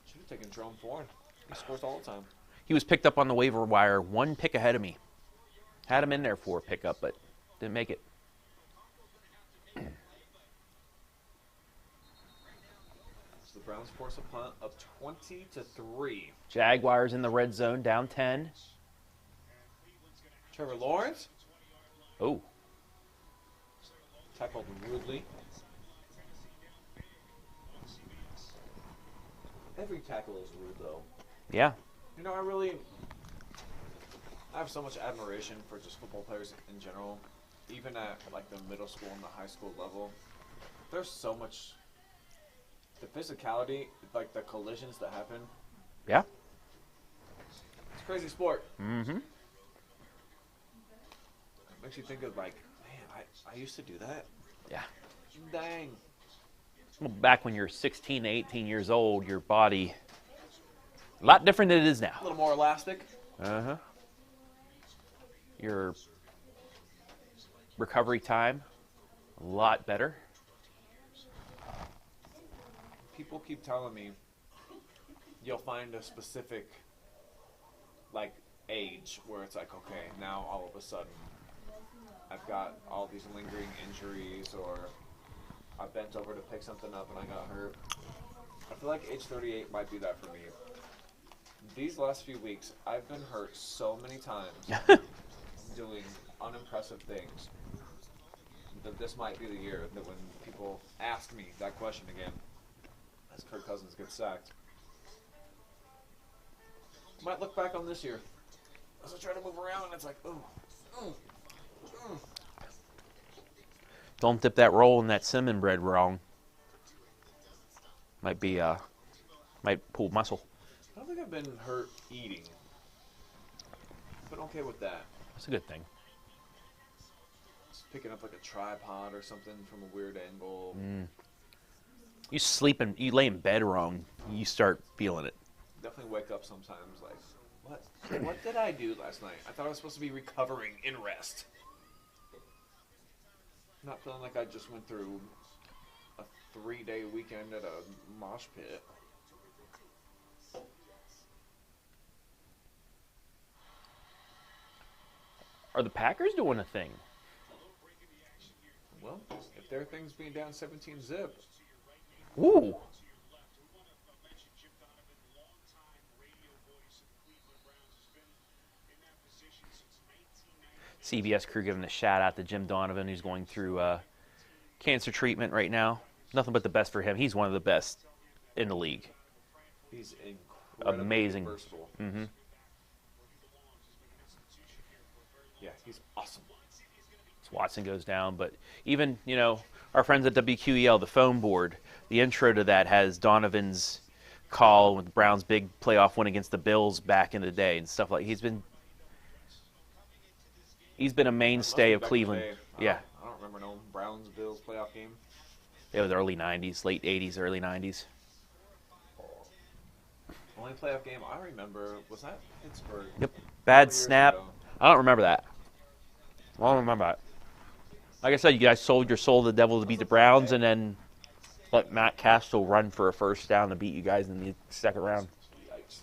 Should have taken Jerome Ford. He scores all the time. He was picked up on the waiver wire 1 pick ahead of me. Had him in there for a pickup, but didn't make it. So the Browns force a punt up 20-3. Jaguars in the red zone, down 10. Trevor Lawrence Oh, tackled rudely. Every tackle is rude, though. yeah. You know, I have so much admiration for just football players in general, even at like the middle school and the high school level. There's so much, the physicality, like the collisions that happen. Yeah. It's a crazy sport. Mm-hmm. It makes you think of like, man, I used to do that. Yeah. Dang. Well, back when you're 16 to 18 years old, your body, a lot different than it is A now. little more elastic. Uh-huh. Your recovery time, a lot better. People keep telling me you'll find a specific like age where it's like, okay, now all of a sudden I've got all these lingering injuries, or I bent over to pick something up and I got hurt. I feel like age 38 might be that for me. These last few weeks, I've been hurt so many times doing unimpressive things that this might be the year that when people ask me that question again, as Kirk Cousins gets sacked, might look back on this year as I try to move around and it's like, ooh. Don't dip that roll in that cinnamon bread wrong. Might be, might pull muscle. I don't think I've been hurt eating. I've been okay with that. That's a good thing. Just picking up like a tripod or something from a weird angle. You sleep and you lay in bed wrong, you start feeling it. Definitely wake up sometimes like, what did I do last night? I thought I was supposed to be recovering in rest. Not feeling like I just went through a 3-day weekend at a mosh pit. Are the Packers doing a thing? Well, if their thing's being down 17-zip, Ooh. CBS crew giving a shout out to Jim Donovan, who's going through cancer treatment right now. Nothing but the best for him. He's one of the best in the league. he's incredibly Amazing. versatile. Mm-hmm. Yeah, he's awesome. Watson goes down, but even, you know, our friends at WQEL, the phone board, the intro to that has Donovan's call with the Browns' big playoff win against the Bills back in the day and stuff like. He's been a mainstay of Back in the Cleveland. day, Yeah, I don't remember no Browns-Bills playoff game. it was early '90s, late '80s, early '90s. Only playoff game I remember was that Pittsburgh. Yep, bad years snap. ago. I don't remember that. I don't remember that. Like I said, you guys sold your soul to the devil to beat the Browns, and then let Matt Castle run for a first down to beat you guys in the second round. Yikes.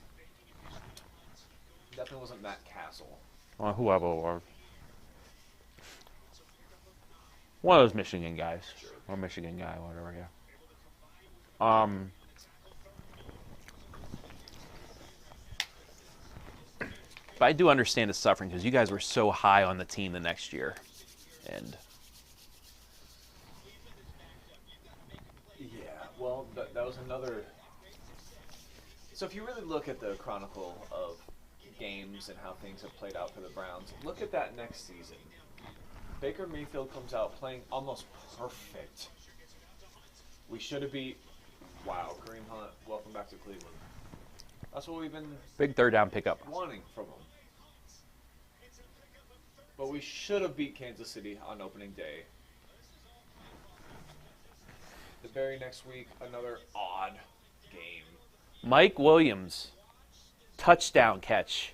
Definitely wasn't Matt Castle. Or whoever it was. One of those Michigan guys. Or Michigan guy, whatever, yeah. But I do understand the suffering because you guys were so high on the team the next year. And Yeah, well, that was another. So if you really look at the chronicle of games and how things have played out for the Browns, look at that next season. Baker Mayfield comes out playing almost perfect. We should have beat. Wow, Kareem Hunt, welcome back to Cleveland. That's what we've been big third down pickup. wanting from him. But we should have beat Kansas City on opening day. The very next week, another odd game. Mike Williams, touchdown catch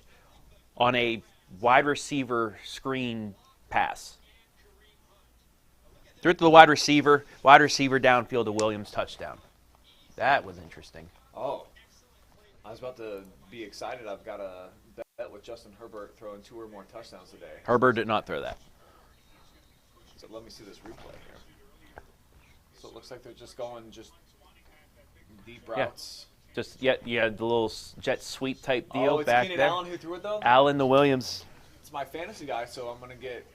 on a wide receiver screen pass. Threw it to the wide receiver downfield to Williams, touchdown. That was interesting. Oh, I was about to be excited. I've got a bet with Justin Herbert throwing 2 or more touchdowns today. Herbert did not throw that. So let me see this replay here. So it looks like they're just going deep routes. Just the little jet sweep type deal Oh, it's back Keenan there. Allen who threw it though? Allen to Williams. It's my fantasy guy, so I'm going to get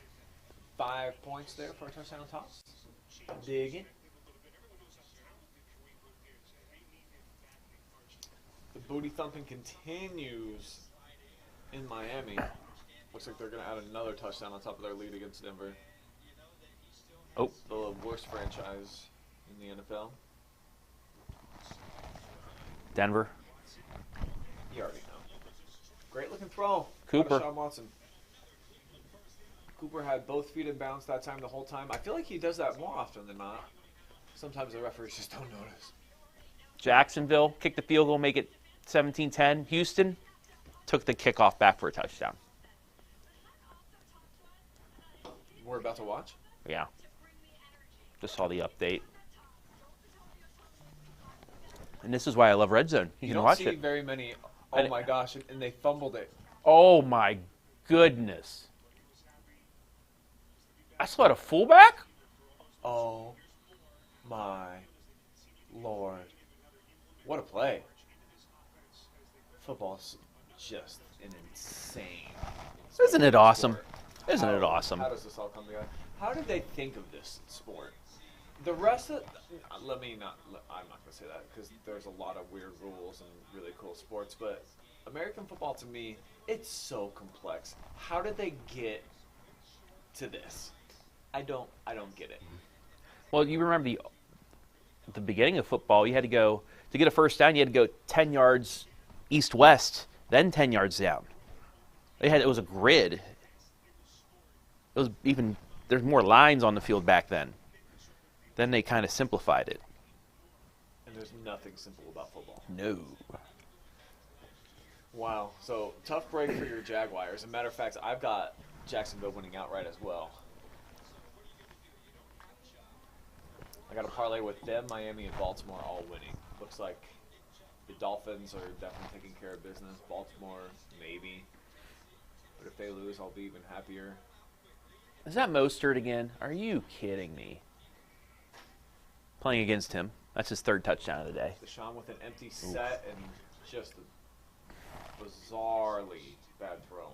5 points there for a touchdown toss. Dig it. The booty thumping continues in Miami. Looks like they're going to add another touchdown on top of their lead against Denver. Oh, The worst franchise in the NFL. Denver. You already know. Great looking throw. Cooper. Sean Watson. Cooper had both feet in bounds that time the whole time. I feel like he does that more often than not. Sometimes the referees just don't notice. Jacksonville kicked the field goal, make it 17-10. Houston took the kickoff back for a touchdown. We're about to watch? Yeah. Just saw the update. And this is why I love Red Zone. You can don't watch see it. very many. I- Oh my gosh! And they fumbled it. Oh my goodness. That's what, a fullback? Oh my Lord! What a play! Football's just an insane. Isn't it awesome? sport. Isn't it awesome? How does this all come together? How did they think of this sport? The rest of I'm not going to say that because there's a lot of weird rules and really cool sports, but American football to me, it's so complex. How did they get to this? I don't get it. Well, you remember the beginning of football, you had to go, to get a first down, you had to go 10 yards east-west, then 10 yards down. It was a grid. It was even, there's more lines on the field back then. Then they kind of simplified it. And there's nothing simple about football. No. Wow. So, tough break for your Jaguars. As a matter of fact, I've got Jacksonville winning outright as well. I got a parlay with them, Miami, and Baltimore all winning. Looks like the Dolphins are definitely taking care of business. Baltimore, maybe. But if they lose, I'll be even happier. Is that Mostert again? Are you kidding me? Playing against him. That's his third touchdown of the day. Deshaun with an empty set and just a bizarrely bad throw.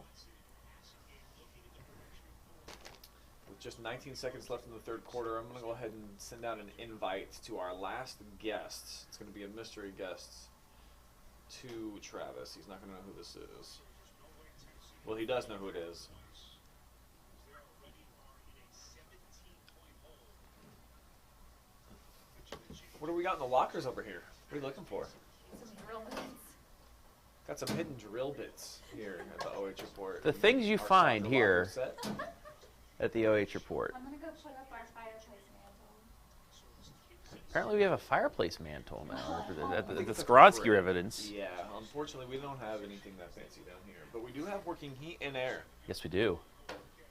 With just 19 seconds left in the third quarter, I'm going to go ahead and send out an invite to our last guest. It's going to be a mystery guest to Travis. He's not going to know who this is. Well, he does know who it is. What do we got in the lockers over here? What are you looking for? Some drill bits. Got some hidden drill bits here at the OH report. The things you Our find soccer here locker set. at the OH report. I'm gonna go put up our fireplace mantle. Apparently we have a fireplace mantle now at I the think it's a Skowronski fridge. residence. Yeah, unfortunately we don't have anything that fancy down here, but we do have working heat and air. Yes, we do.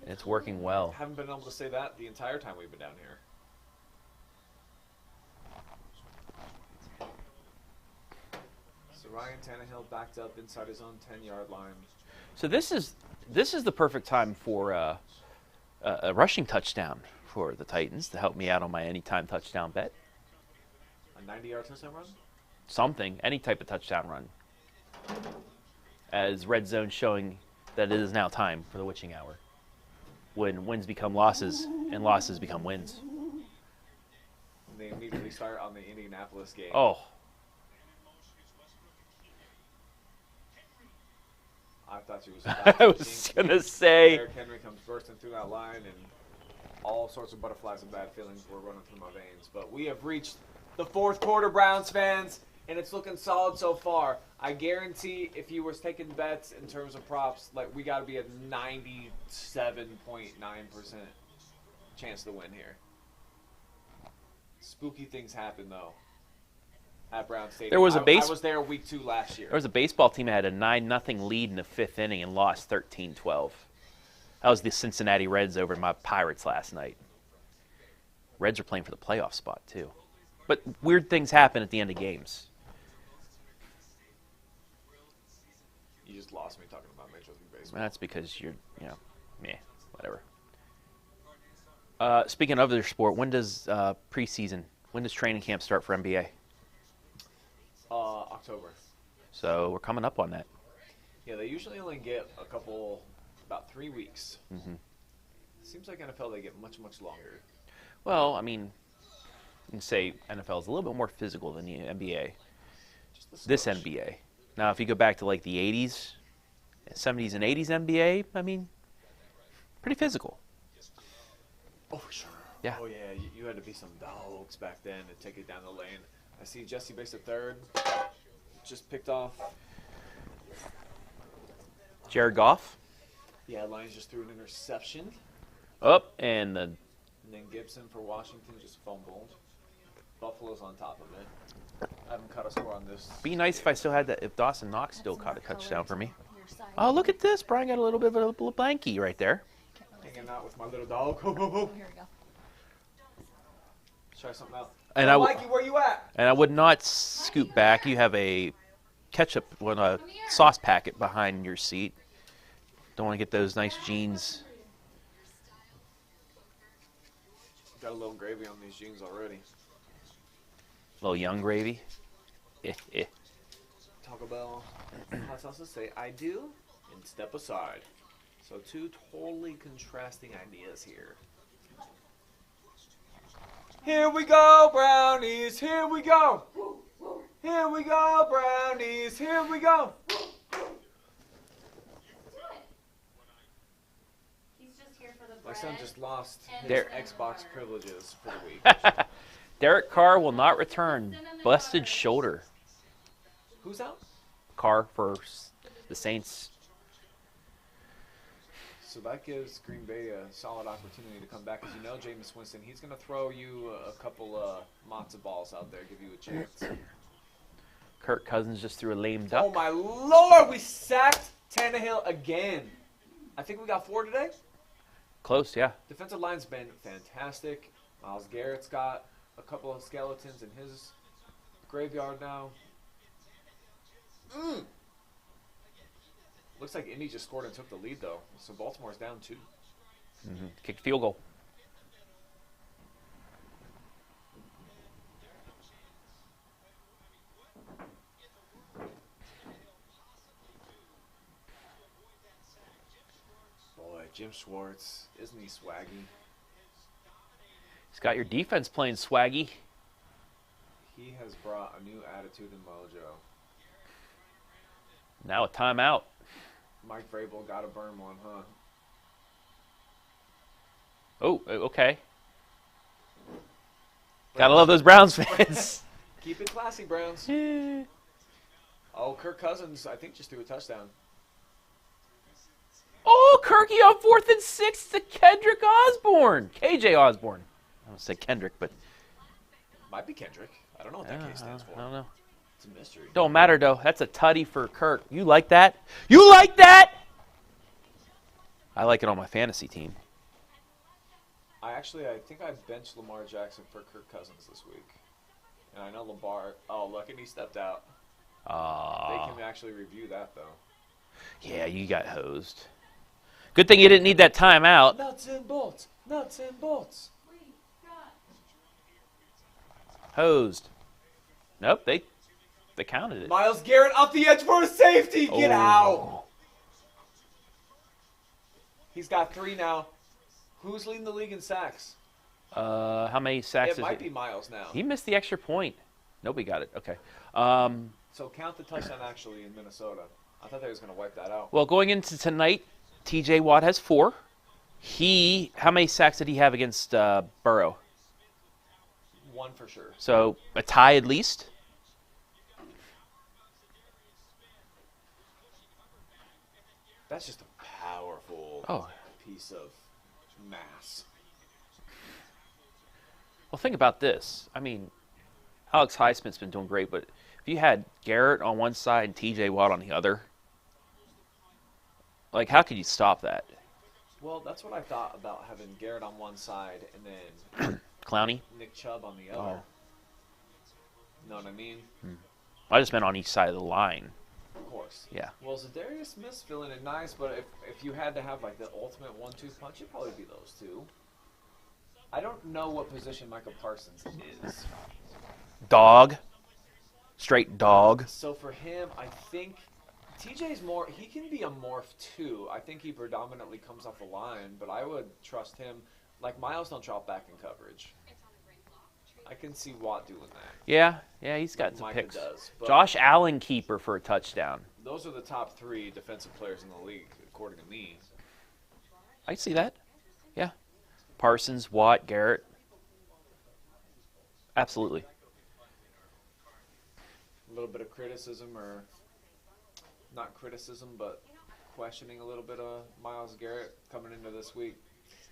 And it's working well. Haven't been able to say that the entire time we've been down here. So Ryan Tannehill backed up inside his own 10-yard line. So this is the perfect time for a rushing touchdown for the Titans to help me out on my anytime touchdown bet. 90-yard touchdown run? Something, any type of touchdown run. As Red Zone showing that it is now time for the witching hour. When wins become losses and losses become wins. And they immediately start on the Indianapolis game. Oh, I thought you was about I was going to say. Derrick Henry comes bursting through that line, and all sorts of butterflies and bad feelings were running through my veins. But we have reached the fourth quarter, Browns fans, and it's looking solid so far. I guarantee if you were taking bets in terms of props, like we got to be at 97.9% chance to win here. Spooky things happen, though, at Brown Stadium. There was a I was there week 2 last year. There was a baseball team that had a 9-0 lead in the 5th inning and lost 13-12. That was the Cincinnati Reds over my Pirates last night. Reds are playing for the playoff spot, too. But weird things happen at the end of games. You just lost me talking about Major League Baseball. That's because you're, meh, whatever. Speaking of their sport, when does preseason, when does training camp start for NBA? October. So we're coming up on that. Yeah, they usually only get about 3 weeks. Mm-hmm. Seems like NFL, they get much, much longer. Well, I mean, you can say NFL is a little bit more physical than the NBA. This NBA. Now, if you go back to like the 80s, 70s and 80s NBA, I mean, pretty physical. Oh, for sure. Yeah. Oh, yeah. You had to be some dogs back then to take it down the lane. I see Jesse Bates at third. Just picked off. Jared Goff. Yeah, Lions just threw an interception. Up, and And then Gibson for Washington just fumbled. Buffalo's on top of it. I haven't cut a score on this. be nice if I still had that, if Dawson Knox still caught a touchdown for me. Oh, look at this. Brian got a little bit of a little blankie right there. Hanging out with my little dog. Ho, ho, ho. Here we go. Try something out. And Hey, Mikey, where you at? And I would not scoot back. You have a ketchup, a sauce packet behind your seat. Don't want to get those nice jeans. Got a little gravy on these jeans already. Little young gravy. Taco Bell hot sauces say I do and step aside. So 2 totally contrasting ideas here. Here we go, Brownies. Here we go. Here we go, Brownies. Here we go. He's just here for the My bread. son just lost his There- Xbox privileges for the week. Derek Carr will not return. Busted shoulder. Who's out? Carr for the Saints. So that gives Green Bay a solid opportunity to come back. As you know, Jameis Winston, he's going to throw you a couple matzo balls out there, give you a chance. Kirk Cousins just threw a lame Oh, duck. my Lord. We sacked Tannehill again. I think we got 4 today. Close, yeah. Defensive line's been fantastic. Myles Garrett's got a couple of skeletons in his graveyard now. Looks like Indy just scored and took the lead, though. So Baltimore's down 2. Kicked field goal. Boy, Jim Schwartz, isn't he swaggy? He's got your defense playing swaggy. He has brought a new attitude and mojo. Now a timeout. Mike Vrabel got to burn one, huh? Oh, okay. Gotta love those Browns fans. Keep it classy, Browns. Oh, Kirk Cousins, I think, just threw a touchdown. Oh, Kirky on 4th and 6 to Kendrick Osborne. KJ Osborne. I don't say Kendrick, but Might be Kendrick. I don't know what that case stands for. I don't know. It's a mystery. Don't matter, though. That's a tutty for Kirk. You like that? You like that? I like it on my fantasy team. I think I benched Lamar Jackson for Kirk Cousins this week. And I know Lamar. Oh, look, and he stepped out. They can actually review that, though. Yeah, you got hosed. Good thing you didn't need that timeout. Nuts and bolts. Nuts and bolts. Hosed. Nope, they counted it. Myles Garrett off the edge for a safety. Get out. He's got 3 now. Who's leading the league in sacks? How many sacks It might be Myles now. He missed the extra point. Nobody got it. Okay. So count the touchdown actually in Minnesota. I thought they was going to wipe that out. Well, going into tonight, T.J. Watt has 4. How many sacks did he have against Burrow? 1 for sure. So a tie at least. That's just a powerful piece of mass. Well, think about this. I mean, Alex Highsmith's been doing great, but if you had Garrett on one side and T.J. Watt on the other, like, how could you stop that? Well, that's what I thought about having Garrett on one side and then Clowney? Nick Chubb on the other. Know what I mean? I just meant on each side of the line. Of course. Yeah. Well, Zadarius Smith's feeling it nice, but if you had to have like the ultimate 1-2 punch, it'd probably be those 2. I don't know what position Michael Parsons is. Dog. Straight dog. So for him, I think TJ's more. He can be a morph too. I think he predominantly comes off the line, but I would trust him. Like Myles don't drop back in coverage. I can see Watt doing that. Yeah, he's got some Micah picks. does, but Josh Allen keeper for a touchdown. those are the top 3 defensive players in the league, according to me. I see that. Yeah. Parsons, Watt, Garrett. Absolutely. A little bit of criticism, or not criticism, but questioning a little bit of Myles Garrett coming into this week.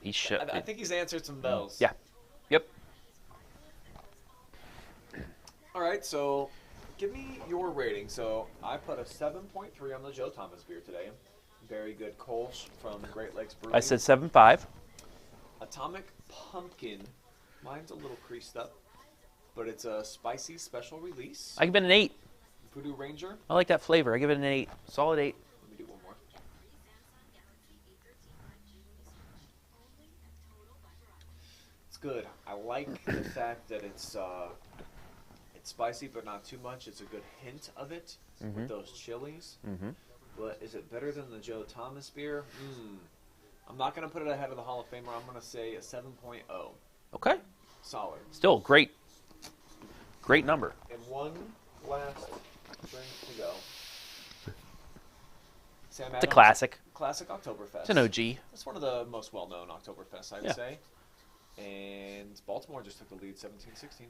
He should. I think he's answered some bells. Yeah. Yep. All right, so give me your rating. So I put a 7.3 on the Joe Thomas beer today. Very good Kolsch from Great Lakes Brewing. I said 7.5. Atomic Pumpkin. Mine's a little creased up, but it's a spicy special release. I give it an 8. Voodoo Ranger. I like that flavor. I give it an 8. Solid 8. Let me do one more. It's good. I like the fact that it's spicy, but not too much. It's a good hint of it with those chilies. But is it better than the Joe Thomas beer? I'm not going to put it ahead of the Hall of Famer. I'm going to say a 7.0. Okay. Solid. Still great. Great number. And one last drink to go. Sam Adams, It's a classic. Classic Oktoberfest. It's an OG. It's one of the most well-known Oktoberfests, I would say. And Baltimore just took the lead 17-16.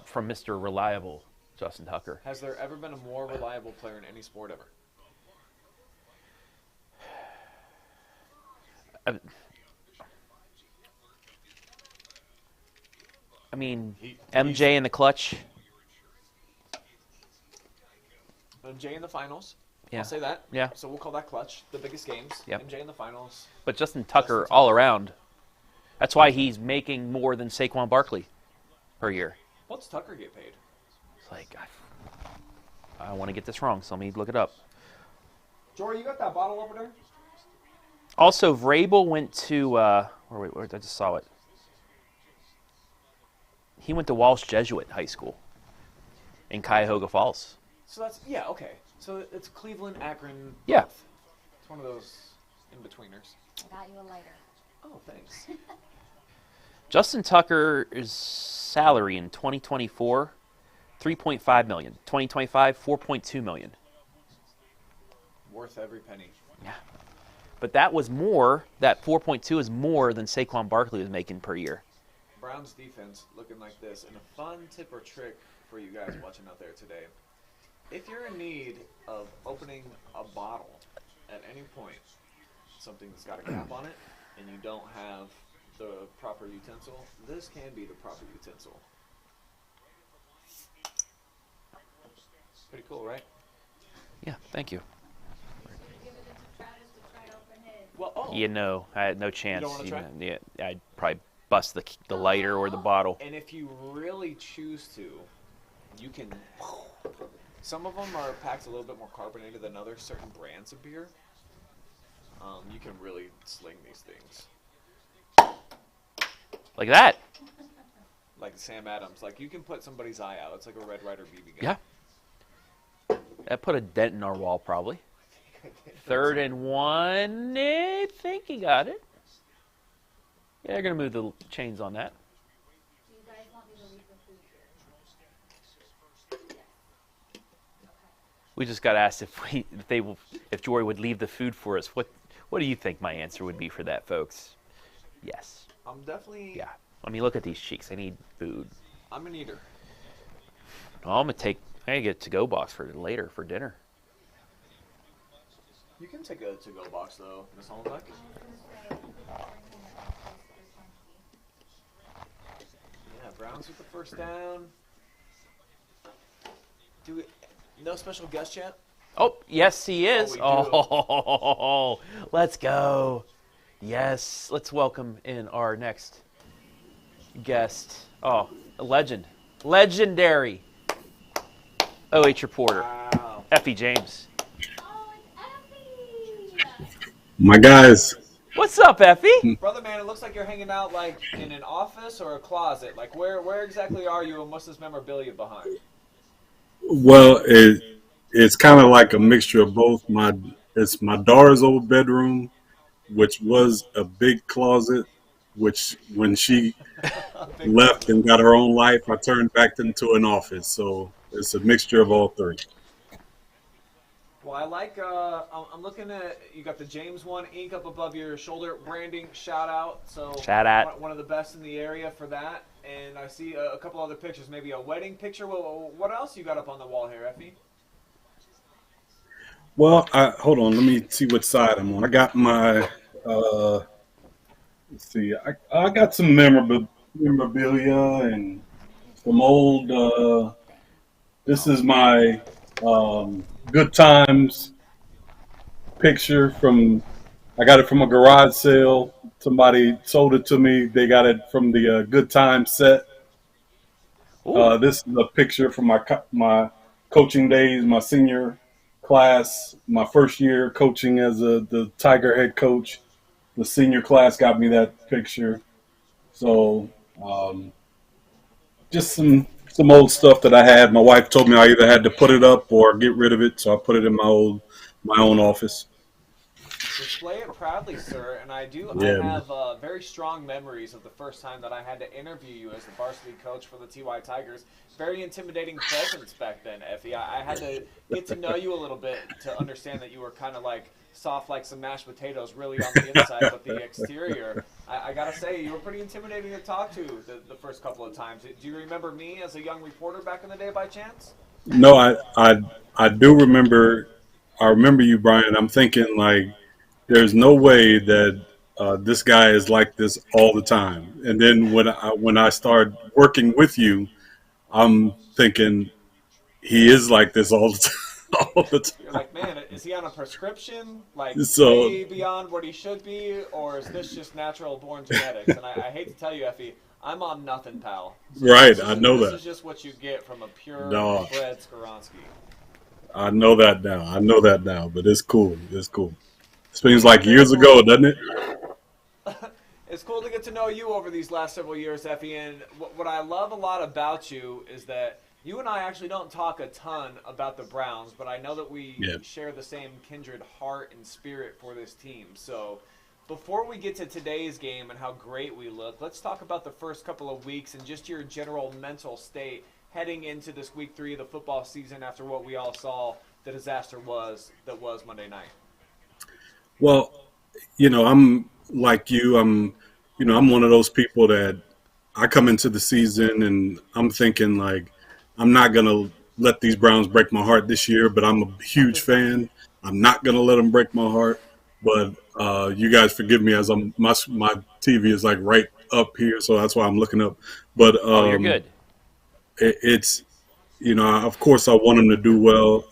From Mr. Reliable, Justin Tucker. Has there ever been a more reliable player in any sport ever? I mean, MJ in the clutch. MJ in the finals. Yeah. I'll say that. Yeah. So we'll call that clutch. The biggest games. Yep. MJ in the finals. But Justin Tucker all around. That's why he's making more than Saquon Barkley per year. What's Tucker get paid? It's like, I want to get this wrong, so let me look it up. Jory, you got that bottle over there? Also, Vrabel went to, where I just saw it. He went to Walsh Jesuit High School in Cuyahoga Falls. So that's, yeah, okay. So it's Cleveland, Akron. Yeah. Both. It's one of those in-betweeners. I got you a lighter. Oh, thanks. Justin Tucker's salary in 2024, $3.5 million. 2025, $4.2 million. Worth every penny. Yeah. But that was more, that 4.2 is more than Saquon Barkley was making per year. Browns defense looking like this. And a fun tip or trick for you guys watching out there today. If you're in need of opening a bottle at any point, something that's got a cap on it, and you don't have the proper utensil, this can be the proper utensil. Pretty cool, right? Yeah, thank you. Well, oh. You know, I had no chance. don't wanna try? Yeah, I'd probably bust the lighter or the bottle. And if you really choose to, you can. Some of them are packed a little bit more carbonated than others. Certain brands of beer. You can really sling these things. Like that. like Sam Adams. Like you can put somebody's eye out. It's like a Red Ryder BB gun. Yeah. That put a dent in our wall, probably. 3rd and 1. I think he got it. Yeah, they're going to move the chains on that. Do you guys want me to leave the food here? Yes. We just got asked if Jory would leave the food for us. What do you think my answer would be for that, folks? Yes. I'm definitely. Yeah. I mean, look at these cheeks. They need food. I'm an eater. Well, I'm gonna get a to-go box for later for dinner. You can take a to-go box though, Miss Hollenbeck. I was going to say, bring them up close to Skowronski. Yeah, Browns with the first down. No special guest yet? Oh, yes, he is. we do. Oh, let's go. Yes, let's welcome in our next guest. Oh, a legend. Legendary OH reporter, Wow. Effie James. Oh, it's Effie! My guys, What's up, Effie? Brother man, it looks like you're hanging out like in an office or a closet. Like where exactly are you and what's this memorabilia behind? well, it's kind of like a mixture of both. It's my daughter's old bedroom, which was a big closet, which when she Big left and got her own life, I turned back into an office. So it's a mixture of all three. Well, I like. I'm looking at you got the James One ink up above your shoulder, branding. Shout out. So Shout out. One of the best in the area for that. And I see a couple other pictures, maybe a wedding picture. What else you got up on the wall here, Effie? Well, hold on. Let me see what side I'm on. I got my. Let's see. I got some memorabilia and some old. This is my good times picture from. I got it from a garage sale. Somebody sold it to me. They got it from the Good Times set. Ooh. This is a picture from my coaching days, my senior class, my first year coaching as the Tiger head coach. The senior class got me that picture. So just some old stuff that I had. My wife told me I either had to put it up or get rid of it, so I put it in my own office. Display it proudly, sir. And I Yeah. have very strong memories of the first time that I had to interview you as the varsity coach for the TY Tigers. Very intimidating presence back then, Effie. I had to get to know you a little bit to understand that you were kind of like soft like some mashed potatoes, really on the inside, but the exterior. I gotta say, you were pretty intimidating to talk to the first couple of times. Do you remember me as a young reporter back in the day by chance? No, I do remember. I remember you, Brian. I'm thinking like, there's no way that this guy is like this all the time. And then when I start working with you, I'm thinking he is like this all the time. All the You're time. like, man, is he on a prescription, like So way beyond what he should be, or is this just natural born genetics? And I hate to tell you, Effie, I'm on nothing, pal. So right, I know this that. is just what you get from a pure No, bred Skowronski. I know that now. I know that now. But it's cool. It's cool. Seems like Very years cool. ago, doesn't it? It's cool to get to know you over these last several years, Effie. And what I love a lot about you is that you and I actually don't talk a ton about the Browns, but I know that we Yeah. share the same kindred heart and spirit for this team. So before we get to today's game and how great we look, let's talk about the first couple of weeks and just your general mental state heading into this week 3 of the football season after what we all saw the disaster that was Monday night. Well, I'm like you. I'm one of those people that I come into the season and I'm thinking like, I'm not gonna let these Browns break my heart this year, but I'm a huge fan. I'm not gonna let them break my heart. But you guys forgive me as my TV is like right up here, so that's why I'm looking up. But Oh, you're good. it's of course I want them to do well.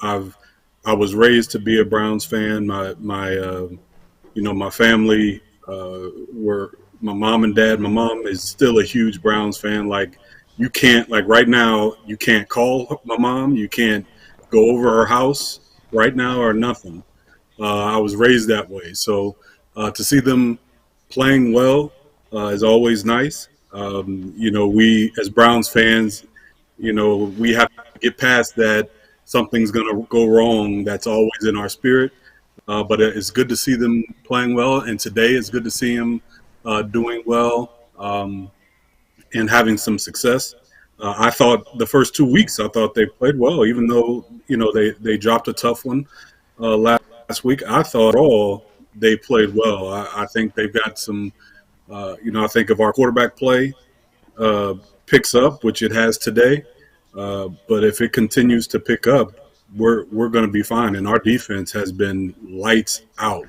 I was raised to be a Browns fan. My family were my mom and dad. My mom is still a huge Browns fan. Like you can't like right now you can't call my mom. You can't go over her house right now or nothing. I was raised that way. So to see them playing well is always nice. We as Browns fans, we have to get past that something's going to go wrong. That's always in our spirit. But it's good to see them playing well, and today it's good to see them doing well and having some success. I thought the first 2 weeks, I thought they played well, even though they dropped a tough one last week. I thought all they played well. I think they've got some. I think if our quarterback play picks up, which it has today, but if it continues to pick up, we're going to be fine. And our defense has been lights out.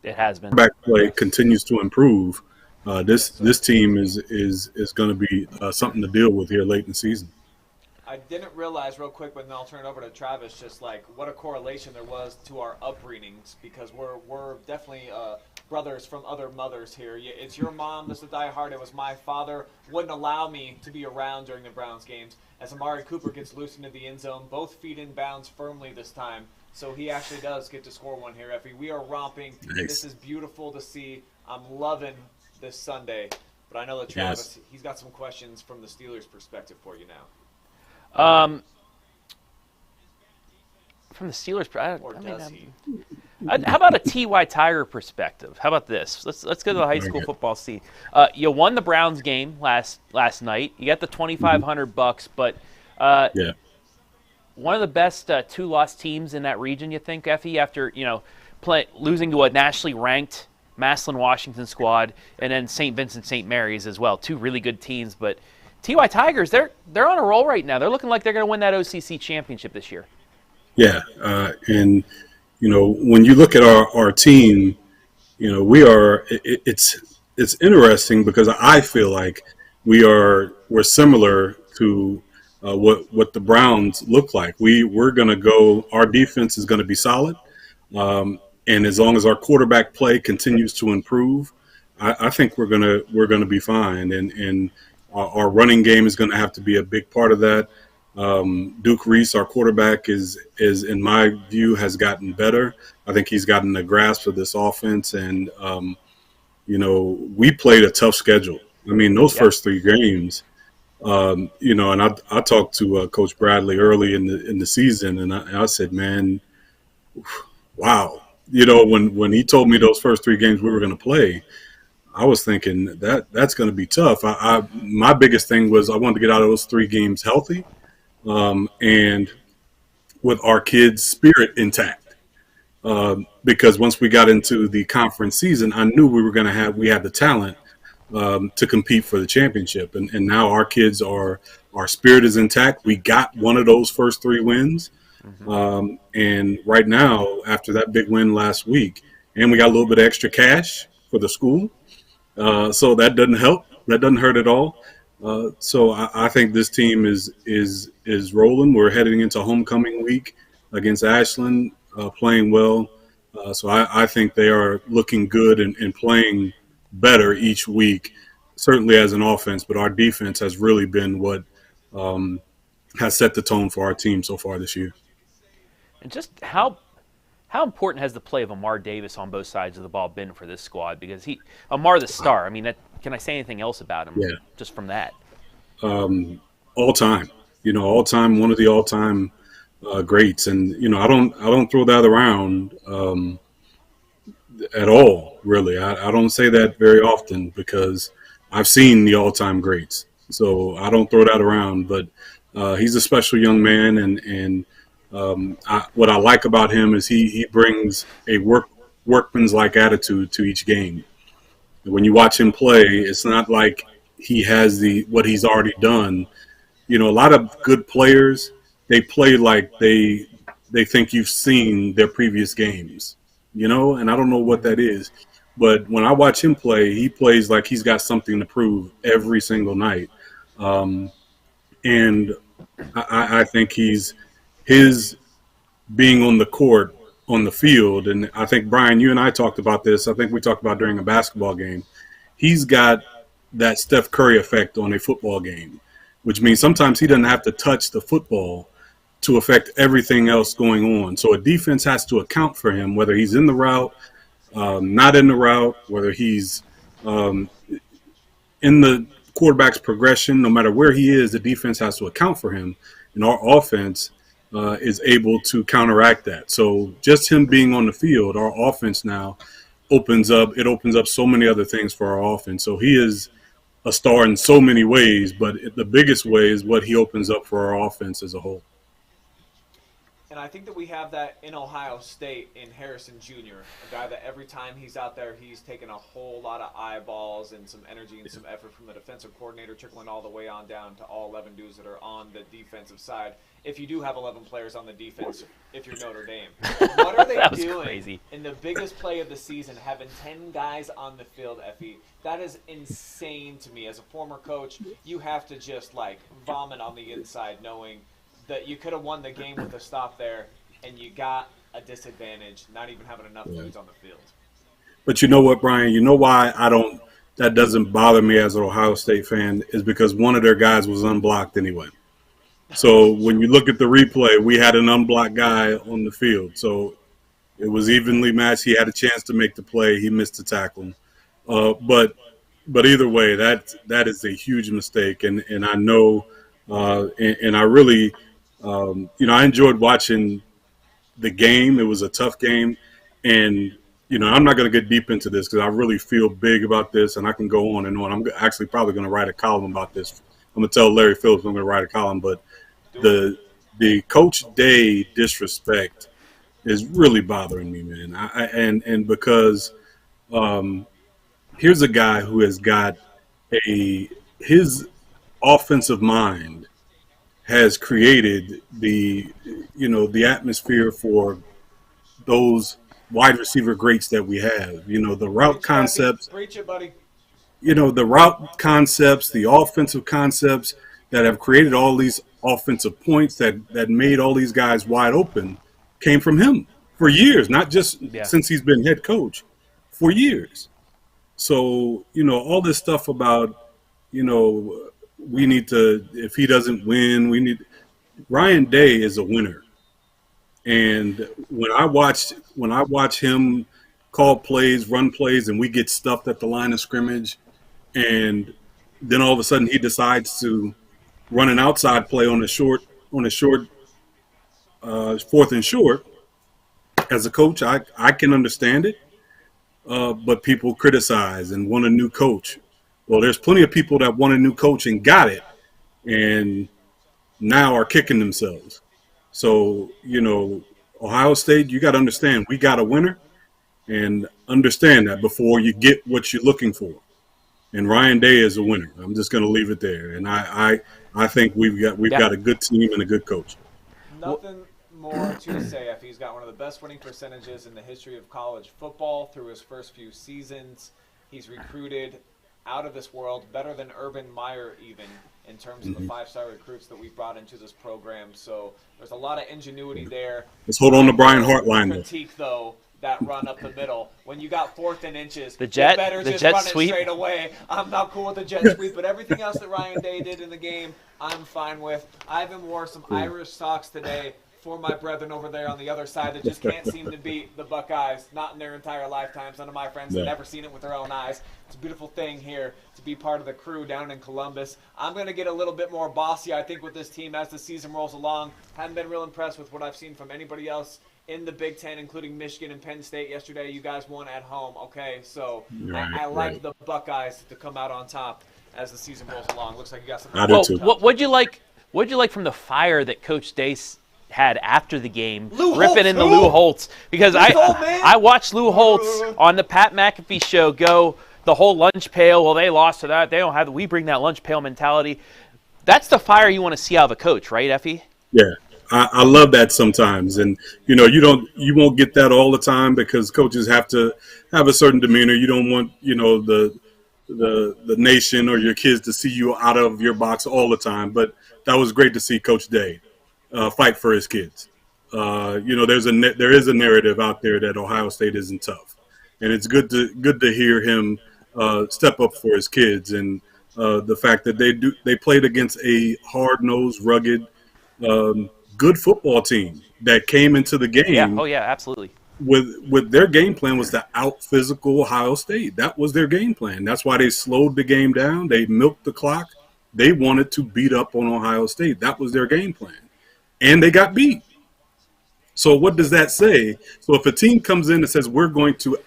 It has been. Back play continues to improve. This team is going to be something to deal with here late in the season. I didn't realize real quick, but then I'll turn it over to Travis, just like what a correlation there was to our upbringings, because we're definitely brothers from other mothers here. It's your mom that's a diehard. It was my father. Wouldn't allow me to be around during the Browns games. As Amari Cooper gets loose into the end zone, both feet in bounds firmly this time. So he actually does get to score one here, Effie. We are romping. Nice. This is beautiful to see. I'm loving this Sunday. But I know that Travis, he's got some questions from the Steelers' perspective for you now. From the Steelers, Or does he? how about a T.Y. Tiger perspective? How about this? Let's go to the high school football scene. You won the Browns game last night. You got the $2,500, but one of the best two-loss teams in that region. You think, Effie, after losing to a nationally ranked Massillon Washington squad, and then St. Vincent St. Mary's as well. Two really good teams, but T.Y. Tigers, they're on a roll right now. They're looking like they're going to win that OCC championship this year. Yeah, and when you look at our team, we are. It's interesting because I feel like we're similar to what the Browns look like. We're going to go. Our defense is going to be solid, and as long as our quarterback play continues to improve, I think we're gonna be fine. And our running game is going to have to be a big part of that. Duke Reese, our quarterback, is in my view has gotten better. I think he's gotten a grasp of this offense, and we played a tough schedule. I mean, those first three games, and I talked to Coach Bradley early in the season, and I said, man, wow. When he told me those first three games we were going to play, I was thinking that's going to be tough. My biggest thing was I wanted to get out of those three games healthy, and with our kids' spirit intact. Because once we got into the conference season, I knew we had the talent to compete for the championship, and now our kids our spirit is intact. We got one of those first three wins. And right now, after that big win last week, and we got a little bit of extra cash for the school, so that doesn't help. That doesn't hurt at all. So I think this team is rolling. We're heading into homecoming week against Ashland, playing well. So I think they are looking good and playing better each week, certainly as an offense. But our defense has really been what has set the tone for our team so far this year. And just how important has the play of Amar Davis on both sides of the ball been for this squad? Because Amar the star. I mean, can I say anything else about him? Yeah. Just from that. All time, one of the all time greats, and I don't throw that around at all. Really, I don't say that very often because I've seen the all time greats, so I don't throw that around. But he's a special young man, and what I like about him is he brings a workman's-like attitude to each game. When you watch him play, it's not like he has what he's already done. A lot of good players, they play like they think you've seen their previous games, and I don't know what that is. But when I watch him play, he plays like he's got something to prove every single night. And I think his being on the court, on the field, and I think, Brian, you and I talked about this. I think we talked about during a basketball game. He's got that Steph Curry effect on a football game, which means sometimes he doesn't have to touch the football to affect everything else going on. So a defense has to account for him, whether he's in the route, not in the route, whether he's in the quarterback's progression, no matter where he is, the defense has to account for him, and our offense is able to counteract that. So just him being on the field, our offense now opens up so many other things for our offense. So he is a star in so many ways, but the biggest way is what he opens up for our offense as a whole. And I think that we have that in Ohio State in Harrison Jr., a guy that every time he's out there, he's taking a whole lot of eyeballs and some energy and some effort from the defensive coordinator, trickling all the way on down to all 11 dudes that are on the defensive side. If you do have 11 players on the defense, if you're Notre Dame, what are they That was doing crazy. in the biggest play of the season, having 10 guys on the field, Effie? That is insane to me. As a former coach, you have to just like vomit on the inside knowing that you could have won the game with a stop there, and you got a disadvantage, not even having enough dudes on the field. But you know what, Brian? You know why that doesn't bother me as an Ohio State fan is because one of their guys was unblocked anyway. So when you look at the replay, we had an unblocked guy on the field. So it was evenly matched. He had a chance to make the play. He missed the tackle. But either way, that is a huge mistake. And I know, and I really, I enjoyed watching the game. It was a tough game. And, I'm not going to get deep into this because I really feel big about this, and I can go on and on. I'm actually probably going to write a column about this. I'm going to tell Larry Phillips I'm going to write a column. But the Coach Day disrespect is really bothering me, man. And because here's a guy who has got his offensive mind has created the atmosphere for those wide receiver greats that we have. The route concepts. Preach it, buddy. The route concepts, the offensive concepts that have created all these offensive points that made all these guys wide open came from him for years, not just since he's been head coach, for years. So, all this stuff about, we need to, if he doesn't win, Ryan Day is a winner. And when I watch him call plays, run plays, and we get stuffed at the line of scrimmage, and then all of a sudden he decides to run an outside play on a short 4th and short. As a coach, I can understand it, but people criticize and want a new coach. Well, there's plenty of people that want a new coach and got it, and now are kicking themselves. So, Ohio State, you got to understand, we got a winner, and understand that before you get what you're looking for. And Ryan Day is a winner. I'm just going to leave it there. And I think we've got a good team and a good coach. Nothing more to say. If he's got one of the best winning percentages in the history of college football through his first few seasons. He's recruited out of this world, better than Urban Meyer even, in terms of the 5-star recruits that we've brought into this program. So there's a lot of ingenuity there. Let's hold on to Brian Hartline. Critique, though, that run up the middle. When you got 4th and inches, the jet run sweep. it straight away. I'm not cool with the jet sweep, but everything else that Ryan Day did in the game, I'm fine with. I even wore some Irish socks today for my brethren over there on the other side that just can't seem to beat the Buckeyes, not in their entire lifetime. Some of my friends have never seen it with their own eyes. It's a beautiful thing here to be part of the crew down in Columbus. I'm going to get a little bit more bossy, I think, with this team as the season rolls along. Haven't been real impressed with what I've seen from anybody else in the Big Ten, including Michigan and Penn State yesterday. You guys won at home, okay? So I like the Buckeyes to come out on top as the season rolls along. Looks like you got some. I do too. What'd you like from the fire that Coach Day had after the game, Lou ripping Holtz, in the Lou Holtz? Because man. I watched Lou Holtz on the Pat McAfee show go the whole lunch pail. Well, they lost to that. They don't have. We bring that lunch pail mentality. That's the fire you want to see out of a coach, right, Effie? Yeah. I love that sometimes, and you won't get that all the time because coaches have to have a certain demeanor. You don't want the nation or your kids to see you out of your box all the time. But that was great to see Coach Day fight for his kids. There is a narrative out there that Ohio State isn't tough, and it's good to hear him step up for his kids, and the fact that they played against a hard-nosed, rugged. Good football team that came into the game. Yeah. Oh, yeah, absolutely. with their game plan was to out physical Ohio State. That was their game plan. That's why they slowed the game down. They milked the clock. They wanted to beat up on Ohio State. That was their game plan, and they got beat. So what does that say? So if a team comes in and says we're going to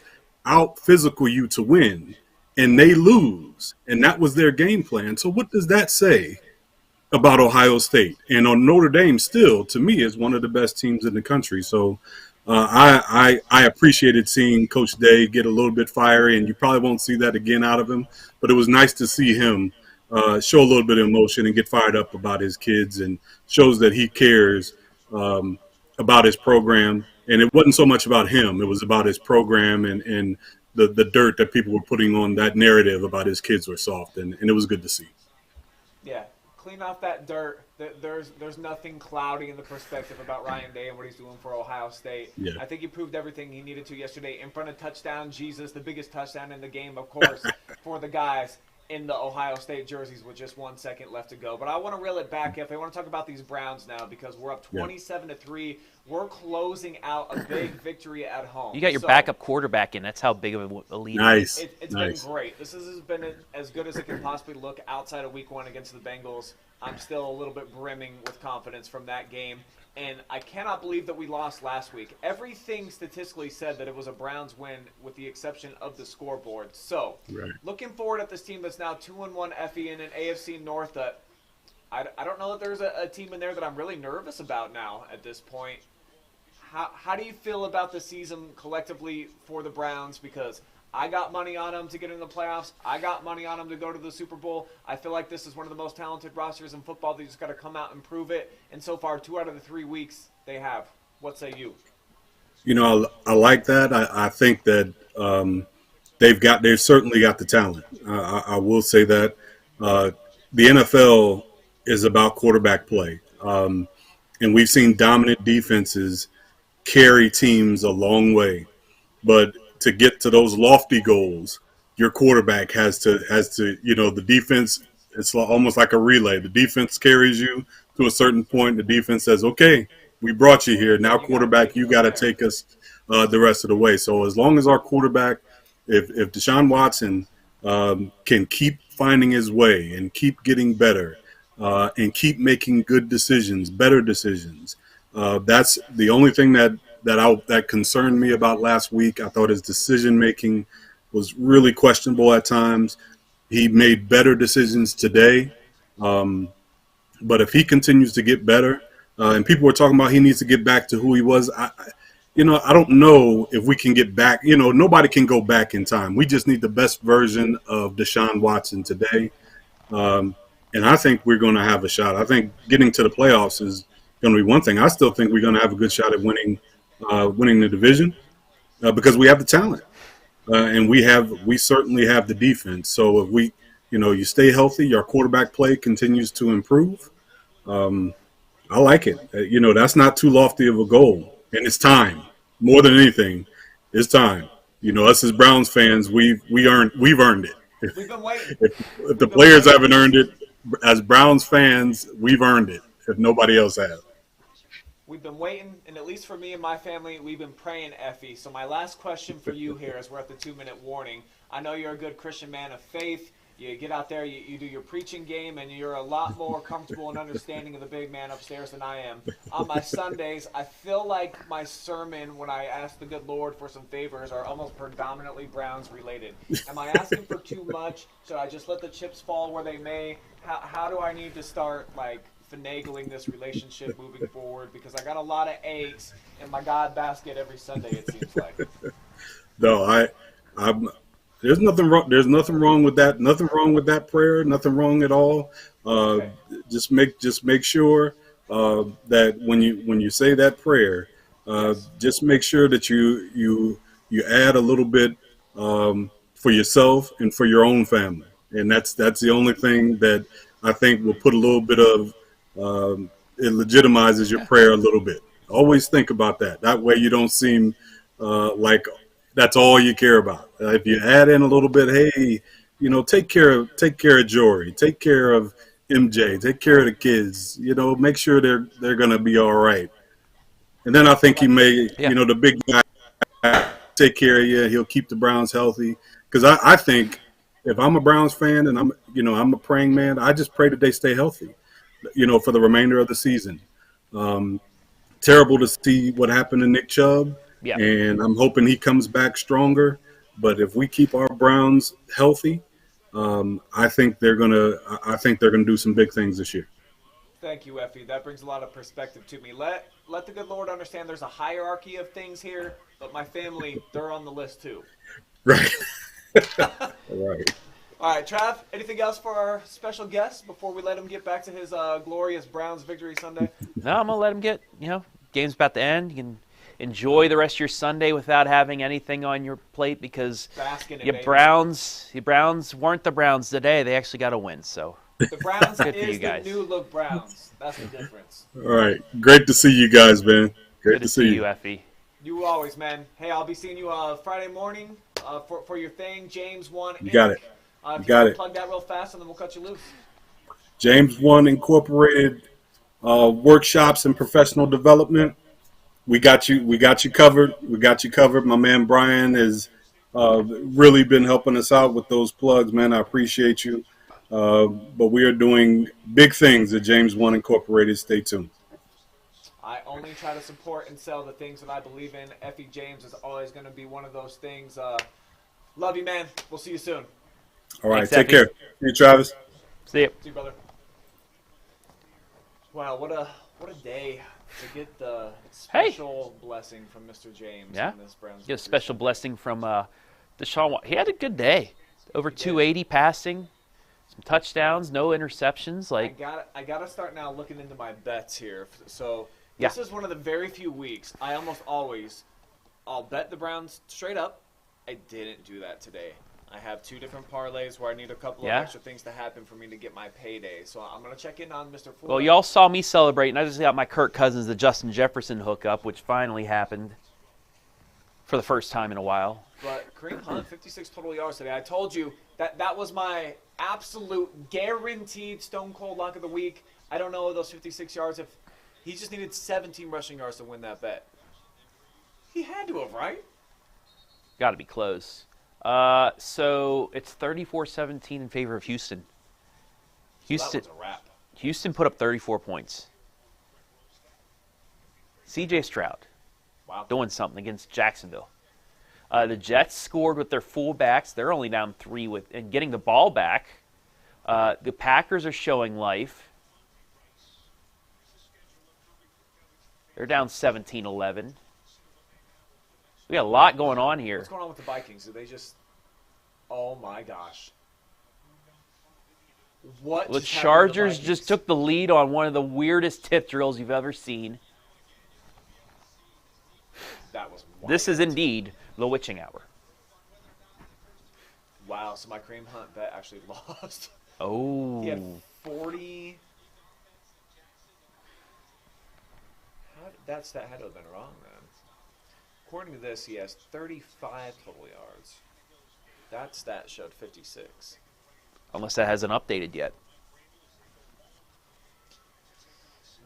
out physical you to win, and they lose, and that was their game plan. So what does that say about Ohio State? And on Notre Dame, still to me is one of the best teams in the country. So I appreciated seeing Coach Day get a little bit fiery, and you probably won't see that again out of him. But it was nice to see him show a little bit of emotion and get fired up about his kids, and shows that he cares about his program. And it wasn't so much about him; it was about his program and the dirt that people were putting on that narrative about his kids were soft, and it was good to see. Yeah, clean off that dirt. There's nothing cloudy in the perspective about Ryan Day and what he's doing for Ohio State. Yeah. I think he proved everything he needed to yesterday in front of touchdown Jesus, the biggest touchdown in the game, of course, for the guys in the Ohio State jerseys with just 1 second left to go. But I want to reel it back, if I want to talk about these Browns now, because we're up 27-3. We're closing out a big victory at home. You got your backup quarterback in. That's how big of a lead. Nice. It's been great. This has been as good as it can possibly look outside of Week 1 against the Bengals. I'm still a little bit brimming with confidence from that game. And I cannot believe that we lost last week. Everything statistically said that it was a Browns win with the exception of the scoreboard. So, looking forward at this team that's now 2-1 Effie in an AFC North that I don't know that there's a team in there that I'm really nervous about now at this point. How do you feel about the season collectively for the Browns? Because I got money on them to get in the playoffs. I got money on them to go to the Super Bowl. I feel like this is one of the most talented rosters in football. They just got to come out and prove it. And so far, 2 out of the 3 weeks they have. What say you? You know, I like that. I think that they've certainly got the talent. I will say that the NFL is about quarterback play, and we've seen dominant defenses carry teams a long way, but to get to those lofty goals, your quarterback has to, the defense, it's almost like a relay. The defense carries you to a certain point. The defense says, okay, we brought you here. Now, quarterback, you got to take us the rest of the way. So as long as our quarterback, if Deshaun Watson can keep finding his way and keep getting better and keep making good decisions, better decisions, that's the only thing that concerned me about last week. I thought his decision making was really questionable at times. He made better decisions today, but if he continues to get better, and people were talking about he needs to get back to who he was, I don't know if we can get back. Nobody can go back in time. We just need the best version of Deshaun Watson today, and I think we're going to have a shot. I think getting to the playoffs is going to be one thing. I still think we're going to have a good shot at winning the division because we have the talent and we certainly have the defense. So if we, you stay healthy, your quarterback play continues to improve. I like it. That's not too lofty of a goal, and it's time. More than anything, it's time. Us as Browns fans, we've earned it. We've been waiting. If the players haven't earned it, as Browns fans, we've earned it. If nobody else has. We've been waiting, and at least for me and my family, we've been praying, Effie. So my last question for you here, as we're at the 2-minute warning. I know you're a good Christian man of faith. You get out there, you do your preaching game, and you're a lot more comfortable and understanding of the big man upstairs than I am. On my Sundays, I feel like my sermon, when I ask the good Lord for some favors, are almost predominantly Browns related. Am I asking for too much? Should I just let the chips fall where they may? How do I need to start, finagling this relationship moving forward? Because I got a lot of eggs in my God basket every Sunday, it seems like. No, I'm. There's nothing wrong. There's nothing wrong with that. Nothing wrong with that prayer. Nothing wrong at all. Okay. Just make sure that when you say that prayer, just make sure that you add a little bit for yourself and for your own family, and that's the only thing that I think will put a little bit of it legitimizes your prayer a little bit. Always think about that. That way you don't seem like that's all you care about. If you add in a little bit, hey, take care of Jory, take care of MJ, take care of the kids. Make sure they're going to be all right. And then I think he may, the big guy take care of you. He'll keep the Browns healthy. Because I think if I'm a Browns fan and I'm a praying man, I just pray that they stay healthy, for the remainder of the season. Terrible to see what happened to Nick Chubb, Yeah. and I'm hoping he comes back stronger. But if we keep our Browns healthy, I think they're gonna do some big things this year. Thank you, Effie. That brings a lot of perspective to me. Let the good Lord understand there's a hierarchy of things here, but my family, they're on the list too. Right. Right. All right, Trav, anything else for our special guest before we let him get back to his glorious Browns victory Sunday? No, I'm going to let him get, game's about to end. You can enjoy the rest of your Sunday without having anything on your plate because your Browns weren't the Browns today. They actually got a win, so. The Browns Good for is you guys. the new look Browns. That's the difference. All right. Great to see you guys, man. Great Good to see you, Effie. You always, man. Hey, I'll be seeing you Friday morning for your thing, James 1. You got it. You got it. Plug that real fast, and then we'll cut you loose. James 1 Incorporated workshops and professional development. We got you covered. We got you covered. My man Brian has really been helping us out with those plugs, man. I appreciate you. But we are doing big things at James 1 Incorporated. Stay tuned. I only try to support and sell the things that I believe in. Effie James is always going to be one of those things. Love you, man. We'll see you soon. All right. Thanks, Take Effie. care. See you, Travis. See you. See you, brother. Wow, what a day to get the special blessing from Mr. James. Yeah. On this Browns Get a special blessing from Deshaun. He had a good day. Over 280 passing, some touchdowns, no interceptions. I gotta start now looking into my bets here. So Yeah. this is one of the very few weeks I almost always I'll bet the Browns straight up. I didn't do that today. I have 2 different parlays where I need a couple of extra things to happen for me to get my payday. So I'm going to check in on Mr. Fuller. Well, y'all saw me celebrating. I just got my Kirk Cousins, the Justin Jefferson hookup, which finally happened for the first time in a while. But Kareem Hunt, 56 total yards today. I told you that was my absolute guaranteed stone cold lock of the week. I don't know those 56 yards. If he just needed 17 rushing yards to win that bet. He had to have, right? Got to be close. So it's 34-17 in favor of Houston. That was a wrap. Houston put up 34 points. C.J. Stroud doing something against Jacksonville. The Jets scored with their fullbacks. They're only down 3 and getting the ball back. The Packers are showing life. They're down 17-11. We got a lot going on here. What's going on with the Vikings? Did they just... Oh, my gosh. What? The Chargers just took the lead on one of the weirdest tip drills you've ever seen. That was wild. This is indeed the witching hour. Wow, so my Kareem Hunt bet actually lost. Oh. He had 40... That stat had to have been wrong, then. According to this, he has 35 total yards. That stat showed 56. Unless that hasn't updated yet.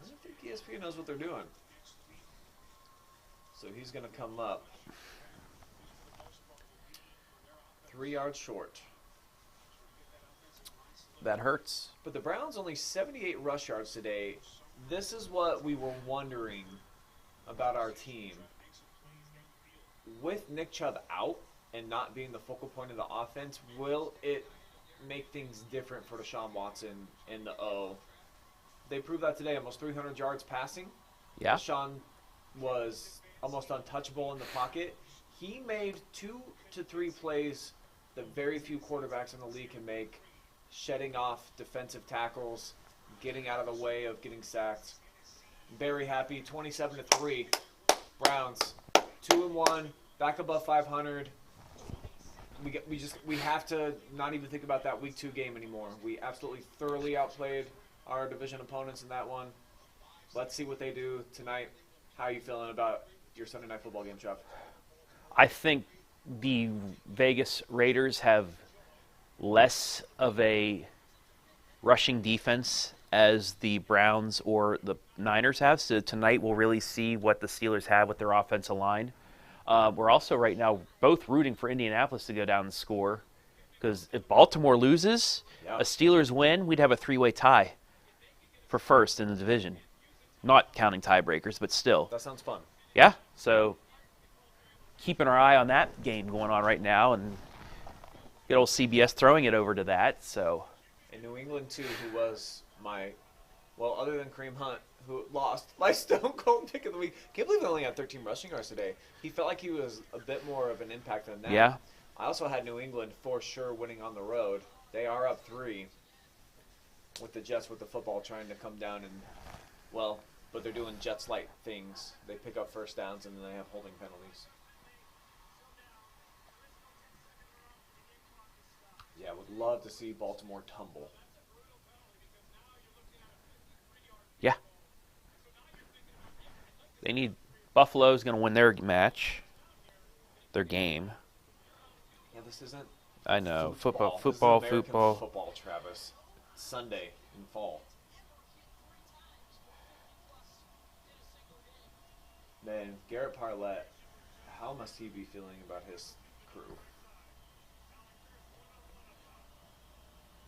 I don't think ESPN knows what they're doing. So he's going to come up 3 yards short. That hurts. But the Browns only 78 rush yards today. This is what we were wondering about our team. With Nick Chubb out and not being the focal point of the offense, will it make things different for Deshaun Watson in the O? They proved that today, almost 300 yards passing. Yeah. Deshaun was almost untouchable in the pocket. He made 2 to 3 plays that very few quarterbacks in the league can make, shedding off defensive tackles, getting out of the way of getting sacked. Very happy, 27-3. Browns 2-1, back above 500. We have to not even think about that Week 2 game anymore. We absolutely thoroughly outplayed our division opponents in that one. Let's see what they do tonight. How are you feeling about your Sunday night football game, Chuck? I think the Vegas Raiders have less of a rushing defense as the Browns or the Niners have. So tonight we'll really see what the Steelers have with their offensive line. We're also right now both rooting for Indianapolis to go down and score, because if Baltimore loses, a Steelers win, we'd have a 3-way tie for first in the division. Not counting tiebreakers, but still. That sounds fun. Yeah, so keeping our eye on that game going on right now, and good old CBS throwing it over to that. So in New England too, who was other than Kareem Hunt, who lost my Stone Cold pick of the week. Can't believe they only had 13 rushing yards today. He felt like he was a bit more of an impact than that. Yeah. I also had New England for sure winning on the road. They are up 3 with the Jets with the football trying to come down and, but they're doing Jets-like things. They pick up first downs and then they have holding penalties. Yeah, would love to see Baltimore tumble. yeah, they need Buffalo's going to win their match, their game. Yeah, this isn't. I know football, This is American football. Football, Travis. Sunday in fall. Man, Garrett Parlett, how must he be feeling about his crew?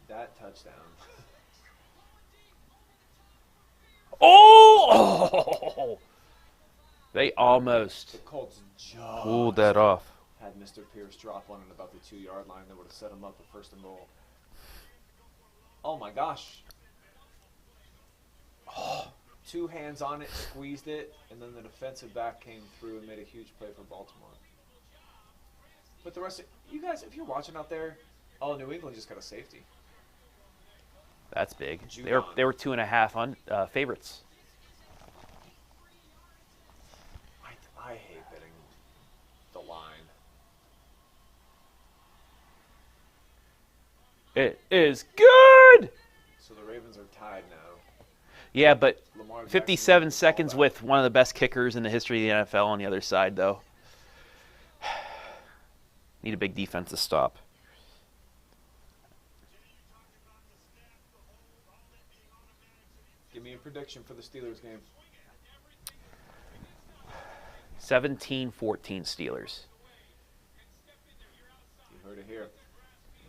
That touchdown. Oh! They almost The Colts just pulled that off. had Mr. Pierce drop one at about the 2-yard line that would have set him up at 1st and goal. Oh my gosh. Oh, 2 hands on it, squeezed it, and then the defensive back came through and made a huge play for Baltimore. But the rest of you guys, if you're watching out there, New England just got a safety. That's big. Judon. They were 2.5 favorites. I hate betting the line. It is good. So the Ravens are tied now. Yeah, but Lamar Jackson 57 gets the ball seconds back. with one of the best kickers in the history of the NFL on the other side, though. Need a big defensive stop. Give me a prediction for the Steelers game. 17-14 Steelers. You heard it here.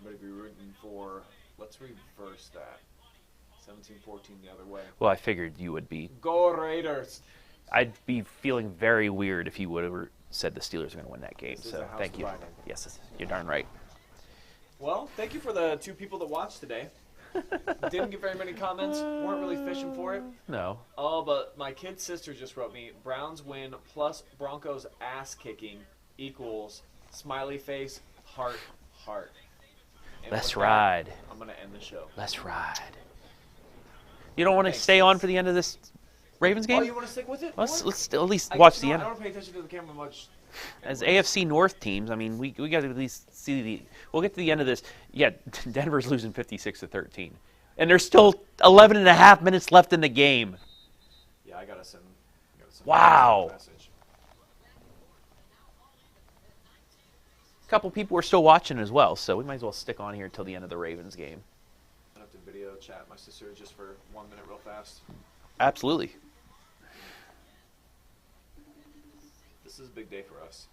Everybody be rooting for. Let's reverse that. 17-14 the other way. Well, I figured you would be. Go Raiders! I'd be feeling very weird if you would have said the Steelers are going to win that game. This is So a house thank you. divided. Yes, you're darn right. Well, thank you for the 2 people that watched today. Didn't get very many comments. Weren't really fishing for it. No. Oh, but my kid's sister just wrote me, Browns win plus Broncos ass kicking equals smiley face, heart, heart. And Let's with that, ride. I'm going to end the show. Let's ride. You don't want to Thanks. stay on for the end of this Ravens game? Oh, you want to stick with it? Let's at least I watch guess the not. end. I don't pay attention to the camera much. As AFC North teams, I mean, we got to at least see the. We'll get to the end of this. Yeah, Denver's losing 56-13, and there's still 11 and a half minutes left in the game. Yeah, I gotta send Wow. a message. A couple people are still watching as well, so we might as well stick on here until the end of the Ravens game. I have to video chat my sister just for 1 minute real fast. Absolutely. This is a big day for us.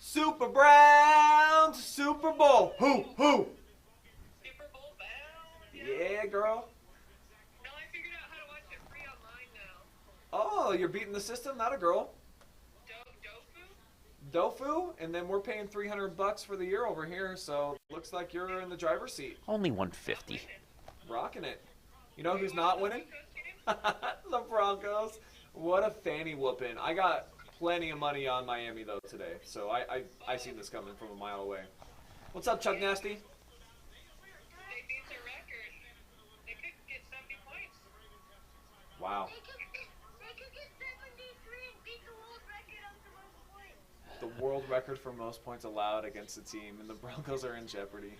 Super Browns, Super Bowl. Who? Super Bowl bound? Yeah, girl. No, I figured out how to watch it free online now. Oh, you're beating the system, not a girl. Dofu? Dofu, and then we're paying $300 for the year over here, so looks like you're in the driver's seat. Only 150. Rocking it. You know who's not winning? The Broncos. What a fanny whooping. I got plenty of money on Miami, though, today. So I seen this coming from a mile away. What's up, Chuck Nasty? They beat their record. They could get 70 points. Wow. The world record for most points allowed against a team, and the Broncos are in jeopardy.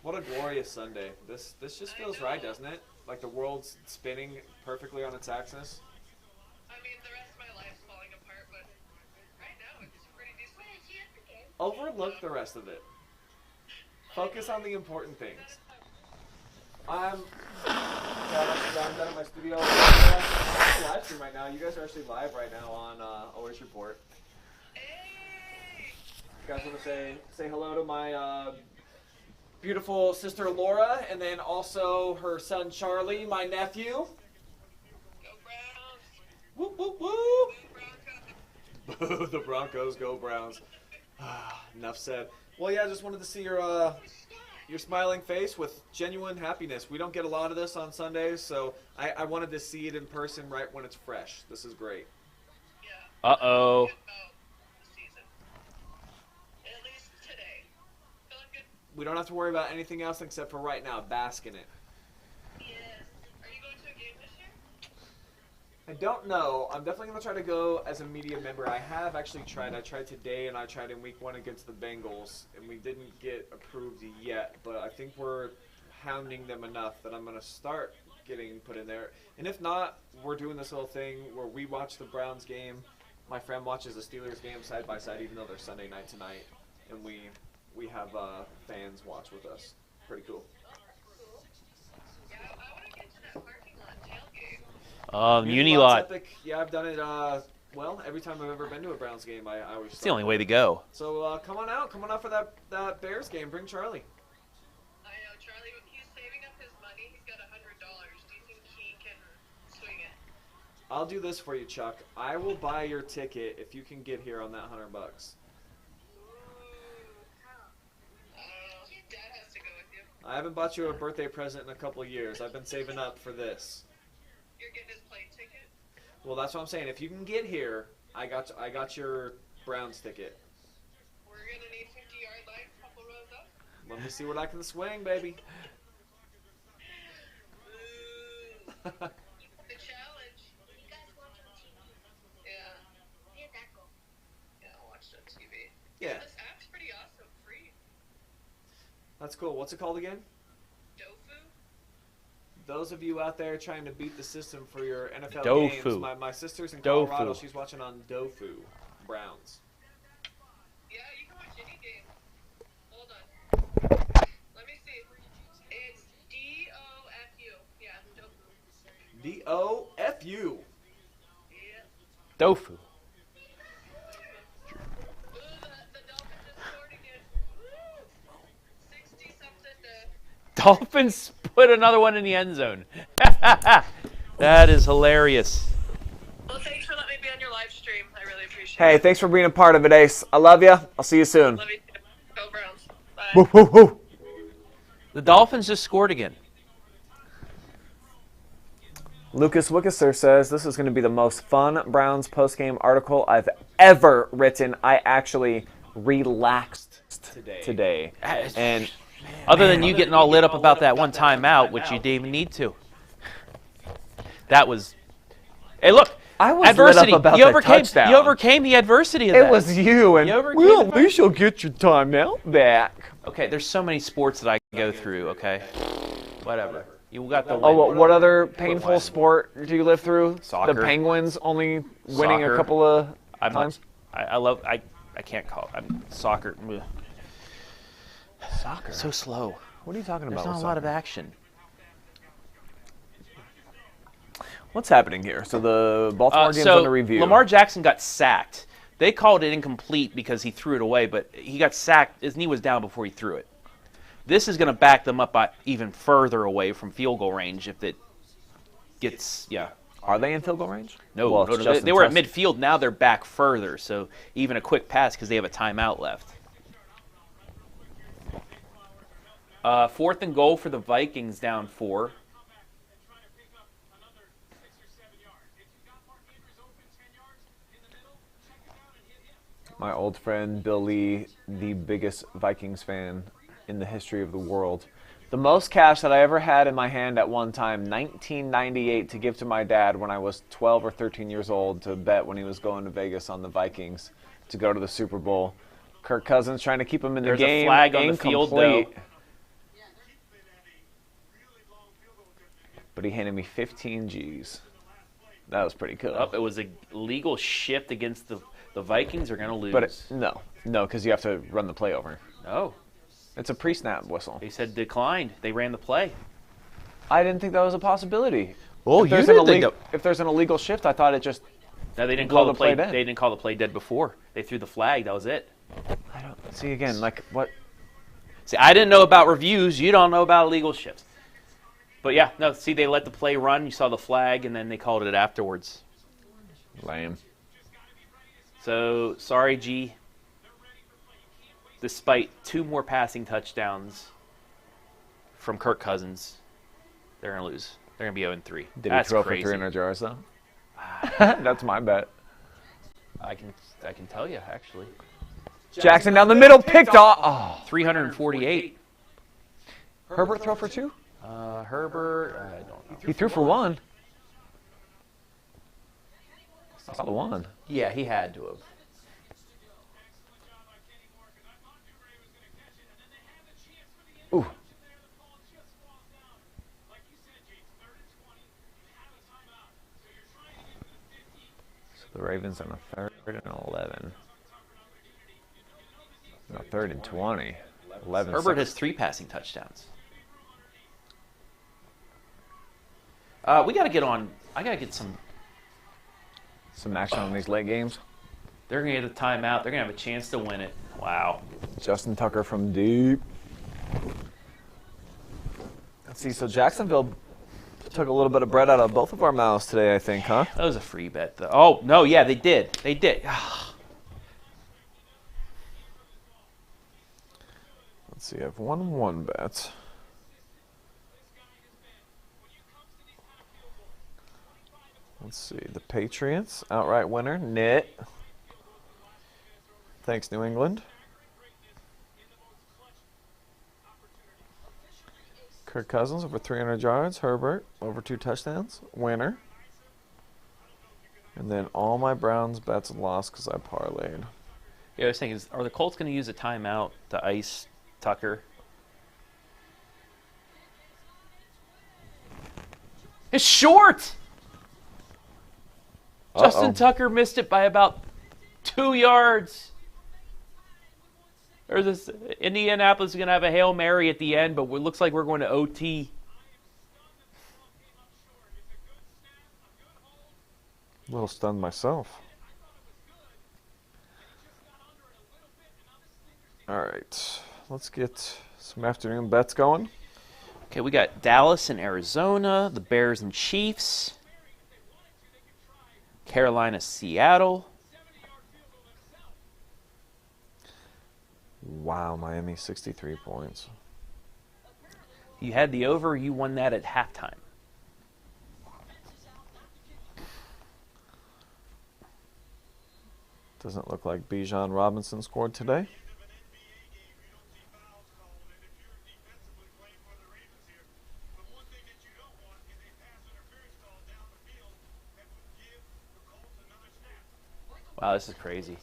What a glorious Sunday. This just feels right, doesn't it? Like the world's spinning perfectly on its axis. I mean, the rest of my life's falling apart, but right now it's pretty decent. Overlook the rest of it. Focus on the important things. I'm done at my studio. I'm on live stream right now. You guys are actually live right now on Always Report. You guys want to say hello to my beautiful sister Laura, and then also her son Charlie, my nephew. Go Browns. Whoop whoop whoop. Go The Broncos, go Browns. Enough said. Well, yeah, I just wanted to see your smiling face with genuine happiness. We don't get a lot of this on Sundays, so I wanted to see it in person right when it's fresh. This is great. Yeah. Uh-oh. Good about the season. At least today. Feeling good? We don't have to worry about anything else except for right now. Bask in it. Yes. Are you going to a game this year? I don't know. I'm definitely going to try to go as a media member. I have actually tried. I tried today, and I tried in week 1 against the Bengals, and we didn't get approved yet. But I think we're hounding them enough that I'm going to start getting put in there. And if not, we're doing this little thing where we watch the Browns game. My friend watches the Steelers game side by side, even though they're Sunday night tonight. And we have fans watch with us. Pretty cool. Yeah, I want to get to that parking lot tailgate. Unilot. Epic. Yeah, I've done it. Well, every time I've ever been to a Browns game, I always. It's the only way to go. So come on out for that Bears game. Bring Charlie. I know, Charlie, he's saving up his money. He's got $100. Do you think he can swing it? I'll do this for you, Chuck. I will buy your ticket if you can get here on that $100. Ooh. Dad has to go with you. I haven't bought you a birthday present in a couple of years. I've been saving up for this. You're getting his plane ticket? Well, that's what I'm saying. If you can get here, I got your Browns ticket. We're going to need 50-yard line, couple rows up. Let me see what I can swing, baby. The challenge. You guys watch on TV. Yeah. Where did that go? Yeah, I watched on TV. Yeah, This app's pretty awesome. Free. that's cool. What's it called again? Tofu? Those of you out there trying to beat the system for your NFL Tofu. games, my sister's in Tofu. Colorado. She's watching on Tofu Browns. Yeah, you can watch any game. Hold on. Let me see. It's D-O-F-U. Yeah, Tofu. D-O-F-U. Yeah. Tofu. Ooh, the Dolphins just scored again. 60-something to... Dolphins put another one in the end zone. That is hilarious. Well, thanks for letting me be on your live stream. I really appreciate Hey, it. thanks for being a part of it, Ace. I love you. I'll see you soon. Love you too. Go Browns. Bye. Woo, woo, woo. The Dolphins just scored again. Lucas Wickeser says, this is going to be the most fun Browns postgame article I've ever written. I actually relaxed today. And Other than you getting all lit up about that one timeout, which you didn't even need to. That was... Hey, look. I was adversity. lit up about you the overcame, touchdown. You overcame the adversity of that. It was you, and You overcame well, the at least you'll get your timeout back. Okay, there's so many sports that I can go through, okay? Whatever. You got the win. Oh, what other painful sport do you live through? Soccer. The Penguins only winning Soccer. a couple of I'm times? I can't call it. Soccer. Ugh. Soccer? So slow. What are you talking There's about? not with a lot of soccer? action. What's happening here? So the Baltimore game's under review. Lamar Jackson got sacked. They called it incomplete because he threw it away, but he got sacked. His knee was down before he threw it. This is going to back them up by even further away from field goal range if it gets, yeah. Are they in field goal range? No, Well, no, it's no, Justin they were at Tusk. midfield. Now they're back further, so even a quick pass because they have a timeout left. 4th and goal for the Vikings, down 4. My old friend Bill Lee, the biggest Vikings fan in the history of the world. The most cash that I ever had in my hand at one time, 1998, to give to my dad when I was 12 or 13 years old to bet when he was going to Vegas on the Vikings to go to the Super Bowl. Kirk Cousins trying to keep him in the There's a game. flag on the field, though. Incomplete. But he handed me 15 G's. That was pretty cool. It was a legal shift against the Vikings are going to lose. But no, because you have to run the play over. No. It's a pre-snap whistle. They said declined. They ran the play. I didn't think that was a possibility. Oh, if there's if there's an illegal shift, I thought it just. No, they didn't blow call the play dead. They didn't call the play dead before. They threw the flag. That was it. I don't see again. Like what? See, I didn't know about reviews. You don't know about illegal shifts. But yeah, no. See, they let the play run. You saw the flag, and then they called it afterwards. Lame. So sorry, G. Despite 2 more passing touchdowns from Kirk Cousins, they're gonna lose. They're gonna be 0-3. Did That's he throw crazy. for 300 yards though? That's my bet. I can tell you actually. Jackson down the middle, picked off. Oh. 348. Herbert throw for 2? Herbert, I don't know. He threw for 1. I saw the 1. Yeah, he had to have. Ooh. So the Ravens on a 3rd and 11. No, 3rd and 20. 11. Herbert has 3 passing touchdowns. We got to get on. I got to get some action on these late games. They're going to get a timeout. They're going to have a chance to win it. Wow. Justin Tucker from deep. Let's see. So Jacksonville took a little bit of bread out of both of our mouths today, I think, huh? That was a free bet, though. Oh, no, yeah, they did. They did. Let's see. I have 1-1 bets. Let's see. The Patriots, outright winner, knit. Thanks, New England. Kirk Cousins over 300 yards. Herbert over 2 touchdowns. Winner. And then all my Browns bets lost because I parlayed. Yeah, I was thinking, are the Colts going to use a timeout to ice Tucker? It's short! Justin Tucker missed it by about 2 yards. Or this Indianapolis is going to have a Hail Mary at the end, but it looks like we're going to OT. A little stunned myself. All right, let's get some afternoon bets going. Okay, we got Dallas and Arizona, the Bears and Chiefs, Carolina, Seattle. Wow, Miami 63 points. You had the over, you won that at halftime. Doesn't look like Bijan Robinson scored today. Wow, this is crazy.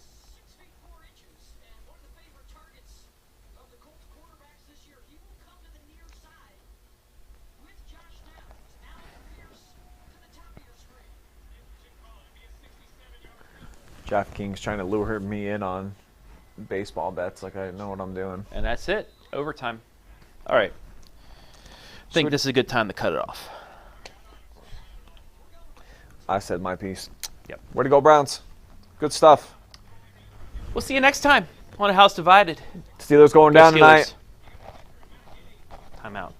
DraftKings trying to lure me in on baseball bets like I know what I'm doing. And that's it. Overtime. All right. I think this is a good time to cut it off. I said my piece. Yep. Way to go, Browns. Good stuff. We'll see you next time on A House Divided. Steelers going down tonight. Timeout.